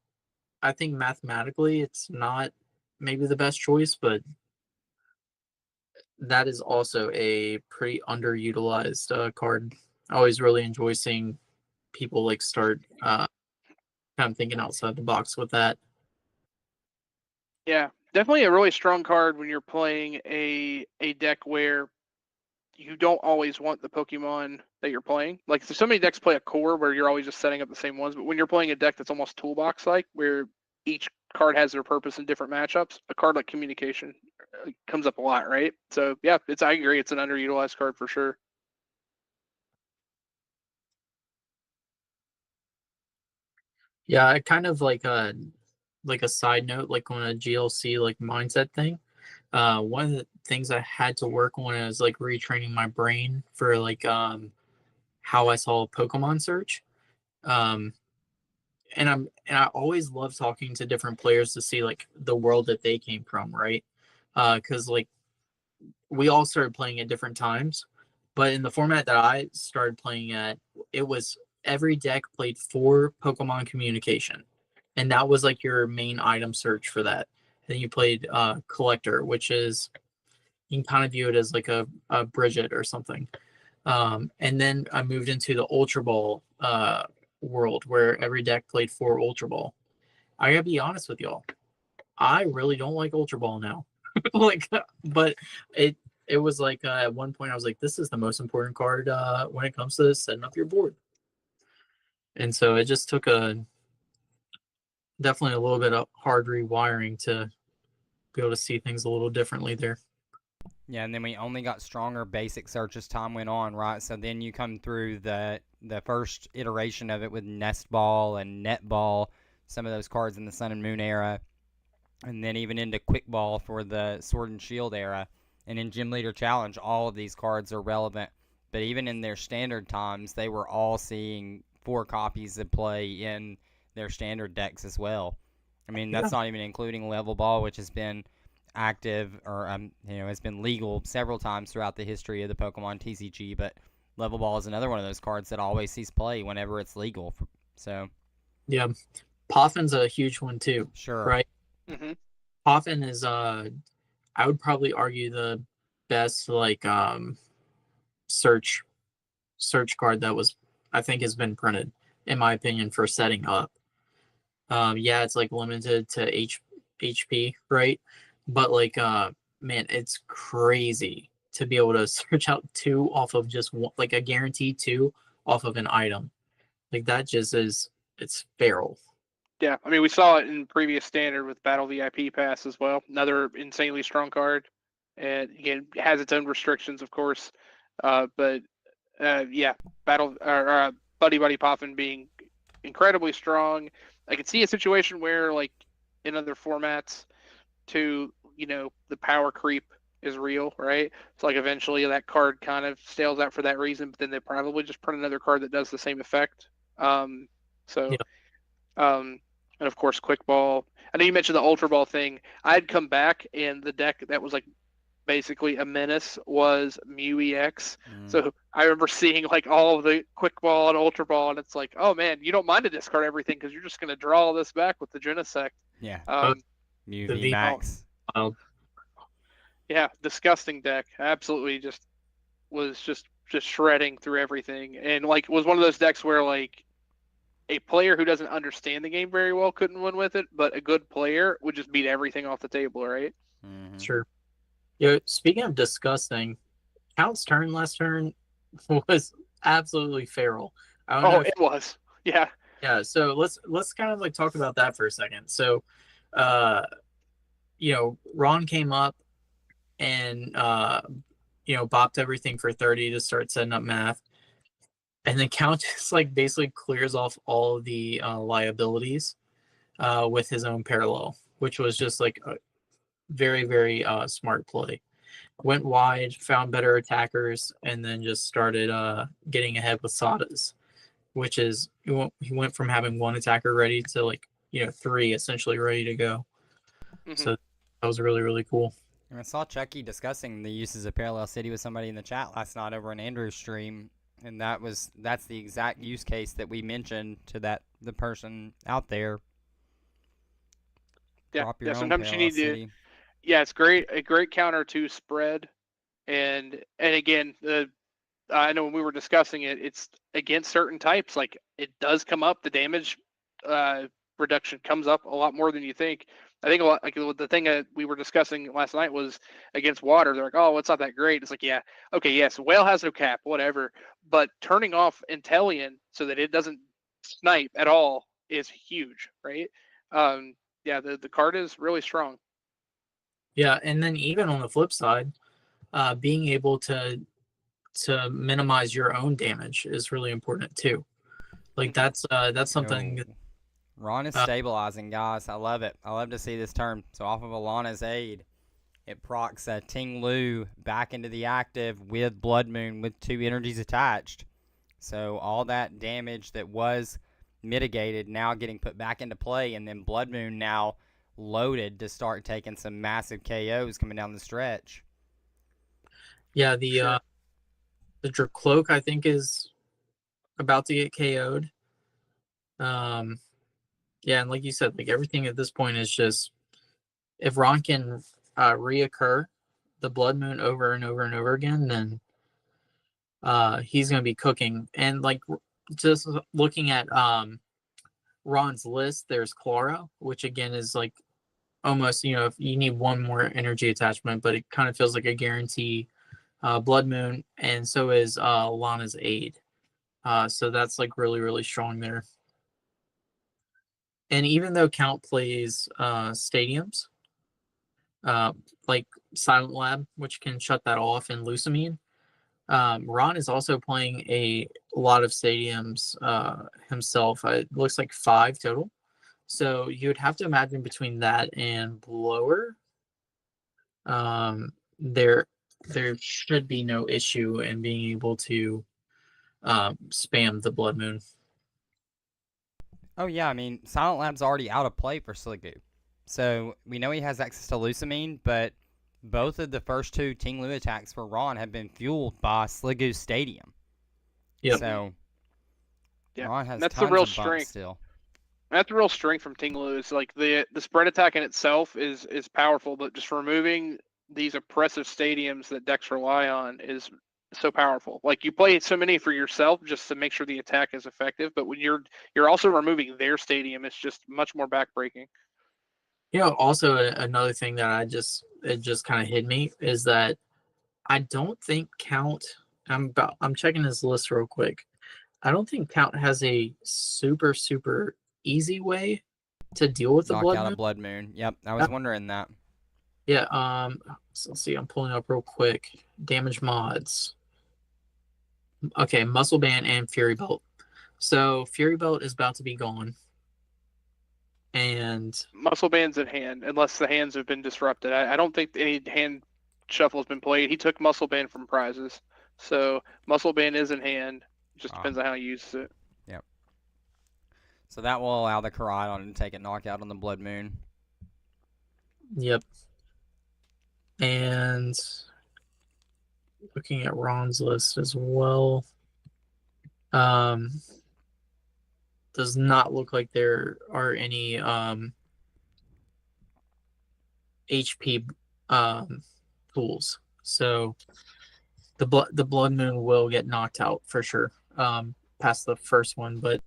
I think mathematically it's not maybe the best choice, but that is also a pretty underutilized card. I always really enjoy seeing people like start kind of thinking outside the box with that. Yeah, definitely a really strong card when you're playing a deck where you don't always want the Pokemon that you're playing. Like so many decks play a core where you're always just setting up the same ones, but when you're playing a deck that's almost toolbox like, where each card has their purpose in different matchups, a card like Communication comes up a lot, right? So yeah, I agree, it's an underutilized card for sure. Yeah, I kind of like a side note, like on a GLC like mindset thing. One of the things I had to work on is like retraining my brain for like how I saw Pokemon search. Um, and I always love talking to different players to see like the world that they came from, right? Because like we all started playing at different times, but in the format that I started playing at, it was every deck played 4 Pokemon Communication, and that was like your main item search for that. And then you played Collector, which is you can kind of view it as like a Bridget or something. And then I moved into the Ultra Ball world where every deck played 4 Ultra Ball. I gotta be honest with y'all, I really don't like Ultra Ball now. Like, but it was like at one point I was like, this is the most important card when it comes to setting up your board. And so it just took definitely a little bit of hard rewiring to be able to see things a little differently there. Yeah, and then we only got stronger basic search as time went on, right? So then you come through the first iteration of it with Nest Ball and Net Ball, some of those cards in the Sun and Moon era. and then even into Quick Ball for the Sword and Shield era. And in Gym Leader Challenge, all of these cards are relevant. But even in their standard times, they were all seeing 4 copies of play in their standard decks as well. I mean, that's not even including Level Ball, which has been active or has been legal several times throughout the history of the Pokemon TCG. But Level Ball is another one of those cards that always sees play whenever it's legal. So Yeah, Poffin's a huge one too. sure, right? Mm-hmm. Poffin is I would probably argue the best like search card that was I think has been printed in my opinion for setting up. Yeah, it's like limited to HP, right? But like man, it's crazy to be able to search out 2 off of just one, like a guaranteed 2 off of an item. Like that just is it's feral. Yeah, I mean, we saw it in previous standard with Battle VIP Pass as well. Another insanely strong card, and again, it has its own restrictions, of course. But yeah, Buddy Buddy Poffin being incredibly strong. I could see a situation where, like in other formats, the power creep is real, right? So like eventually that card kind of stales out for that reason, but then they probably just print another card that does the same effect. So. Yeah. And of course, Quick Ball. I know you mentioned the Ultra Ball thing. I'd come back, and the deck that was like basically a menace was Mew EX. So I remember seeing like all of the Quick Ball and Ultra Ball, and it's like, oh man, you don't mind to discard everything because you're just going to draw all this back with the Genesect. Yeah. The UV Max. Yeah, disgusting deck. Absolutely, was just shredding through everything, and like was one of those decks where like a player who doesn't understand the game very well couldn't win with it, but a good player would just beat everything off the table, right? Mm-hmm. Sure. Yeah. Speaking of disgusting, Count's turn last turn was absolutely feral. I don't know if, It was. Yeah. yeah. So let's kind of like talk about that for a second. So, Ron came up and bopped everything for 30 to start setting up math. And then Count just like basically clears off all of the liabilities with his own parallel, which was just like a very, very smart play. Went wide, found better attackers, and then just started getting ahead with Sadas, which is he went from having 1 attacker ready to like 3 essentially ready to go. Mm-hmm. So that was really, really cool. I saw Chucky discussing the uses of Parallel City with somebody in the chat last night over on Andrew's stream. And that's the exact use case that we mentioned to the person out there. Yeah, sometimes you need to. Yeah, it's a great counter to spread, and again, I know when we were discussing it, it's against certain types. Like it does come up, the damage reduction comes up a lot more than you think. I think a lot like the thing that we were discussing last night was against water. They're like, oh, it's not that great. It's like, yeah, okay, yes, whale has no cap, whatever. But turning off Intellion so that it doesn't snipe at all is huge, right? Yeah, the card is really strong. Yeah, and then even on the flip side, being able to minimize your own damage is really important too. Like that's something. Yo, Ron is stabilizing, guys. I love it. I love to see this turn. So off of Alana's aid, it procs Ting Lu back into the active with Blood Moon with 2 energies attached. So all that damage that was mitigated now getting put back into play, and then Blood Moon now loaded to start taking some massive KOs coming down the stretch. Yeah, the Dracloak I think is about to get KO'd. Yeah, and like you said, like everything at this point is just if Ron can reoccur the Blood Moon over and over and over again, then he's gonna be cooking. And like just looking at Ron's list, there's Clara, which again is like almost if you need 1 more energy attachment, but it kind of feels like a guarantee. Blood Moon, and so is Lana's aid. So that's like really, really strong there. And even though Count plays stadiums, like Silent Lab, which can shut that off, and Lusamine, Ron is also playing a lot of stadiums himself. It looks like 5 total. So you would have to imagine between that and blower, there should be no issue in being able to spam the blood moon. Oh yeah, I mean, Silent Lab's already out of play for Sliggoo. So we know he has access to Lusamine, but both of the first two Ting Lu attacks for Ron have been fueled by Sliggoo's Stadium. Yep. So Ron has that's tons the real of bumps strength. still. That's the real strength from Ting Lu. Is like the spread attack in itself is powerful, but just removing these oppressive stadiums that decks rely on is so powerful. Like you play so many for yourself just to make sure the attack is effective, but when you're also removing their stadium, it's just much more backbreaking. Also another thing that it just kind of hit me is that I don't think Count. I'm checking his list real quick. I don't think Count has a super easy way to deal with the Knock blood out moon. a blood moon. Yep, I was wondering that. Yeah. So let's see. I'm pulling up real quick. Damage mods. Okay, Muscle Band and Fury Belt. So Fury Belt is about to be gone. And Muscle Band's at hand, unless the hands have been disrupted. I don't think any hand shuffle has been played. He took Muscle Band from prizes. So Muscle Band is in hand. It just depends on how he uses it. Yep. So that will allow the Koraidon to take a knockout on the Blood Moon. Yep. And looking at Ron's list as well. Does not look like there are any HP tools. So the blood moon will get knocked out for sure. Past the first one, but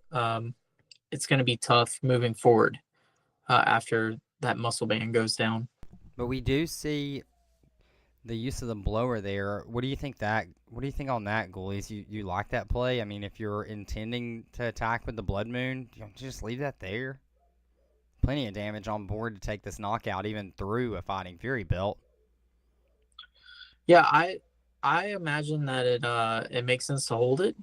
it's going to be tough moving forward after that muscle band goes down. But we do see the use of the blower there. What do you think on that, Ghoulies? You like that play? I mean, if you're intending to attack with the Blood Moon, don't you just leave that there? Plenty of damage on board to take this knockout, even through a Fighting Fury belt. Yeah, I imagine that it makes sense to hold it.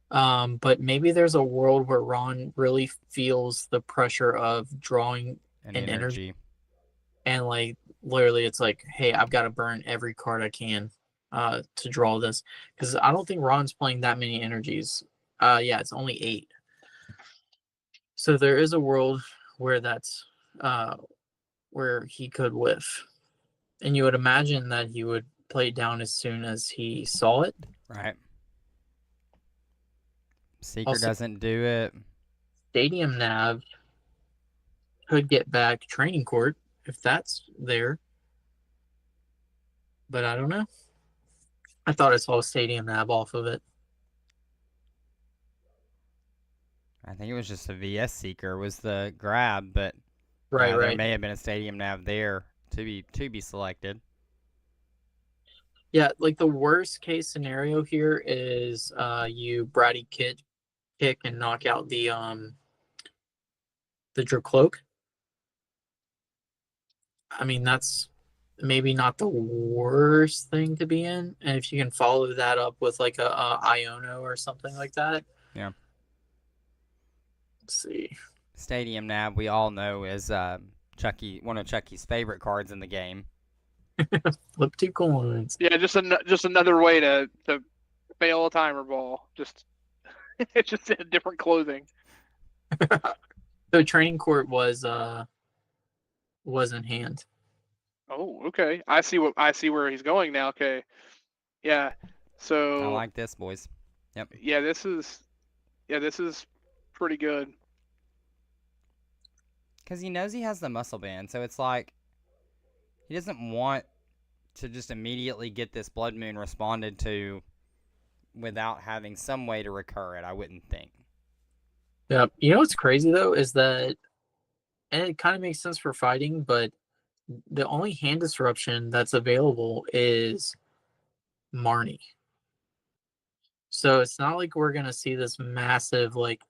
But maybe there's a world where Ron really feels the pressure of drawing And an energy. And like literally it's like, hey, I've got to burn every card I can to draw this. Because I don't think Ron's playing that many energies. Yeah, it's only 8. So there is a world where that's where he could whiff. And you would imagine that he would play it down as soon as he saw it. Right. Seeker Also, doesn't do it. Stadium Nav could get back Training Court if that's there. But I don't know. I thought I saw a Stadium Nav off of it. I think it was just a VS Seeker was the grab, but Right. there may have been a Stadium Nav there to be selected. Yeah, like the worst case scenario here is you Bratty kick and knock out the Dracloak. I mean, that's maybe not the worst thing to be in, and if you can follow that up with like a Iono or something like that. Yeah. Let's see. Stadium Nav, we all know, is one of Chucky's favorite cards in the game. Flip 2 coins. Yeah, just another way to fail a timer ball. Just it's just a different clothing. So Training Court was in hand. Oh, okay. I see where he's going now. Okay. Yeah. So I like this, boys. Yep. Yeah, this is pretty good. Because he knows he has the muscle band, so it's like he doesn't want to just immediately get this Blood Moon responded to without having some way to recur it, I wouldn't think. Yeah. You know what's crazy, though, is that, and it kind of makes sense for fighting, but the only hand disruption that's available is Marnie. So it's not like we're going to see this massive, like,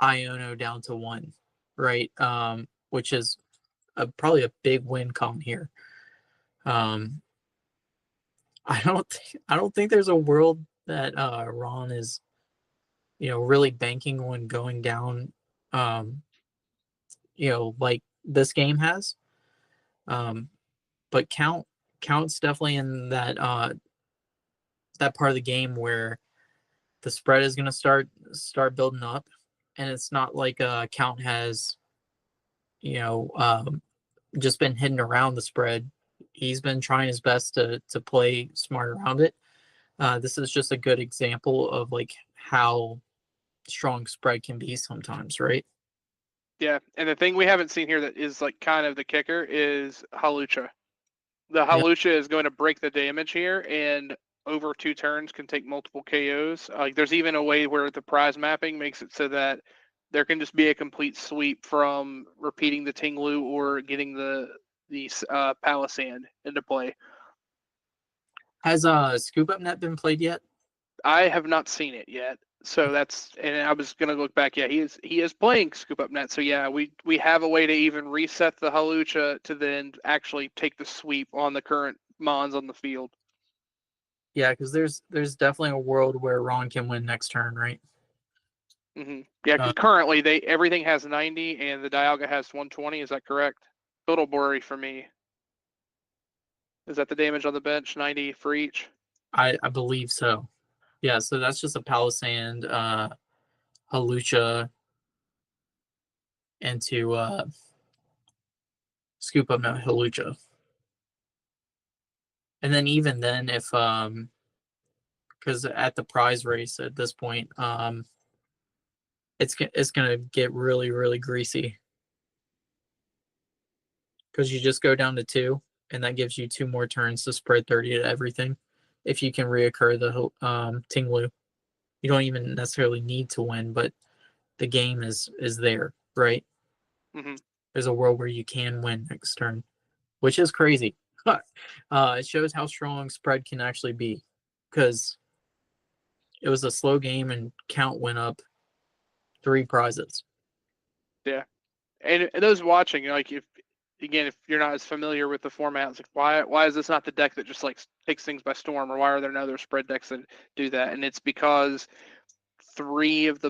Iono down to 1, right? Which is probably a big win con here. I don't think there's a world that Ron is, really banking on going down like this game has. But count's definitely in that part of the game where the spread is going to start building up, and it's not like count has just been hidden around the spread. He's been trying his best to play smart around it. This is just a good example of like how strong spread can be sometimes, right? Yeah, and the thing we haven't seen here that is like kind of the kicker is Halucha. The Halucha is going to break the damage here, and over 2 turns can take multiple KOs. Like there's even a way where the prize mapping makes it so that there can just be a complete sweep from repeating the Tinglu or getting the Palisand into play. Has Scoop Up Net been played yet? I have not seen it yet. So that's, and I was gonna look back. Yeah, he is playing Scoop Up Net. So yeah, we have a way to even reset the Halucha to then actually take the sweep on the current Mons on the field. Yeah, because there's definitely a world where Ron can win next turn, right? Mm-hmm. Yeah, because currently everything has 90 and the Dialga has 120. Is that correct? Total blurry for me. Is that the damage on the bench? 90 for each. I believe so. Yeah, so that's just a Palisand, Halucha, into Scoop Up Net Halucha. And then even then, if because at the prize race at this point, it's gonna get really really greasy because you just go down to 2, and that gives you 2 more turns to spread 30 to everything. If you can reoccur the Tinglu, you don't even necessarily need to win, but the game is there, right? Mm-hmm. There's a world where you can win next turn, which is crazy. It shows how strong spread can actually be, because it was a slow game and count went up 3 prizes. Yeah, and those watching, like if you're not as familiar with the format, it's like why is this not the deck that just like takes things by storm, or why are there no other spread decks that do that? And it's because 3 of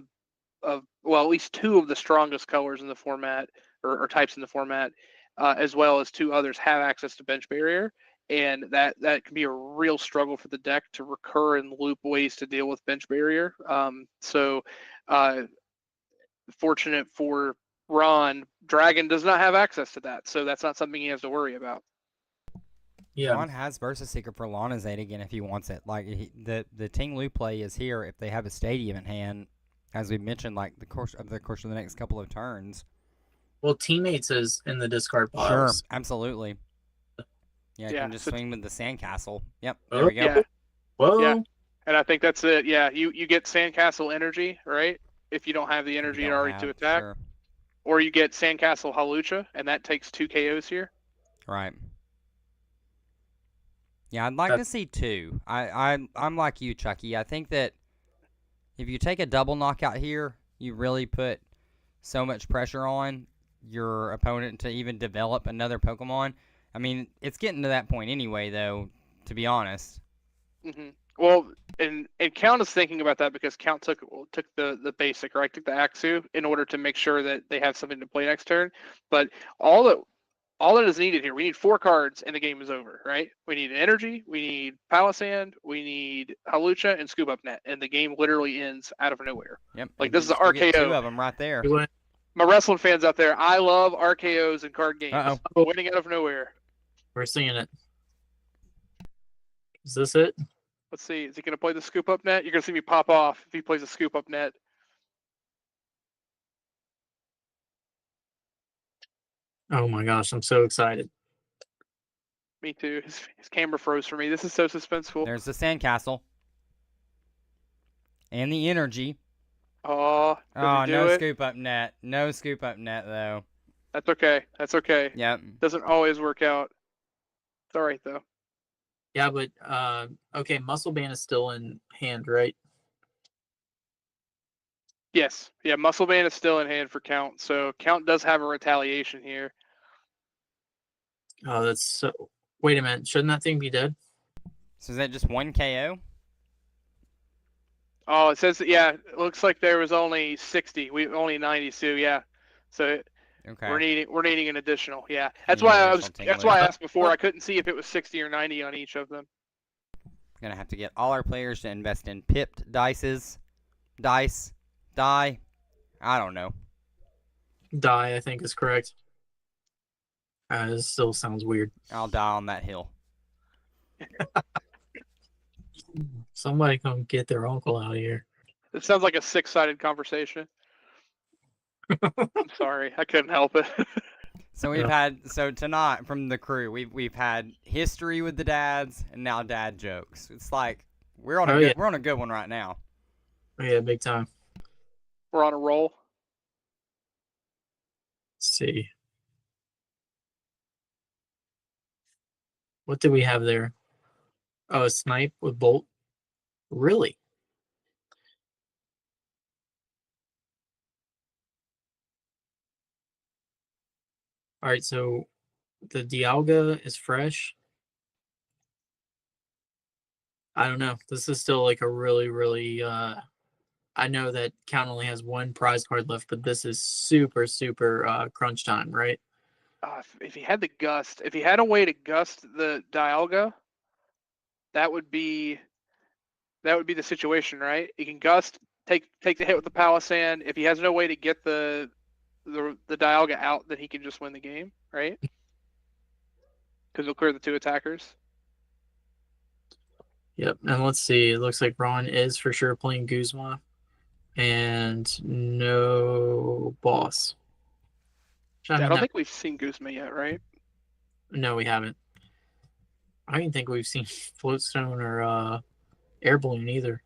at least 2 of the strongest colors in the format or types in the format, as well as 2 others have access to bench barrier, and that can be a real struggle for the deck to recur and loop ways to deal with bench barrier. So fortunate for Ron, Dragon does not have access to that, so that's not something he has to worry about. Yeah, Ron has Versus Seeker for Lonazade again if he wants it. Like the Ting Lu play is here if they have a stadium in hand, as we mentioned, like the course of the next couple of turns. well, Teammates is in the discard Sure, piles. absolutely. Yeah, you can just swing with the Sandcastle. Yep, there we go. Yeah. Whoa. Yeah. And I think that's it. Yeah, you get Sandcastle energy, right? If you don't have the energy already to attack. Sure. Or you get Sandcastle Halucha, and that takes 2 KOs here. Right. Yeah, I'd like to see 2. I'm like you, Chucky. I think that if you take a double knockout here, you really put so much pressure on your opponent to even develop another Pokemon. I mean, it's getting to that point anyway, though, to be honest. Mm-hmm. Well, and Count is thinking about that because Count took the basic, right? Took the Axu in order to make sure that they have something to play next turn. But all that is needed here, we need 4 cards and the game is over, right? We need Energy, we need Palisand, we need Halucha, and Scoop Up Net, and the game literally ends out of nowhere. Yep. Like this is an You get 2 RKO. of them right there. My wrestling fans out there, I love RKOs and card games. Uh-oh. Winning out of nowhere. We're seeing it. Is this it? Let's see. Is he going to play the Scoop Up Net? You're going to see me pop off if he plays a Scoop Up Net. Oh my gosh, I'm so excited. Me too. His camera froze for me. This is so suspenseful. There's the Sandcastle. And the energy. Oh, no Scoop Up Net. No Scoop Up Net, though. That's okay. That's okay. Yep. Doesn't always work out. It's all right, though. Yeah, but okay, Muscle Band is still in hand, right? Yes. Yeah, Muscle Band is still in hand for Count. So Count does have a retaliation here. Oh, that's so... Wait a minute. Shouldn't that thing be dead? So is that just 1 KO? Oh, it says, yeah, it looks like there was only 60. We only 92, yeah. So Okay. We're needing an additional. Yeah, that's You need why an I was. additional That's tingler. why I asked before. I couldn't see if it was 60 or 90 on each of them. We're gonna have to get all our players to invest in pipped dice. Die. I don't know. Die, I think, is correct. This still sounds weird. I'll die on that hill. Somebody come get their uncle out of here. It sounds like a six-sided conversation. I'm sorry, I couldn't help it. So we've had tonight from the crew we've had history with the dads and now dad jokes. It's like we're on a good one right now. Yeah, big time. We're on a roll. Let's see. What do we have there? Oh, a snipe with bolt. Really? All right, so the Dialga is fresh. I don't know. This is still like a really, really. I know that Count only has one prize card left, but this is super, super crunch time, right? If he had the gust, if he had a way to gust the Dialga, that would be the situation, right? He can gust, take the hit with the Palisand. If he has no way to get the Dialga out, then he can just win the game, right? Because he'll clear the two attackers. Yep. And let's see. It looks like Ron is for sure playing Guzma, and no boss. I don't think we've seen Guzma yet, right? No, we haven't. I don't even think we've seen Floatstone or Air Balloon either.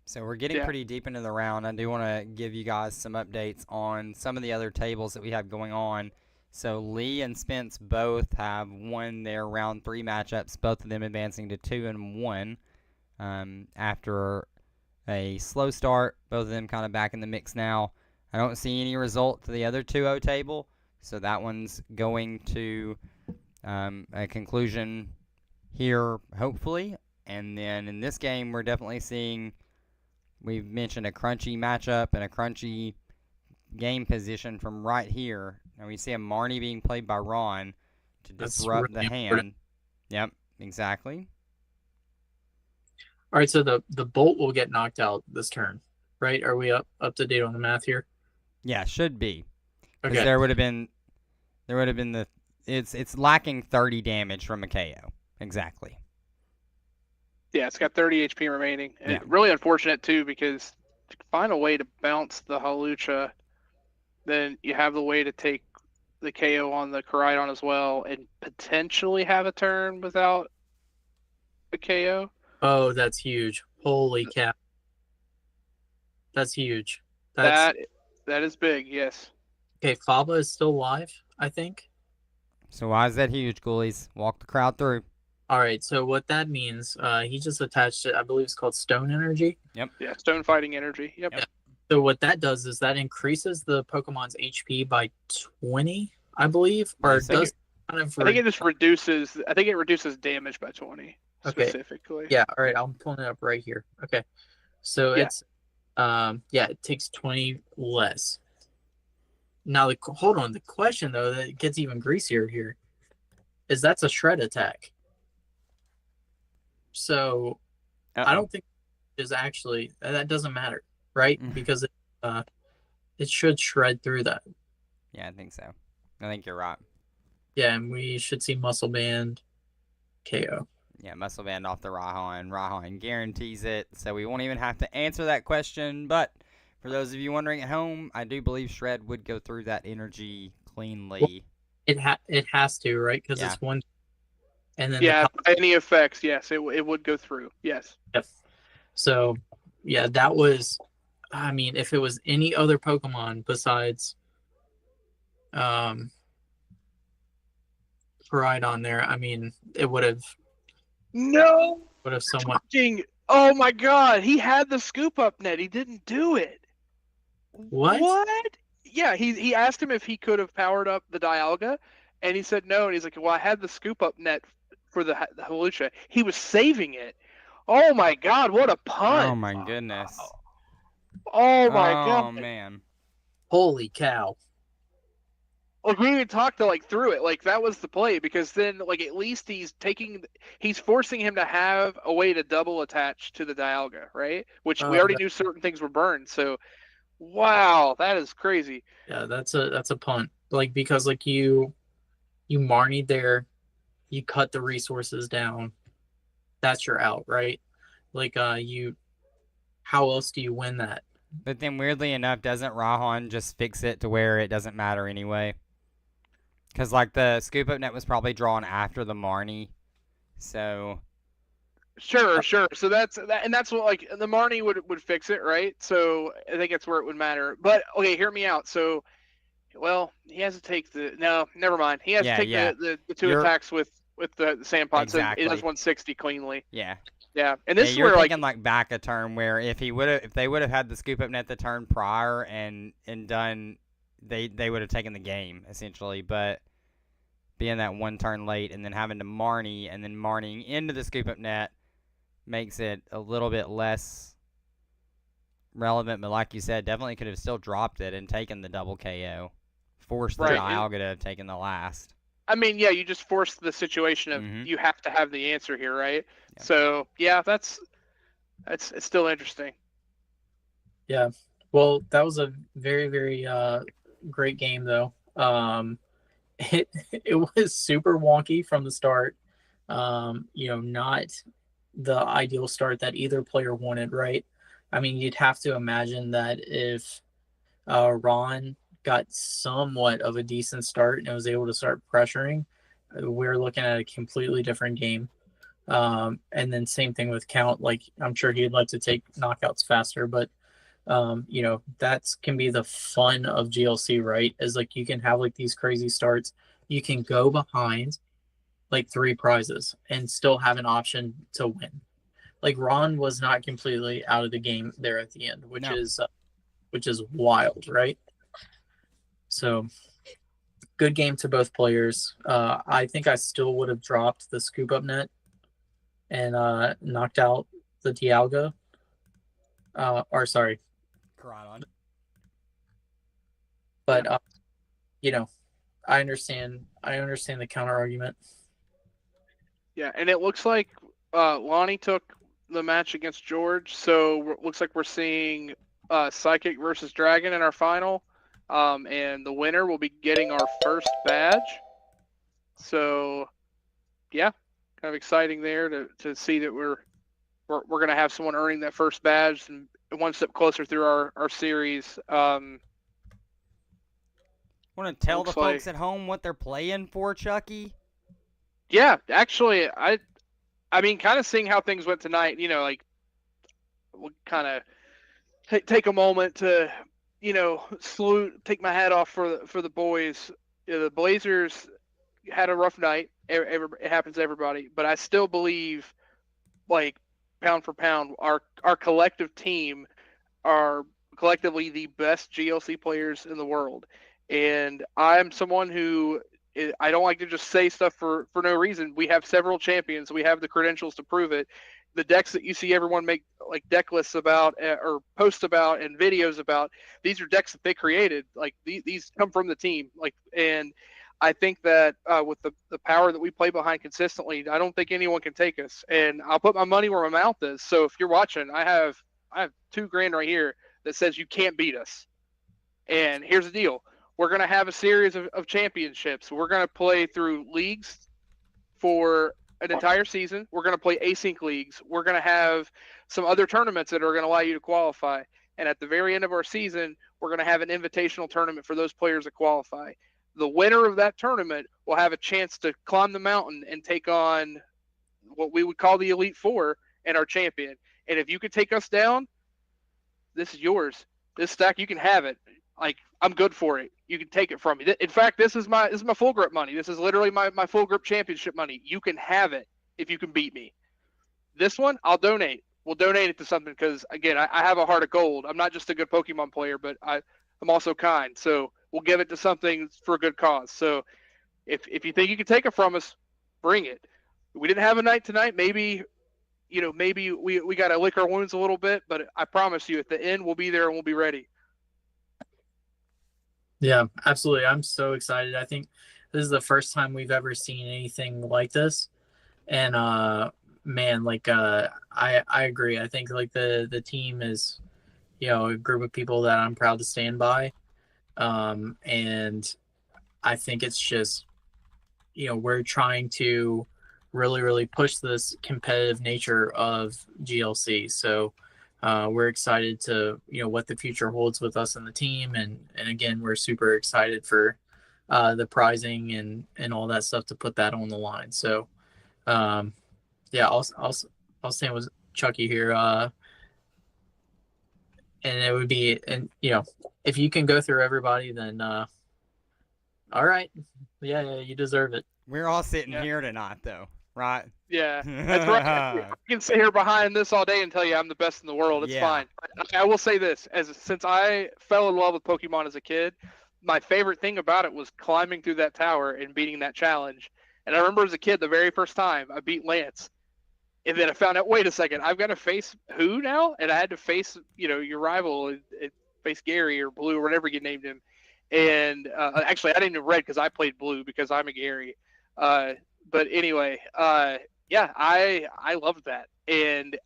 So we're getting pretty deep into the round. I do want to give you guys some updates on some of the other tables that we have going on. So Lee and Spence both have won their round 3 matchups, both of them advancing to 2-1 after a slow start. Both of them kind of back in the mix now. I don't see any result to the other 2-0 table, so that one's going to a conclusion here, hopefully. And then in this game, we're definitely seeing, we've mentioned a crunchy matchup and a crunchy game position from right here. And we see a Marnie being played by Ron to disrupt the hand. Yep, exactly. All right, so the bolt will get knocked out this turn, right? Are we up to date on the math here? Yeah, should be. Because Okay. there would have been the it's lacking 30 damage from a KO. Exactly. Yeah, it's got 30 HP remaining. And Yeah. really unfortunate too, because to find a way to bounce the Hawlucha, then you have the way to take the KO on the Koraidon as well and potentially have a turn without a KO. Oh, that's huge. Holy cow. That's huge. That is big, yes. Okay, Faba is still live, I think. So why is that huge, Ghoulies? Walk the crowd through. All right, so what that means, he just attached it, I believe it's called Stone Energy. Yep. Yeah, Stone Fighting Energy. Yep. Yeah. So what that does is that increases the Pokemon's HP by 20, I believe, or it does kind of. I think it just reduces. I think it reduces damage by 20 specifically. Yeah. All right, I'm pulling it up right here. Okay, so it's it takes 20 less. Now, hold on. The question though that gets even greasier here is that's a shred attack. So I don't think is actually that doesn't matter, right? Because it should shred through that. Yeah, I think so. I think you're right. Yeah, and we should see Muscle Band KO. Yeah, Muscle Band off the Raihan. Raihan guarantees it, so we won't even have to answer that question. But for those of you wondering at home, I do believe Shred would go through that energy cleanly. Well, it has to, right? Because it's one. And then any effects, yes, it would go through. Yes. Yep. So, yeah, that was. I mean, if it was any other Pokemon besides Koraidon there, I mean, it would have. No. Would have somewhat. Oh my God! He had the scoop up net. He didn't do it. What? What? Yeah, he asked him if he could have powered up the Dialga, and he said no. And he's like, "Well, I had the scoop up net for the Hawlucha." He was saving it. Oh my God! What a punt! Oh my goodness! Oh my God! Oh man! Holy cow! like we didn't even talk to like through it. Like that was the play because then like at least he's forcing him to have a way to double attach to the Dialga, right? Which we already knew certain things were burned. So wow, that is crazy. Yeah, that's a punt. Like because like you Marnied there, you cut the resources down. That's your out, right? Like you how else do you win that? But then weirdly enough, doesn't Rahan just fix it to where it doesn't matter anyway? Because like the scoop up net was probably drawn after the Marnie, so Sure. So that's what like the Marnie would fix it, right? So I think that's where it would matter. But okay, hear me out. So well, he has to take never mind. He has to take yeah. the two attacks with the sand pot, exactly. so it does 160 cleanly. Yeah. Yeah, and this is you're where thinking like back a turn where if they would have had the scoop up net the turn prior and done, they would have taken the game essentially. But being that one turn late and then having to Marnie and then Marnieing into the scoop up net makes it a little bit less relevant. But like you said, definitely could have still dropped it and taken the double KO, forced the Dialga to have taken the last. I mean, yeah, you just forced the situation of you have to have the answer here, right? Yeah. So yeah, it's still interesting. Yeah, well, that was a very very great game though. It was super wonky from the start. Not the ideal start that either player wanted, right? I mean, you'd have to imagine that if Ron got somewhat of a decent start and was able to start pressuring, we're looking at a completely different game. And then same thing with Count. Like I'm sure he'd like to take knockouts faster, but that can be the fun of GLC, right? Is like you can have like these crazy starts. You can go behind like 3 prizes and still have an option to win. Like Ron was not completely out of the game there at the end, which is wild, right? So good game to both players. I think I still would have dropped the scoop up net and knocked out the Dialga. Koraidon. But I understand the counter argument. Yeah, and it looks like Lonnie took the match against George, so it looks like we're seeing Psychic versus Dragon in our final, and the winner will be getting our first badge. So, yeah, kind of exciting there to see that we're going to have someone earning that first badge and one step closer through our series. Want to tell the folks at home what they're playing for, Chucky? Yeah, actually, I mean, kind of seeing how things went tonight, like we'll kind of take a moment to, take my hat off for the boys. The Blazers had a rough night. It happens to everybody, but I still believe, like pound for pound, our collective team are collectively the best GLC players in the world. And I'm someone who I don't like to just say stuff for no reason. We have several champions. We have the credentials to prove it. The decks that you see everyone make like deck lists about or post about and videos about, these are decks that they created. Like these come from the team. And I think that with the power that we play behind consistently, I don't think anyone can take us. And I'll put my money where my mouth is. So if you're watching, I have $2,000 right here that says you can't beat us. And here's the deal. We're going to have a series of championships. We're going to play through leagues for an entire season. We're going to play async leagues. We're going to have some other tournaments that are going to allow you to qualify. And at the very end of our season, we're going to have an invitational tournament for those players that qualify. The winner of that tournament will have a chance to climb the mountain and take on what we would call the Elite Four and our champion. And if you could take us down, this is yours. This stack, you can have it. Like, I'm good for it. You can take it from me. In fact, this is my full grip money. This is literally my full grip championship money. You can have it if you can beat me. This one, I'll donate. We'll donate it to something because, again, I have a heart of gold. I'm not just a good Pokemon player, but I'm also kind. So we'll give it to something for a good cause. So if you think you can take it from us, bring it. We didn't have a night tonight. Maybe we got to lick our wounds a little bit, but I promise you at the end we'll be there and we'll be ready. Yeah, absolutely. I'm so excited. I think this is the first time we've ever seen anything like this. And man, like I agree. I think like the team is, a group of people that I'm proud to stand by. And I think it's just, we're trying to really, really push this competitive nature of GLC. So we're excited to, what the future holds with us and the team. And again, we're super excited for the prizing and all that stuff to put that on the line. So um, yeah, I'll stand with Chucky here. And it would be, and if you can go through everybody, then all right, yeah, you deserve it. We're all sitting Yeah. here tonight, though, right? Yeah, that's right. I can sit here behind this all day and tell you I'm the best in the world. It's Yeah. fine. I will say this: since I fell in love with Pokemon as a kid, my favorite thing about it was climbing through that tower and beating that challenge. And I remember as a kid, the very first time I beat Lance, and then I found out, wait a second, I've got to face who now? And I had to face, your rival, face Gary or Blue or whatever you named him. And actually, I didn't even red because I played Blue because I'm a Gary. Uh, but anyway, yeah, I loved that. And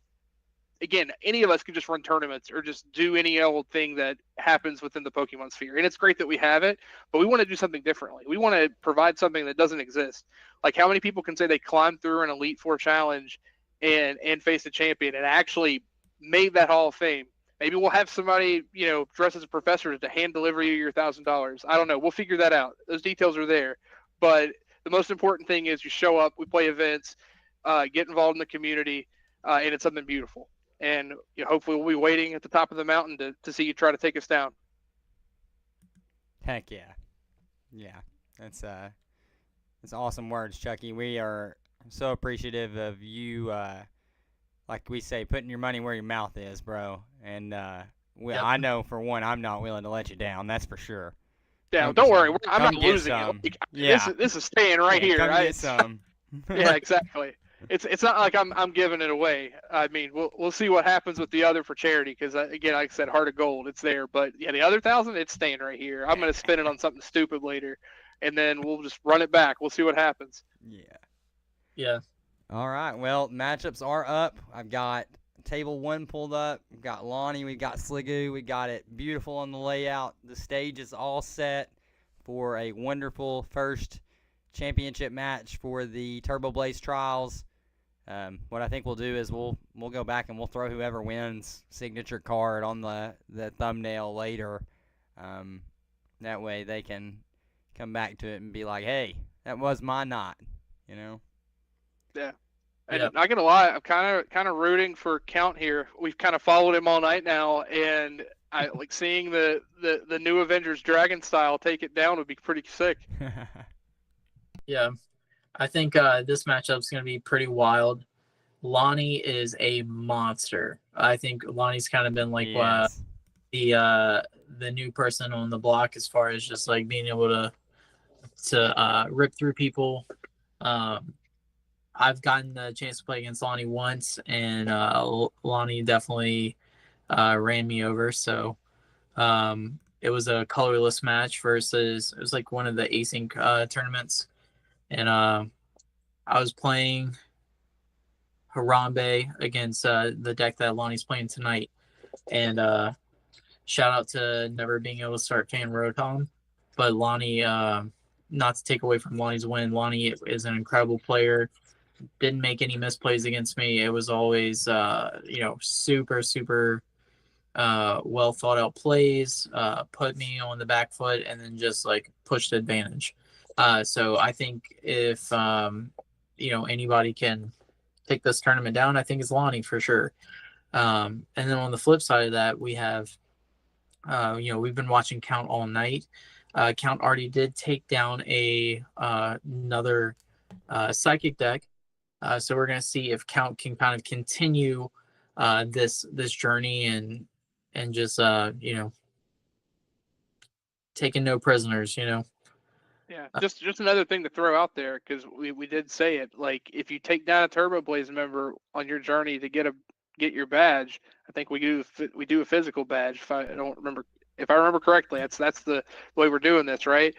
again, any of us could just run tournaments or just do any old thing that happens within the Pokemon sphere. And it's great that we have it, but we want to do something differently. We want to provide something that doesn't exist. Like how many people can say they climbed through an Elite Four challenge and faced a champion and actually made that Hall of Fame? Maybe we'll have somebody, dressed as a professor to hand deliver you your $1,000. I don't know. We'll figure that out. Those details are there. But the most important thing is you show up, we play events, get involved in the community, and it's something beautiful. And hopefully we'll be waiting at the top of the mountain to see you try to take us down. Heck yeah. Yeah. That's awesome words, Chucky. We are so appreciative of you, like we say, putting your money where your mouth is, bro. And Yep. I know for one, I'm not willing to let you down. That's for sure. Yeah, Come don't get worry. some. I'm Come not get losing some. it. Like, Yeah. This is staying right Yeah, here. come right? get some. Yeah, exactly. It's not like I'm giving it away. I mean, we'll see what happens with the other for charity because again, like I said, Heart of Gold, it's there. But yeah, the other 1,000, it's staying right here. I'm gonna spend it on something stupid later, and then we'll just run it back. We'll see what happens. Yeah. Yeah. All right. Well, matchups are up. I've got table 1 pulled up. We've got Lonnie. We've got Sligoo. We got it beautiful on the layout. The stage is all set for a wonderful first championship match for the Turboblaze Trials. What I think we'll do is we'll go back and we'll throw whoever wins signature card on the thumbnail later. That way they can come back to it and be like, hey, that was my night, you know? Yeah. And not gonna lie, I'm kind of rooting for Count here. We've kind of followed him all night now, and I like seeing the new Avengers Dragon style take it down would be pretty sick. Yeah. I think this matchup's going to be pretty wild. Lonnie is a monster. I think Lonnie's kind of been like Yes. the new person on the block as far as just like being able to rip through people. I've gotten the chance to play against Lonnie once, and Lonnie definitely ran me over. So it was a colorless match versus it was like one of the async tournaments, and I was playing Harambe against the deck that Lonnie's playing tonight. And shout out to never being able to start Fan Rotom. But Lonnie, not to take away from Lonnie's win, Lonnie is an incredible player. Didn't make any misplays against me. It was always, super, super well thought out plays, put me on the back foot, and then just like pushed advantage. So I think if, anybody can take this tournament down, I think it's Lonnie for sure. And then on the flip side of that, we have, we've been watching Count all night. Count already did take down another psychic deck. So we're going to see if Count can kind of continue this journey and just taking no prisoners. Yeah, just another thing to throw out there because we did say it. Like if you take down a Turboblaze member on your journey to get your badge, I think we do a physical badge. If I don't remember If I remember correctly, that's the way we're doing this, right?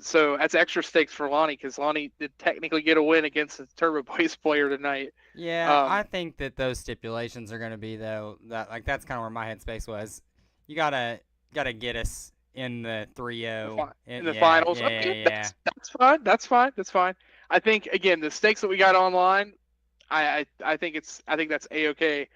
So that's extra stakes for Lonnie because Lonnie did technically get a win against the Turboblaze player tonight. Yeah, I think that those stipulations are going to be though that like that's kind of where my headspace was. You gotta get us in the 3-0. In the Yeah, finals. yeah, yeah, Okay, yeah. that's fine. That's fine. That's fine. I think again the stakes that we got online, I think that's a okay,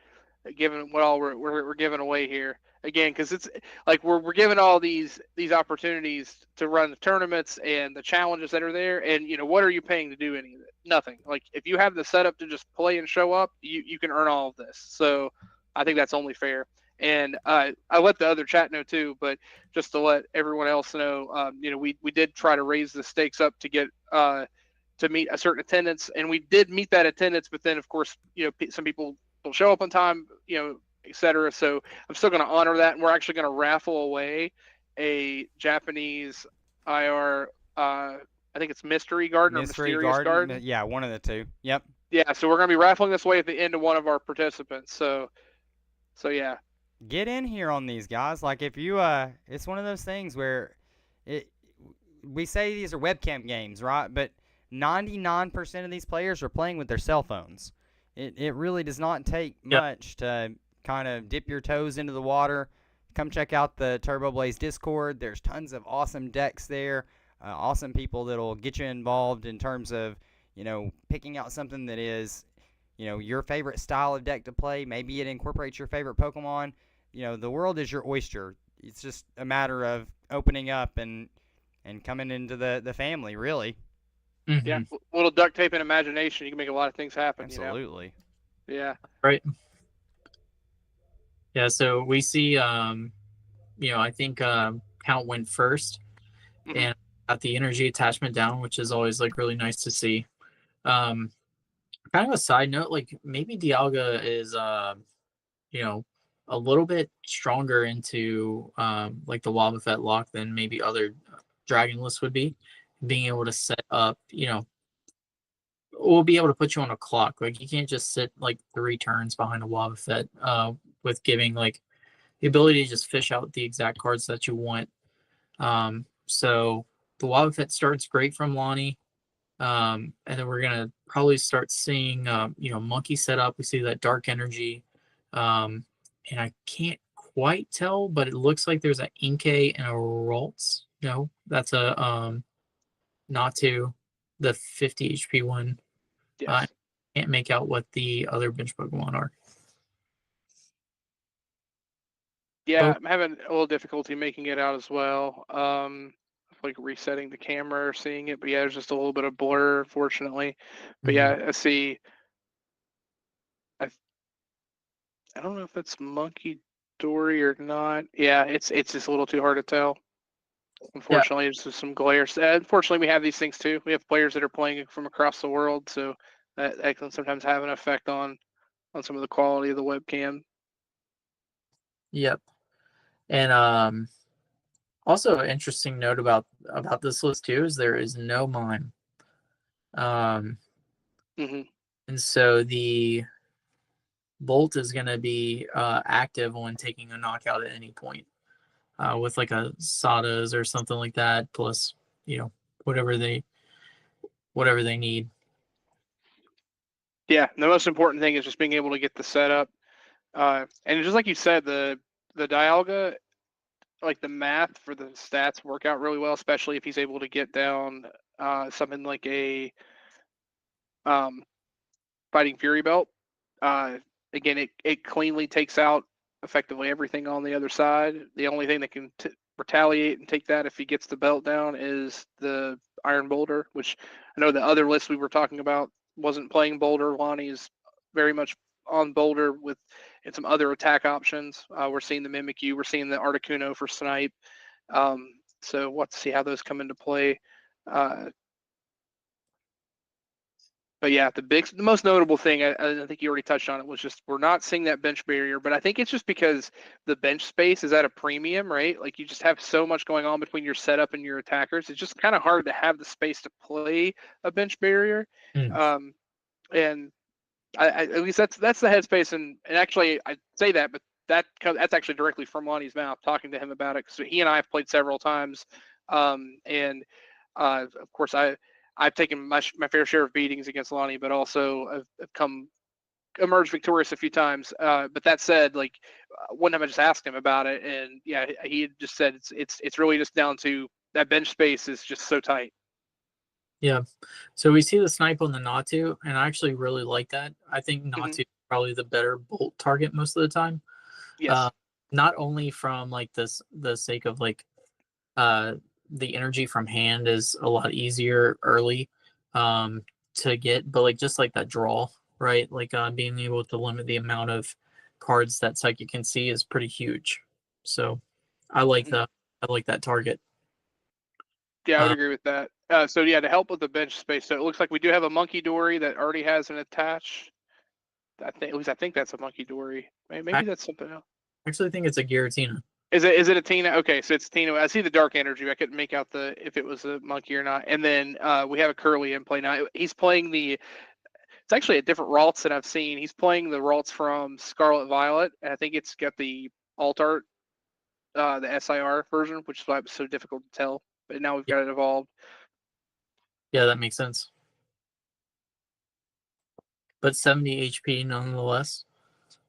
given what all we're giving away here again because it's like we're giving all these opportunities to run the tournaments and the challenges that are there, and what are you paying to do any of it? Nothing. Like if you have the setup to just play and show up, you can earn all of this. So I think that's only fair. And I let the other chat know too, but just to let everyone else know, we did try to raise the stakes up to get to meet a certain attendance, and we did meet that attendance. But then, of course, some people don't show up on time, etc. So I'm still going to honor that, and we're actually going to raffle away a Japanese IR. I think it's Mystery Garden or Mysterious Garden. Yeah, one of the two. Yep. Yeah, so we're going to be raffling this away at the end of one of our participants. So yeah. Get in here on these guys. Like if you it's one of those things where we say these are webcam games, right? But 99% of these players are playing with their cell phones. It really does not take much to kind of dip your toes into the water. Come check out the Turboblaze Discord. There's tons of awesome decks there, awesome people that'll get you involved in terms of, picking out something that is, your favorite style of deck to play. Maybe it incorporates your favorite Pokemon. The world is your oyster. It's just a matter of opening up and coming into the family, really. Mm-hmm. Yeah, a little duct tape and imagination, you can make a lot of things happen. Absolutely. Yeah. Right. Yeah, so we see, I think Count went first, and got the energy attachment down, which is always like really nice to see. Kind of a side note, like maybe Dialga is, a little bit stronger into like the Wobbuffet lock than maybe other Dragon lists would be. Being able to set up, we'll be able to put you on a clock. Like you can't just sit like 3 turns behind a Wobbuffet with giving like the ability to just fish out the exact cards that you want. So the Wobbuffet starts great from Lonnie. And then we're gonna probably start seeing Monkey set up. We see that dark energy. And I can't quite tell, but it looks like there's an Inkay and a Ralts. No, that's a not to the 50 HP one. Yes. I can't make out what the other bench Pokemon are. Yeah, I'm having a little difficulty making it out as well. Like resetting the camera or seeing it, but yeah, there's just a little bit of blur, unfortunately. But yeah, I see. I don't know if it's Monkey Dory or not. Yeah, it's just a little too hard to tell. Unfortunately, There's just some glare. Unfortunately, we have these things too. We have players that are playing from across the world, so that can sometimes have an effect on some of the quality of the webcam. Yep. And also an interesting note about this list too is there is no mime. And so the Bolt is going to be active when taking a knockout at any point with like a Sadas or something like that, plus whatever they need. Yeah, the most important thing is just being able to get the setup, and just like you said, the Dialga, like the math for the stats work out really well, especially if he's able to get down something like a Fighting Fury Belt. Again, it cleanly takes out effectively everything on the other side. The only thing that can retaliate and take that if he gets the belt down is the Iron Boulder, which I know the other list we were talking about wasn't playing Boulder. Lonnie is very much on Boulder and some other attack options. We're seeing the Mimikyu, we're seeing the Articuno for Snipe. So we'll have to see how those come into play. But yeah, the most notable thing, I think you already touched on it, was just we're not seeing that bench barrier. But I think it's just because the bench space is at a premium, right? Like you just have so much going on between your setup and your attackers. It's just kind of hard to have the space to play a bench barrier. And I at least that's the headspace. And actually, I say that, but that's actually directly from Lonnie's mouth, talking to him about it. So he and I have played several times, and of course I've taken my fair share of beatings against Lonnie, but also I've come emerged victorious a few times. But that said, like one time I just asked him about it, and yeah, he just said it's really just down to that bench space is just so tight. Yeah. So we see the snipe on the Natu, and I actually really like that. I think Natu is probably the better bolt target most of the time. Yes. Not only from like the sake of like the energy from hand is a lot easier early to get, but like just like that draw, right? Like being able to limit the amount of cards that Psychic can see is pretty huge. So I like that target. Yeah, I would Uh, agree with that. So yeah, to help with the bench space, so it looks like we do have a monkey dory that already has an attach. I think that's a monkey dory. Maybe that's something else. I actually think it's a Giratina. Is it a Tina? Okay, so it's Tina. I see the dark energy. I couldn't make out if it was a monkey or not. And then we have a Curly in play now. He's playing it's actually a different Ralts than I've seen. He's playing the Ralts from Scarlet Violet, and I think it's got the alt art, the SIR version, which is why it was so difficult to tell. But now we've got it evolved. Yeah, that makes sense. But 70 HP nonetheless.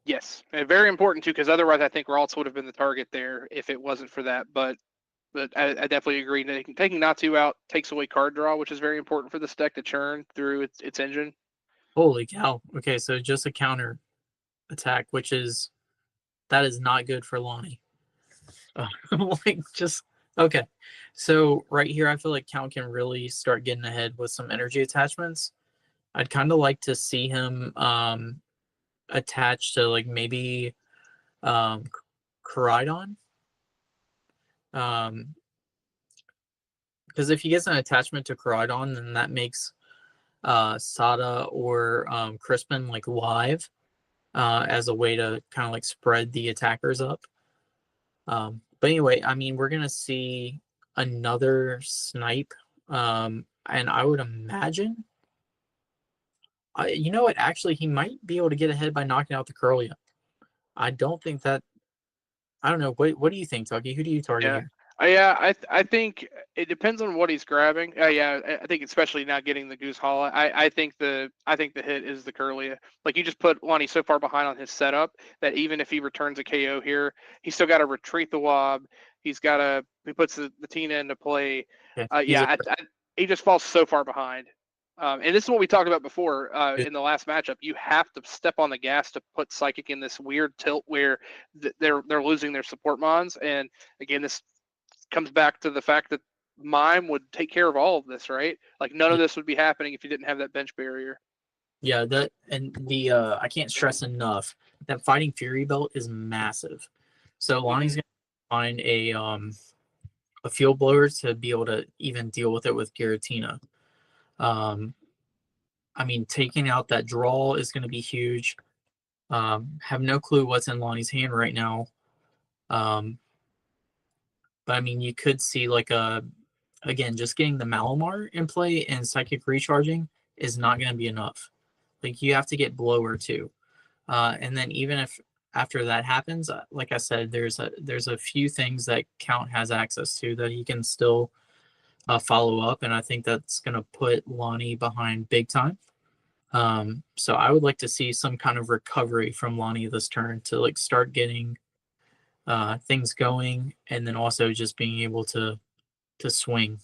Yes, and very important too, because otherwise I think Ralts would have been the target there if it wasn't for that. But I definitely agree. Taking Natu out takes away card draw, which is very important for this deck to churn through its engine. Holy cow. Okay, so just a counter attack, that is not good for Lonnie. Like just okay. So right here, I feel like Count can really start getting ahead with some energy attachments. I'd kind of like to see him attached to like maybe Koraidon. Because if he gets an attachment to Koraidon, then that makes Sada or Crispin like live as a way to kind of like spread the attackers up. But anyway, I mean, we're gonna see another snipe, and I would imagine, you know what? Actually, he might be able to get ahead by knocking out the Curlia. I don't think that. I don't know. What do you think, Tucky? Who do you target Yeah. here? I think it depends on what he's grabbing. Yeah, I think especially now getting the Goose Hollow. I think the hit is the Curlia. Like you just put Lonnie so far behind on his setup that even if he returns a KO here, he's still got to retreat the Wob. He puts the Tina into play. Okay. He just falls so far behind. And this is what we talked about before in the last matchup. You have to step on the gas to put Psychic in this weird tilt where they're losing their support mons. And again, this comes back to the fact that Mime would take care of all of this, right? Like none of this would be happening if you didn't have that bench barrier. Yeah, that and the I can't stress enough that Fighting Fury belt is massive. So Lonnie's gonna find a field blower to be able to even deal with it with Giratina. I mean, taking out that draw is going to be huge. Have no clue what's in Lonnie's hand right now. But I mean, you could see like again, just getting the Malamar in play and Psychic Recharging is not going to be enough. Like you have to get Blower too. And then even if after that happens, like I said, there's a few things that Count has access to that he can still follow up, and I think that's going to put Lonnie behind big time. So I would like to see some kind of recovery from Lonnie this turn to like start getting things going, and then also just being able to swing.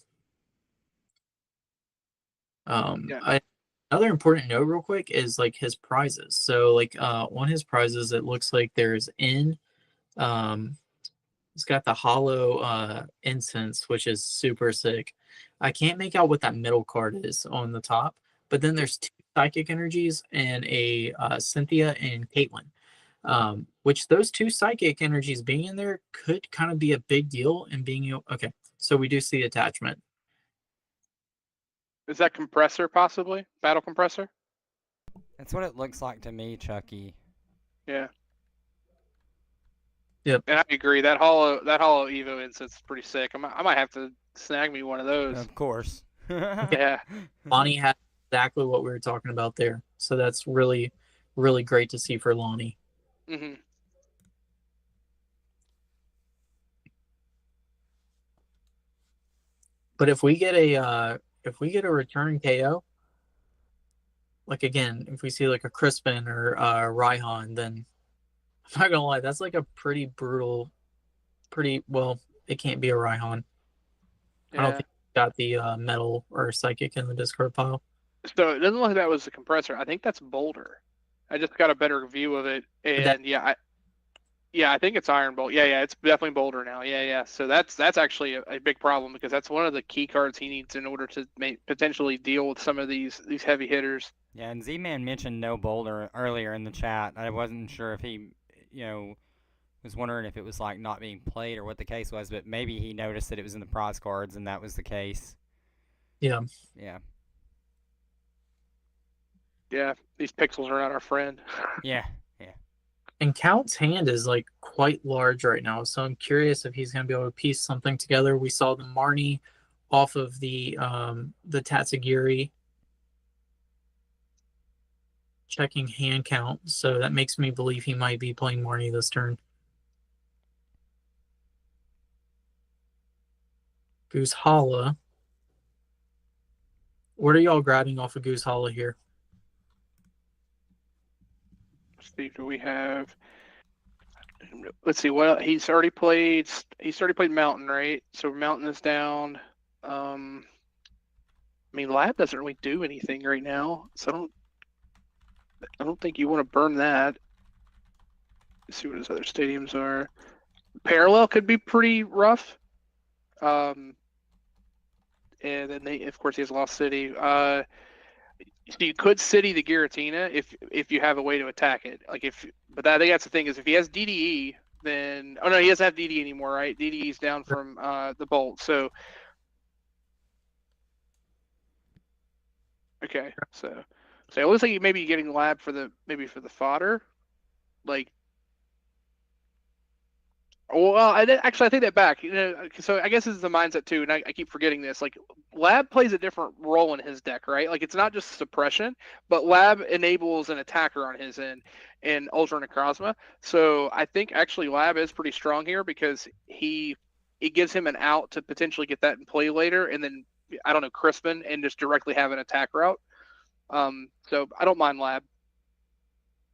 Another important note, real quick, is like his prizes. So like on his prizes, it looks like there's he's got the hollow incense, which is super sick. I can't make out what that middle card is on the top, but then there's two psychic energies and a Cynthia and Caitlin. Which those two psychic energies being in there could kind of be a big deal in being okay. So we do see attachment. Is that compressor possibly? Battle compressor? That's what it looks like to me, Chucky. Yeah. Yep. And I agree. That hollow Evo incense is pretty sick. I might have to snag me one of those. Of course. Yeah. Lonnie had exactly what we were talking about there. So that's really, really great to see for Lonnie. Mm-hmm. But if we get a return KO, like again, if we see like a Crispin or Raihan, then I'm not gonna lie, that's like a pretty brutal, pretty well. It can't be a Raihan. I don't Yeah. think he got the metal or psychic in the discard pile. So it doesn't look like that was the compressor. I think that's Boulder. I just got a better view of it, But that and yeah, I think it's Iron Bolt. Yeah, it's definitely Boulder now. Yeah. So that's actually a big problem because that's one of the key cards he needs in order to potentially deal with some of these heavy hitters. Yeah, and Z-Man mentioned no boulder earlier in the chat. I wasn't sure if he, was wondering if it was like not being played or what the case was, but maybe he noticed that it was in the prize cards and that was the case. Yeah. Yeah. Yeah, these pixels are not our friend. Yeah. And Count's hand is like quite large right now, so I'm curious if he's gonna be able to piece something together. We saw the Marnie off of the Tatsugiri checking hand count, so that makes me believe he might be playing Marnie this turn. Goose Hala. What are y'all grabbing off of Goose Hala here? Let's see, do we have? Let's see. What he's already played. He's already played Mountain, right? So Mountain is down. I mean, Lab doesn't really do anything right now, so I don't think you want to burn that. Let's see what his other stadiums are. Parallel could be pretty rough. And then of course, he has Lost City. So you could city the Giratina if you have a way to attack it. But I think that's the thing is if he has DDE, then no, he doesn't have DDE anymore, right? DDE's down from the Bolt, so okay, so it looks like you maybe getting Lab for the fodder, like. Well, I take that back. So I guess this is the mindset too, and I keep forgetting this. Like, Lab plays a different role in his deck, right? Like, it's not just suppression, but Lab enables an attacker on his end in Ultra Necrozma. So I think actually Lab is pretty strong here because it gives him an out to potentially get that in play later, and then I don't know Crispin and just directly have an attack route. So I don't mind Lab.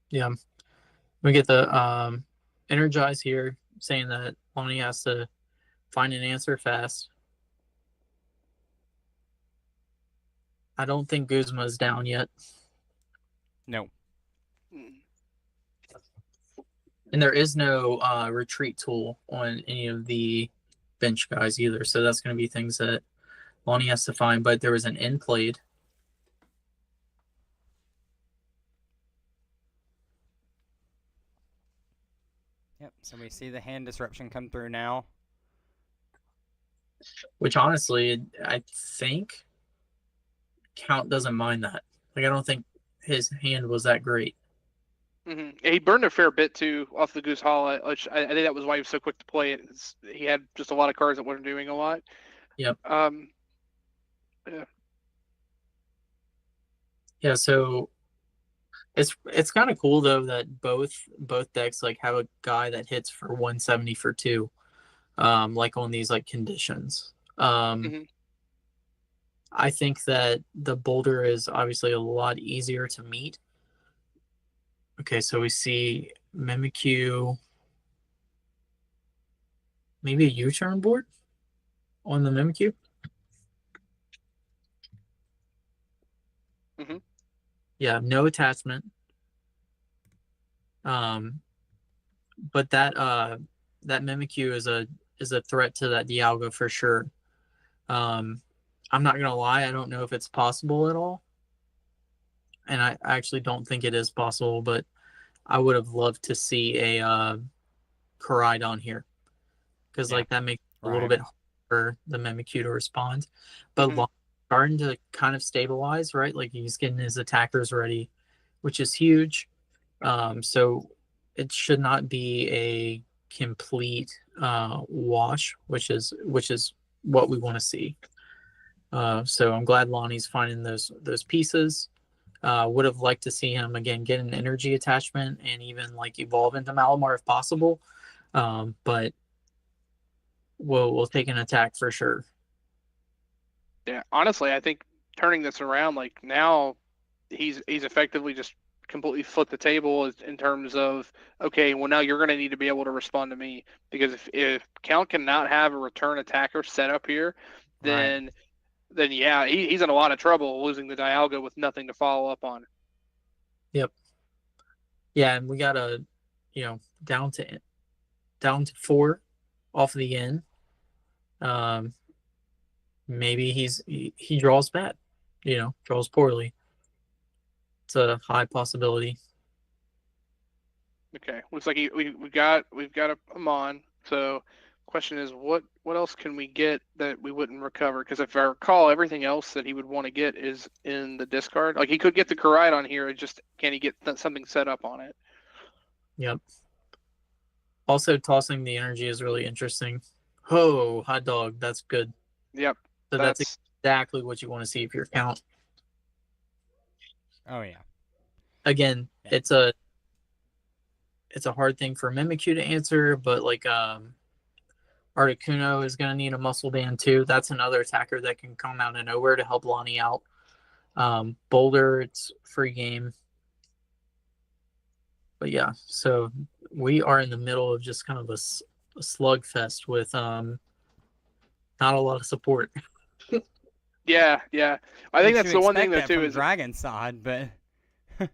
Yeah, we get the Energize here, saying that Lonnie has to find an answer fast. I don't think Guzma's down yet. No. And there is no retreat tool on any of the bench guys either. So that's going to be things that Lonnie has to find. But there was an end played. Yep, so we see the hand disruption come through now. Which honestly, I think Count doesn't mind that. Like, I don't think his hand was that great. Mm-hmm. He burned a fair bit too off the Goose Hall, which I think that was why he was so quick to play it. He had just a lot of cards that weren't doing a lot. Yep. Yeah. Yeah. So it's kind of cool though that both decks like have a guy that hits for 170 for 2, like on these like conditions. Mm-hmm. I think that the Boulder is obviously a lot easier to meet. Okay, so we see Mimikyu, maybe a U-turn board on the Mimikyu. Mm-hmm. Yeah, no attachment. But that Mimikyu is a threat to that Dialga for sure. I'm not gonna lie, I don't know if it's possible at all. And I actually don't think it is possible, but I would have loved to see a Koraidon here. Because like that makes it a little bit harder for the Mimikyu to respond. But starting to kind of stabilize, right? Like he's getting his attackers ready, which is huge. So it should not be a complete wash, which is what we want to see. So I'm glad Lonnie's finding those pieces. Would have liked to see him again get an energy attachment and even like evolve into Malamar if possible. But we'll take an attack for sure. Yeah, honestly, I think turning this around, like now, he's effectively just completely flipped the table in terms of, okay, well now you're going to need to be able to respond to me, because if Count cannot have a return attacker set up here, Right. then yeah, he's in a lot of trouble losing the Dialga with nothing to follow up on. Yep. Yeah, and we got a, down to 4 off the end. Maybe he draws bad, draws poorly. It's a high possibility. Okay, looks like we've got him on. So, question is, what else can we get that we wouldn't recover? Because if I recall, everything else that he would want to get is in the discard. Like he could get the Koraidon here, just can he get something set up on it? Yep. Also, tossing the energy is really interesting. Oh, hot dog. That's good. Yep, So that's that's exactly what you want to see if you're Count. Oh yeah. Again, Yeah. it's a hard thing for Mimikyu to answer, but like Articuno is going to need a muscle band too. That's another attacker that can come out of nowhere to help Lonnie out. Boulder, it's free game. But yeah, so we are in the middle of just kind of a slugfest with not a lot of support. yeah. I think Which that's you the one expect thing though that too from is Dragon's side, but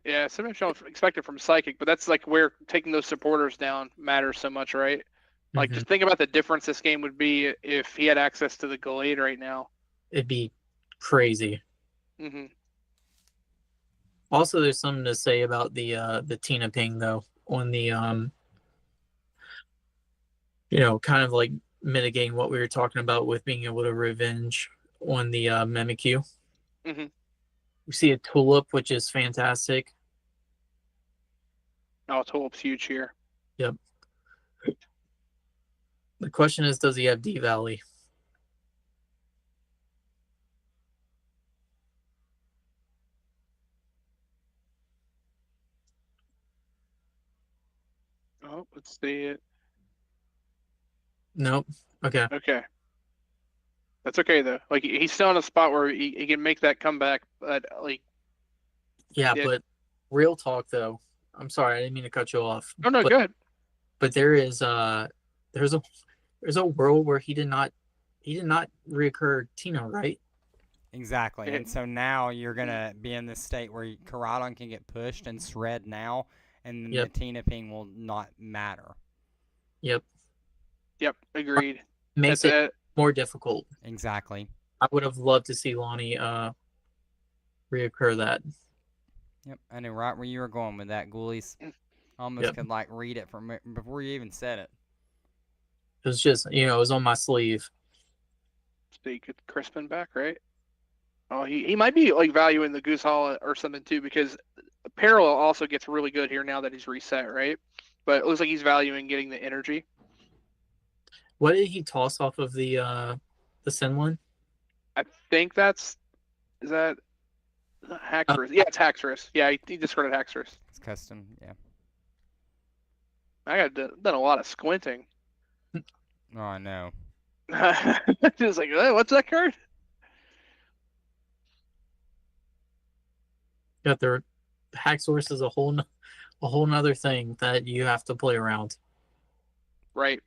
yeah. Sometimes you don't expect it from Psychic, but that's like where taking those supporters down matters so much, right? Like Mhm. just think about the difference this game would be if he had access to the Gallade right now. It'd be crazy. Hmm. Also, there's something to say about the Tina ping though on the kind of like mitigating what we were talking about with being able to revenge on the Mimikyu. Hmm. We see a tulip, which is fantastic. Oh, Tulip's huge here. Yep. The question is, does he have D Valley? Oh, let's see it. Nope. Okay. Okay. That's okay though. Like he's still in a spot where he can make that comeback, but like Yeah, it. but real talk though. I'm sorry, I didn't mean to cut you off. Oh no, But good. there is there's a world where he did not reoccur Tina, right? exactly. Yeah. And so now you're gonna be in this state where Koraidon can get pushed and shred now, and then the Yep. Tina ping will not matter. Yep. Yep. Agreed. Makes That's it it. more difficult. Exactly. I would have loved to see Lonnie reoccur that. Yep. I knew right where you were going with that. Ghoulies almost Yep. could like read it from before you even said it. It was just, it was on my sleeve. So you could Crispin back, right? Oh, he might be like valuing the Goose Hall or something too, because Parallel also gets really good here now that he's reset, right? But it looks like he's valuing getting the energy. What did he toss off of the Sinlin? I think is that Uh, Haxorus. Yeah, it's Haxorus. Yeah, he discarded Haxorus. It's custom. Yeah. I got done a lot of squinting. Oh, I know. Just like, what's that card? got the Haxorus is a whole nother thing that you have to play around. Right.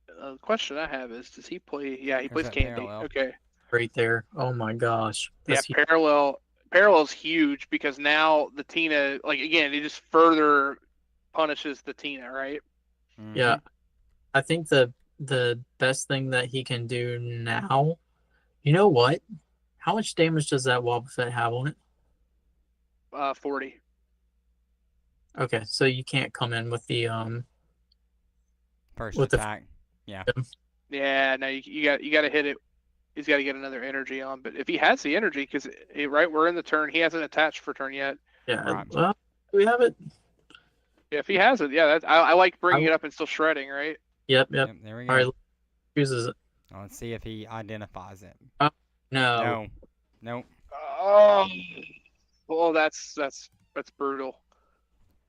The question I have is, does he play? Yeah, he There's plays that Candy. Parallel. Okay. Right there. Oh my gosh. Yeah, That's Parallel's huge because now the Tina, like again, it just further punishes the Tina, right? Mhm. Yeah. I think the best thing that he can do now, you know what? How much damage does that Wobbuffet have on it? 40. Okay, so you can't come in with the First with the attack. Yeah. Yeah, no, you got to hit it. He's got to get another energy on. But if he has the energy, because right, we're in the turn. He hasn't attached for turn yet. yeah. Right. Well, we have it. Yeah, if he has it, yeah, I like bringing I- it up and still shredding, right? Yep. Yep. There we All go. right, chooses it. Let's see if he identifies it. No. No. Nope. Oh, well, that's brutal.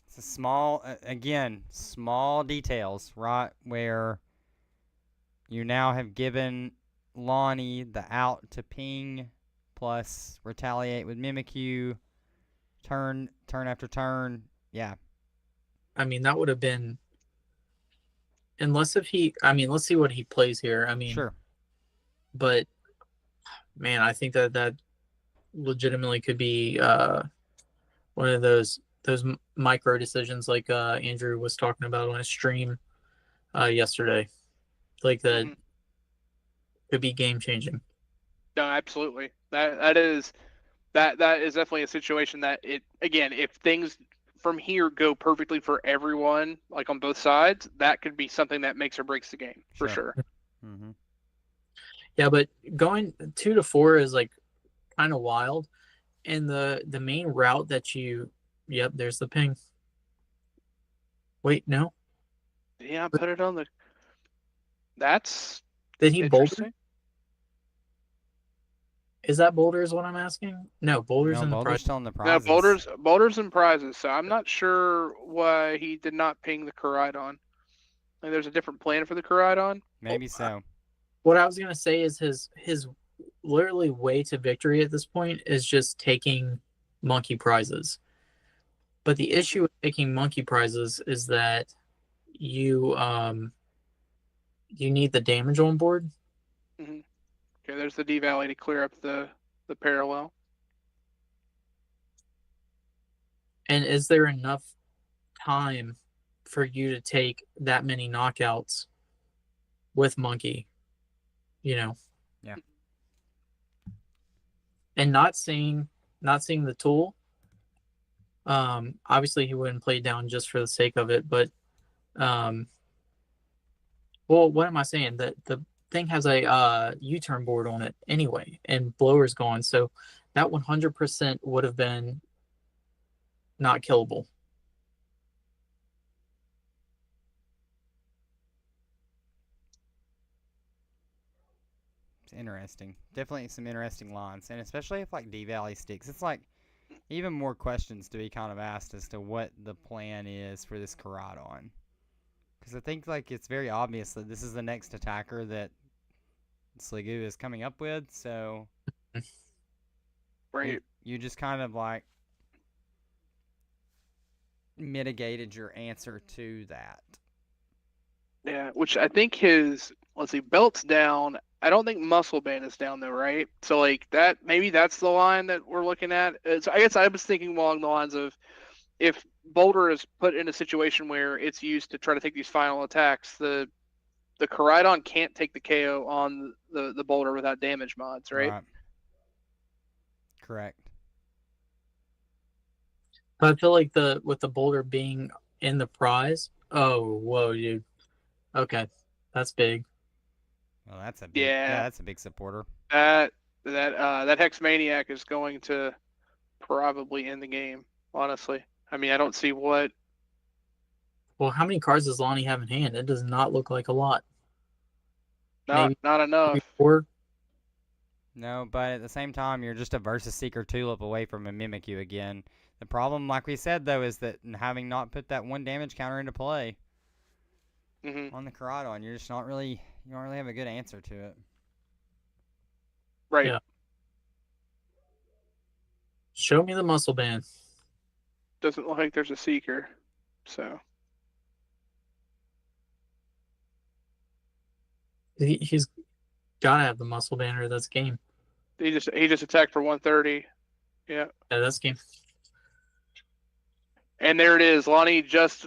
It's a small, again, small details, right? Where you now have given Lonnie the out to ping plus retaliate with Mimikyu turn after turn. Yeah. I mean, that would have been, unless if he, I mean, let's see what he plays here. I mean, Sure. but man, I think that legitimately could be one of those micro decisions like Andrew was talking about on his stream yesterday. Like that Mhm. could be game changing. No, absolutely. That is definitely a situation that if things from here go perfectly for everyone, like on both sides, that could be something that makes or breaks the game for sure. Mm-hmm. Yeah, but going 2 to 4 is like kind of wild. And the main route that yep, there's the ping. Wait, no, Yeah, put it on the. That's did he boulder? interesting. Is that boulder? Is what I'm asking? No, boulder's No, in the Boulder's prize. still in the No, prizes. boulders and prizes. So I'm not sure why he did not ping the Koraidon. Like there's a different plan for the Koraidon. Maybe so. What I was gonna say is his literally way to victory at this point is just taking monkey prizes. But the issue with taking monkey prizes is that you you need the damage on board. Mm-hmm. Okay, there's the D Valley to clear up the parallel. And is there enough time for you to take that many knockouts with monkey? You know, Yeah. and not seeing the tool. Obviously he wouldn't play down just for the sake of it, but well, what am I saying? That the thing has a U-turn board on it anyway, and blower's gone, so that 100% would have been not killable. It's interesting. Definitely some interesting lines, and especially if like D Valley sticks, it's like even more questions to be kind of asked as to what the plan is for this Koraidon. Because I think like it's very obvious that this is the next attacker that Sliggoo is coming up with, so Right. you just kind of like mitigated your answer to that. Yeah, which I think his let's see, belt's down. I don't think muscle band is down though, right? So like that maybe that's the line that we're looking at. I guess I was thinking along the lines of if Boulder is put in a situation where it's used to try to take these final attacks, the Koraidon can't take the KO on the Boulder without damage mods, right? Right. Correct. But I feel like with the boulder being in the prize. Oh, whoa, dude. Okay, that's big. Well, that's a big Yeah, that's a big supporter. that Hex Maniac is going to probably end the game. Honestly, I mean, I don't see what. Well, how many cards does Lonnie have in hand? It does not look like a lot. Not Maybe not enough. 4. No, but at the same time, you're just a Versus Seeker Tulip away from a Mimikyu again. The problem, like we said, though, is that having not put that one damage counter into play on the Koraidon, you're just not really, you don't really have a good answer to it. Right. Yeah. Show me the muscle band. Doesn't look like there's a seeker, so He's got to have the muscle band or that's game. he just attacked for 130. Yeah. Yeah, that's game. And there it is. Lonnie just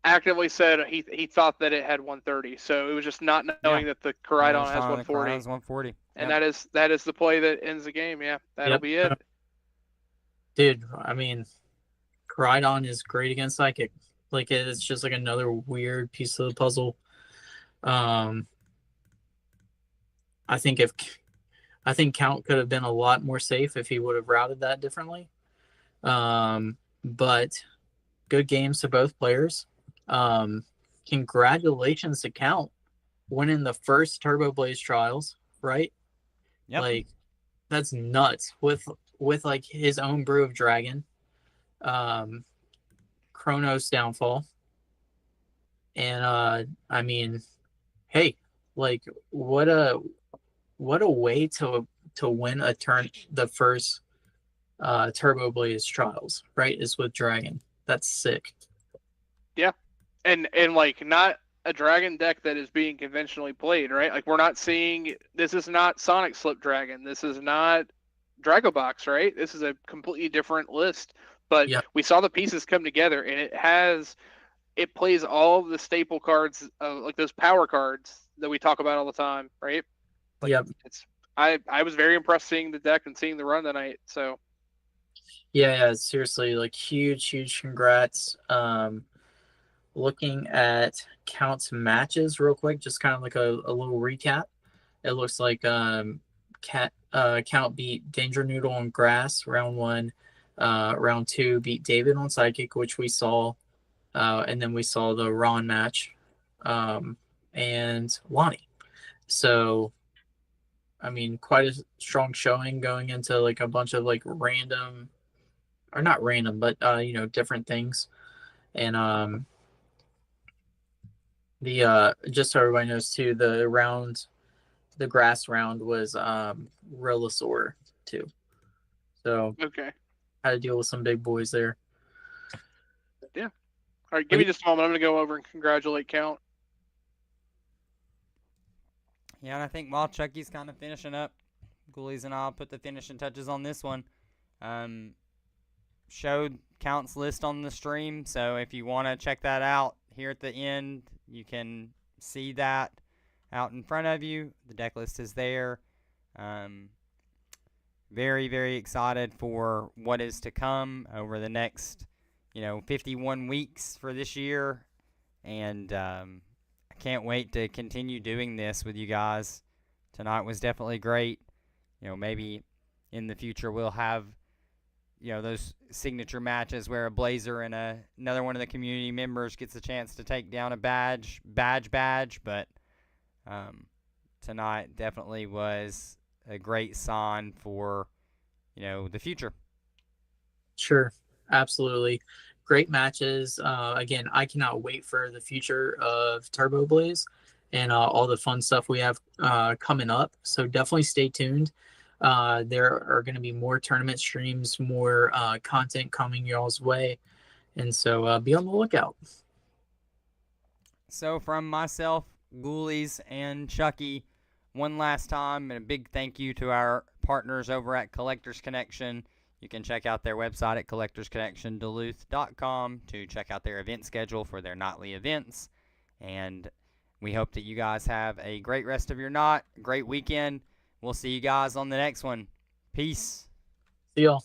actively said he thought that it had 130. So it was just not knowing that the Koraidon has 140. Koraidon's 140. And that is the play that ends the game. Yeah, that'll be it. Dude, I mean, Koraidon is great against Psychic. Like it's just like another weird piece of the puzzle. I think Count could have been a lot more safe if he would have routed that differently. But good games to both players. Congratulations to Count winning the first Turboblaze Trials, right? Yep. Like that's nuts with like his own brew of dragon, Chronos downfall, and I mean, hey, like what a what a way to win the first Turboblaze Trials, right? Is with Dragon. That's sick. Yeah, and like not a dragon deck that is being conventionally played, right? Like we're not seeing, this is not Sonic Slip Dragon. This is not Dragobox, right? This is a completely different list. But Yeah. we saw the pieces come together, and it plays all the staple cards, like those power cards that we talk about all the time, right? Like Yep. I was very impressed seeing the deck and seeing the run tonight. So Yeah, seriously, like huge congrats. Looking at Count's matches real quick, just kind of like a little recap. It looks like Count beat Danger Noodle on grass round 1. Round 2 beat David on Psychic, which we saw. And then we saw the Ron match, and Lonnie. So, I mean, quite a strong showing going into like a bunch of like random, or not random, but different things. And the just so everybody knows too, the grass round was Relisor too. So okay, had to deal with some big boys there. yeah. All right, give me just a moment. I'm going to go over and congratulate Count. Yeah, and I think while Chucky's kind of finishing up, Ghoulies and I'll put the finishing touches on this one. Showed Count's list on the stream, so if you want to check that out here at the end, you can see that out in front of you. The deck list is there. Very excited for what is to come over the next 51 weeks for this year, and I can't wait to continue doing this with you guys. Tonight was definitely great. Maybe in the future we'll have those signature matches where a Blazer and another one of the community members gets a chance to take down a badge, but tonight definitely was a great sign for the future. Sure, absolutely. Great matches. Again, I cannot wait for the future of Turboblaze and all the fun stuff we have coming up. So definitely stay tuned. There are going to be more tournament streams, more content coming y'all's way. And so be on the lookout. So from myself, Ghoulies, and Chucky, one last time, and a big thank you to our partners over at Collectors Connection. You can check out their website at collectorsconnectionduluth.com to check out their event schedule for their nightly events. And we hope that you guys have a great rest of your night, great weekend. We'll see you guys on the next one. Peace. See y'all.